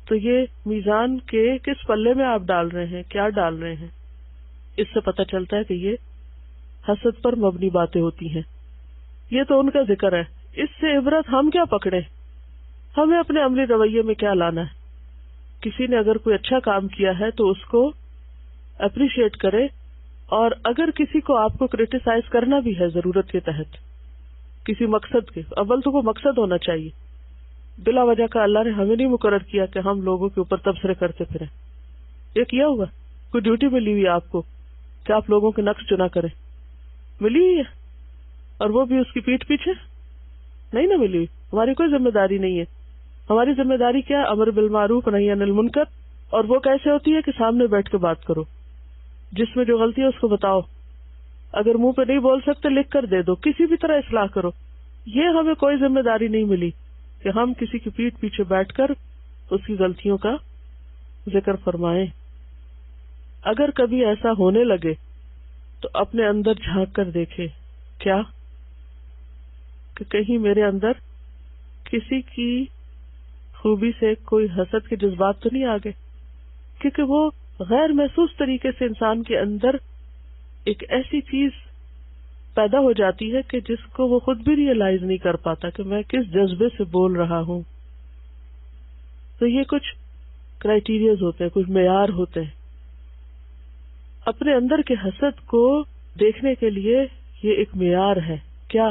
تو یہ میزان کے کس پلے میں آپ ڈال رہے ہیں، کیا ڈال رہے ہیں؟ اس سے پتہ چلتا ہے کہ یہ حسد پر مبنی باتیں ہوتی ہیں. یہ تو ان کا ذکر ہے، اس سے عبرت ہم کیا پکڑے؟ ہمیں اپنے عملی رویے میں کیا لانا ہے؟ کسی نے اگر کوئی اچھا کام کیا ہے تو اس کو اپریشیٹ کرے، اور اگر کسی کو آپ کو کرٹیسائز کرنا بھی ہے ضرورت کے تحت کسی مقصد کے، اول تو وہ مقصد ہونا چاہیے. بلا وجہ کا اللہ نے ہمیں نہیں مقرر کیا کہ ہم لوگوں کے اوپر تبصرے کرتے پھریں. یہ کیا ہوا؟ کوئی ڈیوٹی ملی ہوئی آپ کو کہ آپ لوگوں کے نقص چنا کریں، ملی ہے، اور وہ بھی اس کی پیٹھ پیچھے نہیں نہ ملی. ہماری کوئی ذمہ داری نہیں ہے. ہماری ذمہ داری کیا؟ امر بالمعروف نہی عن المنکر. اور وہ کیسے ہوتی ہے کہ سامنے بیٹھ کے بات کرو، جس میں جو غلطی ہے اس کو بتاؤ، اگر منہ پہ نہیں بول سکتے لکھ کر دے دو، کسی بھی طرح اصلاح کرو. یہ ہمیں کوئی ذمہ داری نہیں ملی کہ ہم کسی کی پیٹھ پیچھے بیٹھ کر اس کی غلطیوں کا ذکر فرمائیں. اگر کبھی ایسا ہونے لگے تو اپنے اندر جھانک کر دیکھے، کیا کہ کہیں میرے اندر کسی کی خوبی سے کوئی حسد کے جذبات تو نہیں آ گئے؟ کیونکہ وہ غیر محسوس طریقے سے انسان کے اندر ایک ایسی چیز پیدا ہو جاتی ہے کہ جس کو وہ خود بھی ریئلائز نہیں کر پاتا کہ میں کس جذبے سے بول رہا ہوں. تو یہ کچھ کرائیٹیریاز ہوتے ہیں، کچھ معیار ہوتے ہیں. اپنے اندر کے حسد کو دیکھنے کے لیے یہ ایک معیار ہے. کیا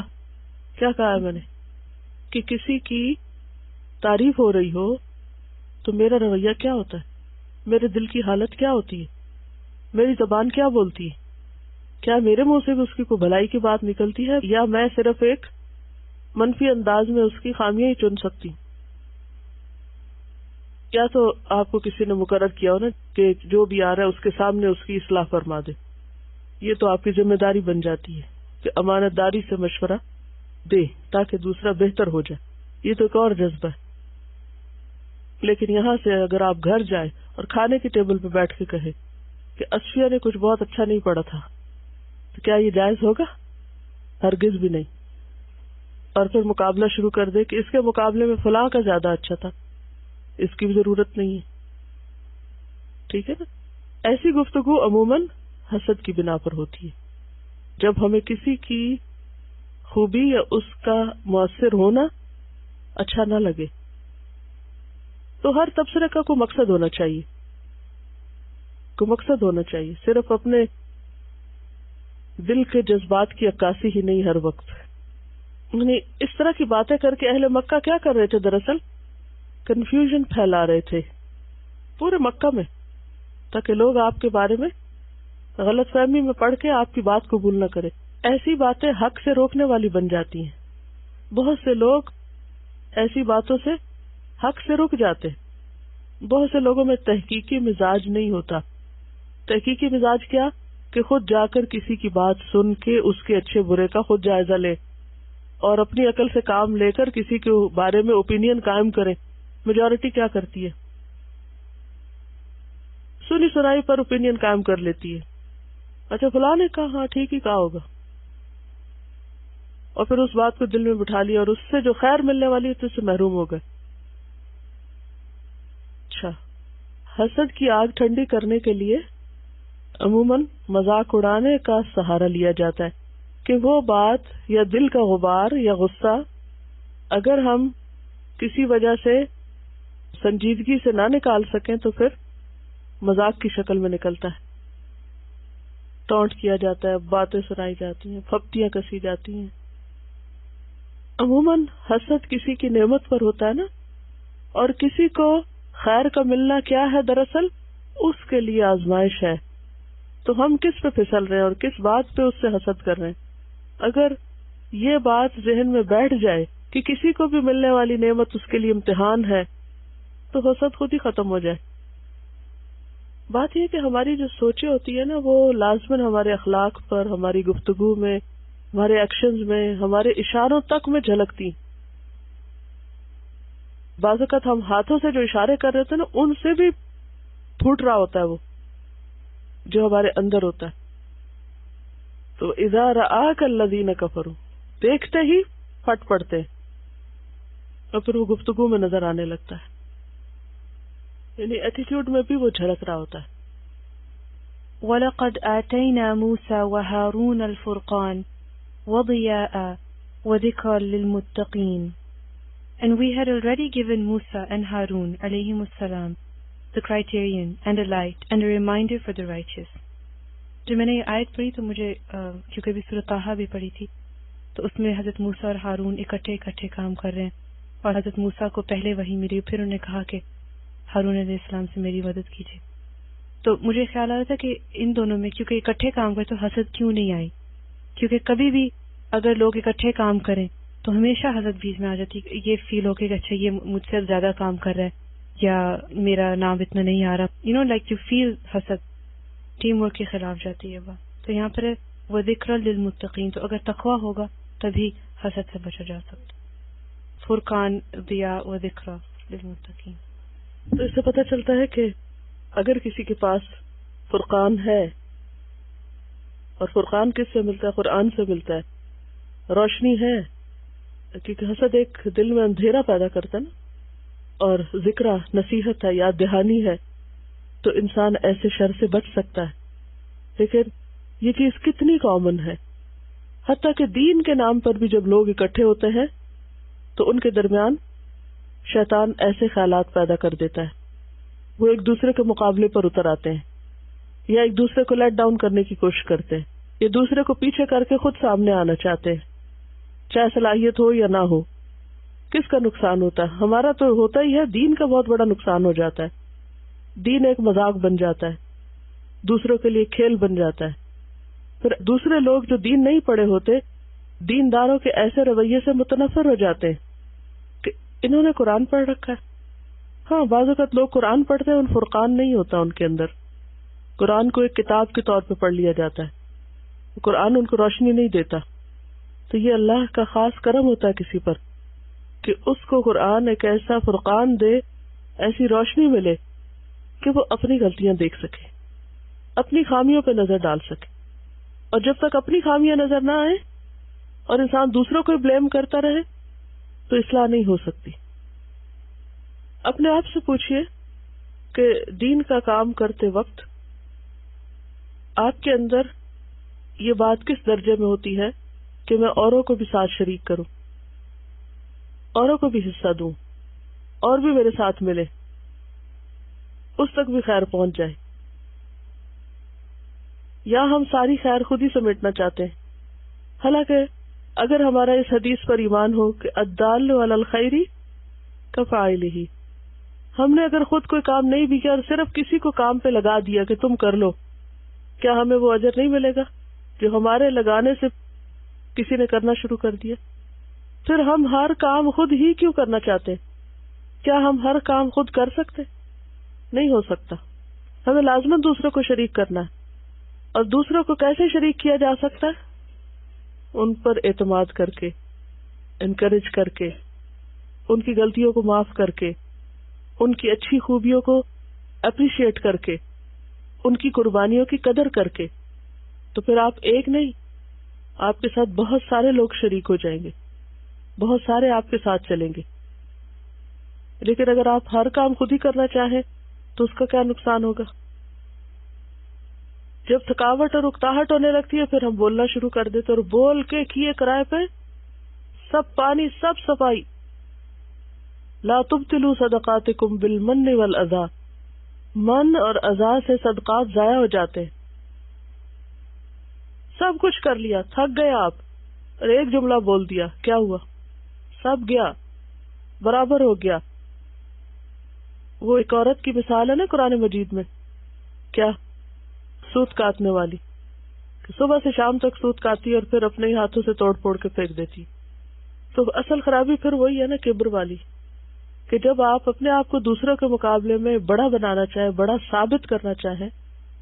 کہا ہے میں نے؟ کہ کسی کی تعریف ہو رہی ہو تو میرا رویہ کیا ہوتا ہے، میرے دل کی حالت کیا ہوتی ہے، میری زبان کیا بولتی ہے، کیا میرے منہ سے بھی اس کی کوئی بھلائی کی بات نکلتی ہے، یا میں صرف ایک منفی انداز میں اس کی خامیاں ہی چن سکتی ہوں. یا تو آپ کو کسی نے مقرر کیا ہو نا کہ جو بھی آ رہا ہے اس کے سامنے اس کی اصلاح فرما دے. یہ تو آپ کی ذمہ داری بن جاتی ہے کہ امانت داری سے مشورہ دے تاکہ دوسرا بہتر ہو جائے. یہ تو ایک اور جذبہ ہے. لیکن یہاں سے اگر آپ گھر جائیں اور کھانے کی ٹیبل پہ بیٹھ کے کہے کہ اصفیہ نے کچھ بہت اچھا نہیں پڑھا تھا، تو کیا یہ جائز ہوگا؟ ہرگز بھی نہیں. اور پھر مقابلہ شروع کر دے کہ اس کے مقابلے میں فلاں کا زیادہ اچھا تھا، اس کی بھی ضرورت نہیں ہے. ٹھیک ہے نا. ایسی گفتگو عموماً حسد کی بنا پر ہوتی ہے. جب ہمیں کسی کی خوبی یا اس کا مؤثر ہونا اچھا نہ لگے تو ہر تبصرے کا کوئی مقصد ہونا چاہیے. مقصد ہونا چاہیے. صرف اپنے دل کے جذبات کی عکاسی ہی نہیں ہر وقت. یعنی اس طرح کی باتیں کر کے اہل مکہ کیا کر رہے تھے؟ دراصل کنفیوژن پھیلا رہے تھے پورے مکہ میں، تاکہ لوگ آپ کے بارے میں غلط فہمی میں پڑھ کے آپ کی بات قبول نہ کرے. ایسی باتیں حق سے روکنے والی بن جاتی ہیں. بہت سے لوگ ایسی باتوں سے حق سے رک جاتے. بہت سے لوگوں میں تحقیقی مزاج نہیں ہوتا. تحقیقی مزاج کیا؟ کہ خود جا کر کسی کی بات سن کے اس کے اچھے برے کا خود جائزہ لے اور اپنی عقل سے کام لے کر کسی کے بارے میں اوپینین قائم کرے. میجورٹی کیا کرتی ہے؟ سنی سنائی پر اوپینین قائم کر لیتی ہے. اچھا فلاں نے کہا، ہاں ٹھیک ہی کہا ہوگا، اور پھر اس بات کو دل میں بٹھا لیا اور اس سے جو خیر ملنے والی ہے تو اس سے محروم ہو گئے. اچھا، حسد کی آگ ٹھنڈی کرنے کے لیے عموماً مذاق اڑانے کا سہارا لیا جاتا ہے کہ وہ بات یا دل کا غبار یا غصہ اگر ہم کسی وجہ سے سنجیدگی سے نہ نکال سکیں تو پھر مذاق کی شکل میں نکلتا ہے. ٹونٹ کیا جاتا ہے، باتیں سنائی جاتی ہیں، پھپتیاں کسی جاتی ہیں. عموماً حسد کسی کی نعمت پر ہوتا ہے نا، اور کسی کو خیر کا ملنا کیا ہے؟ دراصل اس کے لیے آزمائش ہے. تو ہم کس پہ پھسل رہے ہیں اور کس بات پہ اس سے حسد کر رہے ہیں؟ اگر یہ بات ذہن میں بیٹھ جائے کہ کسی کو بھی ملنے والی نعمت اس کے لیے امتحان ہے تو حسد خود ہی ختم ہو جائے. بات یہ کہ ہماری جو سوچیں ہوتی ہے نا وہ لازماً ہمارے اخلاق پر، ہماری گفتگو میں، ہمارے ایکشنز میں، ہمارے اشاروں تک میں جھلکتی. بعض اوقات ہم ہاتھوں سے جو اشارے کر رہے ہوتے ہیں نا ان سے بھی پھوٹ رہا ہوتا ہے وہ جو ہمارے اندر ہوتا ہے. تو اذا رآک الذین کفروا، دیکھتے ہی پھٹ پڑتے ہیں اور پھر وہ گفتگو میں نظر آنے لگتا ہے. یعنی ایٹیٹیوڈ میں بھی وہ جھلک رہا ہوتا ہے.
وَلَقَدْ آتَيْنَا مُوسَى وَهَارُونَ الْفُرْقَانَ وَضِيَاءً وَذِكْرًا لِلْمُتَّقِينَ. And we had already given Musa and Harun alayhim as-salam the criterion and a light and a reminder for the righteous. جب میں نے یہ آیت پڑھی تو مجھے کیونکہ بھی سورۃ طٰہٰ بھی پڑھی تھی تو اس میں حضرت موسیٰ اور ہارون اکٹھے کام کر رہے ہیں اور حضرت موسیٰ کو پہلے وحی ملی، پھر انہوں نے کہا کہ ہارون علیہ السلام سے میری مدد کیجیے. تو مجھے خیال آ رہا تھا کہ ان دونوں میں کیونکہ اکٹھے کام کرے تو حسد کیوں نہیں آئی؟ کیونکہ کبھی بھی اگر لوگ اکٹھے کام کریں تو ہمیشہ حسد بیچ میں آ جاتی. یہ فیل ہو کہ اچھا یہ مجھ سے زیادہ کام کر رہا ہے یا میرا نام اتنا نہیں آ رہا، لائک یو فیل حسد. ٹیم ورک کے خلاف جاتی ہے بات. تو یہاں پر وذکر للمتقین، تو اگر تقویٰ ہوگا تبھی حسد سے بچا جا سکتا. فرقان ضیاء وذکر للمتقین.
تو اس سے پتہ چلتا ہے کہ اگر کسی کے پاس فرقان ہے، اور فرقان کس سے ملتا ہے؟ قرآن سے ملتا ہے، روشنی ہے، کیونکہ حسد ایک دل میں اندھیرا پیدا کرتا ہے نا، اور ذکر نصیحت ہے، یاد دہانی ہے، تو انسان ایسے شر سے بچ سکتا ہے. لیکن یہ چیز کتنی کامن ہے، حتیٰ کہ دین کے نام پر بھی جب لوگ اکٹھے ہوتے ہیں تو ان کے درمیان شیطان ایسے خیالات پیدا کر دیتا ہے، وہ ایک دوسرے کے مقابلے پر اتر آتے ہیں یا ایک دوسرے کو لیٹ ڈاؤن کرنے کی کوشش کرتے ہیں یا دوسرے کو پیچھے کر کے خود سامنے آنا چاہتے ہیں، چاہے صلاحیت ہو یا نہ ہو. کس کا نقصان ہوتا ہے؟ ہمارا تو ہوتا ہی ہے، دین کا بہت بڑا نقصان ہو جاتا ہے. دین ایک مذاق بن جاتا ہے، دوسروں کے لیے کھیل بن جاتا ہے. پھر دوسرے لوگ جو دین نہیں پڑھے ہوتے دینداروں کے ایسے رویے سے متنفر ہو جاتے ہیں کہ انہوں نے قرآن پڑھ رکھا ہے. ہاں بعض اوقات لوگ قرآن پڑھتے ہیں، ان فرقان نہیں ہوتا ان کے اندر. قرآن کو ایک کتاب کے طور پہ پڑھ لیا جاتا ہے، قرآن ان کو روشنی نہیں دیتا. تو یہ اللہ کا خاص کرم ہوتا ہے کسی پر کہ اس کو قرآن ایک ایسا فرقان دے، ایسی روشنی ملے کہ وہ اپنی غلطیاں دیکھ سکے، اپنی خامیوں پہ نظر ڈال سکے. اور جب تک اپنی خامیاں نظر نہ آئے اور انسان دوسروں کو بلیم کرتا رہے تو اصلاح نہیں ہو سکتی. اپنے آپ سے پوچھئے کہ دین کا کام کرتے وقت آپ کے اندر یہ بات کس درجے میں ہوتی ہے کہ میں اوروں کو بھی ساتھ شریک کروں، اوروں کو بھی حصہ دوں، اور بھی میرے ساتھ ملے، اس تک بھی خیر پہنچ جائے، یا ہم ساری خیر خود ہی سمیٹنا چاہتے ہیں. حالانکہ اگر ہمارا اس حدیث پر ایمان ہو کہ الدال علی الخیر کفاعلہ، ہم نے اگر خود کوئی کام نہیں بھی کیا اور صرف کسی کو کام پہ لگا دیا کہ تم کر لو، کیا ہمیں وہ اجر نہیں ملے گا جو ہمارے لگانے سے کسی نے کرنا شروع کر دیا؟ پھر ہم ہر کام خود ہی کیوں کرنا چاہتے ہیں؟ کیا ہم ہر کام خود کر سکتے؟ نہیں ہو سکتا. ہمیں لازماً دوسروں کو شریک کرنا ہے. اور دوسروں کو کیسے شریک کیا جا سکتا ہے؟ ان پر اعتماد کر کے، انکریج کر کے، ان کی غلطیوں کو معاف کر کے، ان کی اچھی خوبیوں کو اپریشیٹ کر کے، ان کی قربانیوں کی قدر کر کے. تو پھر آپ ایک نہیں، آپ کے ساتھ بہت سارے لوگ شریک ہو جائیں گے، بہت سارے آپ کے ساتھ چلیں گے. لیکن اگر آپ ہر کام خود ہی کرنا چاہیں تو اس کا کیا نقصان ہوگا؟ جب تھکاوٹ اور اکتاہٹ ہونے لگتی ہے پھر ہم بولنا شروع کر دیتے، اور بول کے کیے کرائے پہ سب پانی، سب صفائی. لا تبطلوا صدقاتکم بالمن والاذى، من اور اذا سے صدقات ضائع ہو جاتے ہیں. سب کچھ کر لیا، تھک گئے آپ، اور ایک جملہ بول دیا، کیا ہوا؟ سب گیا، برابر ہو گیا. وہ ایک عورت کی مثال ہے نا قرآن مجید میں، کیا؟ سوت کاٹنے والی، کہ صبح سے شام تک سوت کاٹتی اور پھر اپنے ہی ہاتھوں سے توڑ پھوڑ کے پھینک دیتی. تو اصل خرابی پھر وہی ہے نا، کبر والی، کہ جب آپ اپنے آپ کو دوسروں کے مقابلے میں بڑا بنانا چاہیں، بڑا ثابت کرنا چاہیں،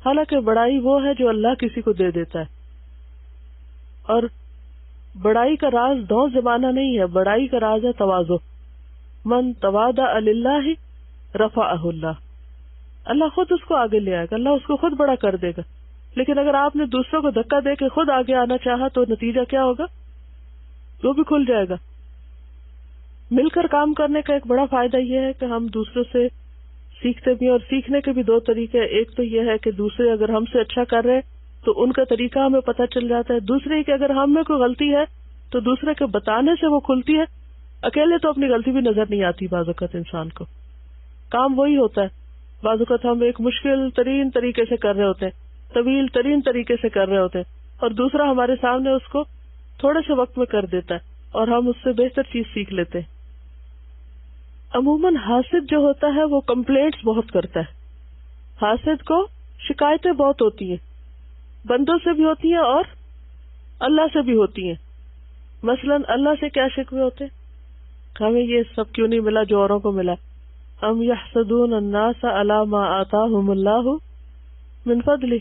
حالانکہ بڑائی وہ ہے جو اللہ کسی کو دے دیتا ہے. اور بڑائی کا راز دو زمانہ نہیں ہے، بڑائی کا راز ہے تواضع. من تواضع للہ رفعہ اللہ، اللہ خود اس کو آگے لے آئے گا، اللہ اس کو خود بڑا کر دے گا. لیکن اگر آپ نے دوسروں کو دھکا دے کے خود آگے آنا چاہا تو نتیجہ کیا ہوگا؟ وہ بھی کھل جائے گا. مل کر کام کرنے کا ایک بڑا فائدہ یہ ہے کہ ہم دوسروں سے سیکھتے بھی ہیں، اور سیکھنے کے بھی دو طریقے. ایک تو یہ ہے کہ دوسرے اگر ہم سے اچھا کر رہے تو ان کا طریقہ ہمیں پتہ چل جاتا ہے. دوسرے کہ اگر ہم میں کوئی غلطی ہے تو دوسرے کے بتانے سے وہ کھلتی ہے. اکیلے تو اپنی غلطی بھی نظر نہیں آتی بعض اوقات انسان کو. کام وہی ہوتا ہے، بعض اوقات ہم ایک مشکل ترین طریقے سے کر رہے ہوتے ہیں، طویل ترین طریقے سے کر رہے ہوتے ہیں، اور دوسرا ہمارے سامنے اس کو تھوڑے سے وقت میں کر دیتا ہے اور ہم اس سے بہتر چیز سیکھ لیتے ہیں. عموماً حاسد جو ہوتا ہے وہ کمپلینٹس بہت کرتا ہے. حاسد کو شکایتیں بہت ہوتی ہیں، بندوں سے بھی ہوتی ہیں اور اللہ سے بھی ہوتی ہیں. مثلاً اللہ سے کیا شکوے ہوتے ہیں؟ ہمیں یہ سب کیوں نہیں ملا جو اوروں کو ملا. ام یحسدون الناس علی ما آتاہم اللہ من فضلہ.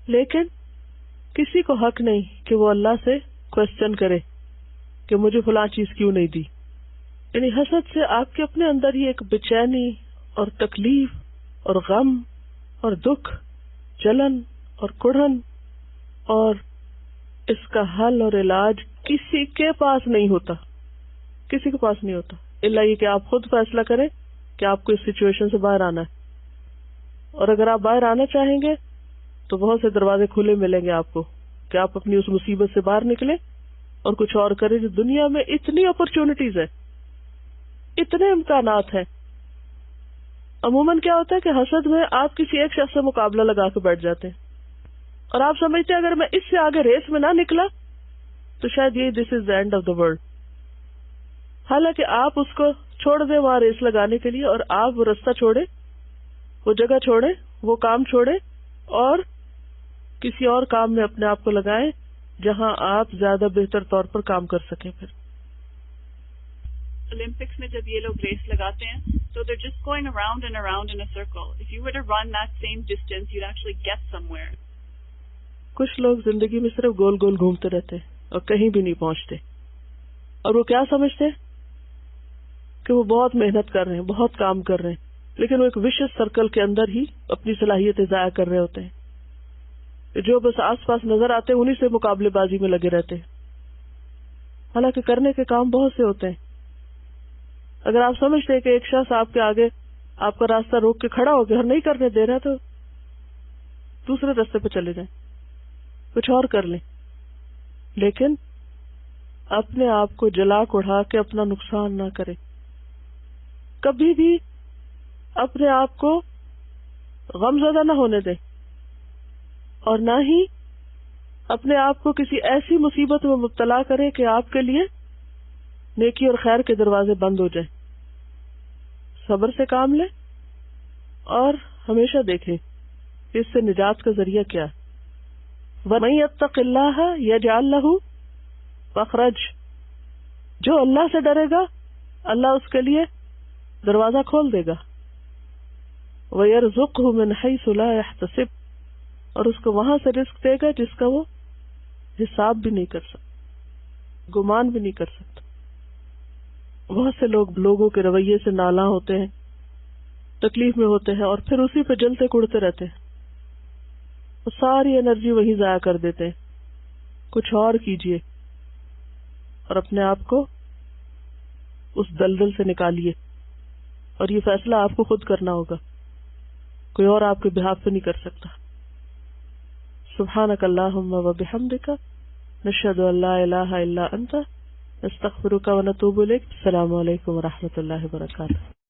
لیکن کسی کو حق نہیں کہ وہ اللہ سے کوسچن کرے کہ مجھے فلاں چیز کیوں نہیں دی. یعنی حسد سے آپ کے اپنے اندر ہی ایک بے-چینی اور تکلیف اور غم اور دکھ، جلن اور کڑھن، اور اس کا حل اور علاج کسی کے پاس نہیں ہوتا، کسی کے پاس نہیں ہوتا، الا یہ کہ آپ خود فیصلہ کریں کہ آپ کو اس سچویشن سے باہر آنا ہے. اور اگر آپ باہر آنا چاہیں گے تو بہت سے دروازے کھلے ملیں گے آپ کو کہ آپ اپنی اس مصیبت سے باہر نکلیں اور کچھ اور کریں. جو دنیا میں اتنی اپرچونٹیز ہے، اتنے امکانات ہیں. عموماً کیا ہوتا ہے کہ حسد میں آپ کسی ایک شخص سے مقابلہ لگا کے بیٹھ جاتے ہیں اور آپ سمجھتے ہیں اگر میں اس سے آگے ریس میں نہ نکلا تو شاید یہ this is the end of the world. حالانکہ آپ اس کو چھوڑ دیں وہاں ریس لگانے کے لیے، اور آپ وہ رستہ چھوڑے، وہ جگہ چھوڑے، وہ کام چھوڑے، اور کسی اور کام میں اپنے آپ کو لگائیں جہاں آپ زیادہ بہتر طور پر کام کر سکیں. پھر
Olympics میں جب یہ لوگ ریس لگاتے ہیں تو they're just going around and around in a circle. If you were to run that same distance, you'd actually get somewhere.
کچھ لوگ زندگی میں صرف گول گول گھومتے رہتے اور کہیں بھی نہیں پہنچتے، اور وہ کیا سمجھتے کہ وہ بہت محنت کر رہے ہیں، بہت کام کر رہے ہیں، لیکن وہ ایک وشس سرکل کے اندر ہی اپنی صلاحیتیں ضائع کر رہے ہوتے ہیں. جو بس آس پاس نظر آتے ہیں انہی سے مقابلے بازی میں لگے رہتے ہیں، حالانکہ کرنے کے کام بہت سے ہوتے ہیں. اگر آپ سمجھتے ہیں کہ ایک شخص آپ کے آگے آپ کا راستہ روک کے کھڑا ہو گیا اور نہیں کرنے دے رہا تو دوسرے راستے پہ چلے جائیں، کچھ اور کر لیں، لیکن اپنے آپ کو جلا اڑا کے اپنا نقصان نہ کریں. کبھی بھی اپنے آپ کو غم زدہ نہ ہونے دیں اور نہ ہی اپنے آپ کو کسی ایسی مصیبت میں مبتلا کریں کہ آپ کے لیے نیکی اور خیر کے دروازے بند ہو جائیں. صبر سے کام لیں اور ہمیشہ دیکھیں کہ اس سے نجات کا ذریعہ کیا ہے. وَمَن يَتَّقِ اللَّهَ يَجْعَل لَّهُ مَخْرَجًا، جو اللہ سے ڈرے گا اللہ اس کے لیے دروازہ کھول دے گا. وَيَرْزُقْهُ مِنْ حَيْثُ لَا يَحْتَسِبُ، اور اس کو وہاں سے رزق دے گا جس کا وہ حساب بھی نہیں کر سکتا، گمان بھی نہیں کر سکتا. بہت سے لوگ لوگوں کے رویے سے نالاں ہوتے ہیں، تکلیف میں ہوتے ہیں اور پھر اسی پہ جلتے کڑتے رہتے ہیں، وہ ساری انرجی وہی ضائع کر دیتے ہیں. کچھ اور کیجئے اور اپنے آپ کو اس دلدل سے نکالیے، اور یہ فیصلہ آپ کو خود کرنا ہوگا، کوئی اور آپ کے بہاف پہ نہیں کر سکتا. سبحانک اللہم و بحمدک، نشہد ان لا الہ الا انت، نستغفرک و نتوب الیک. السلام علیکم و رحمۃ اللہ وبرکاتہ.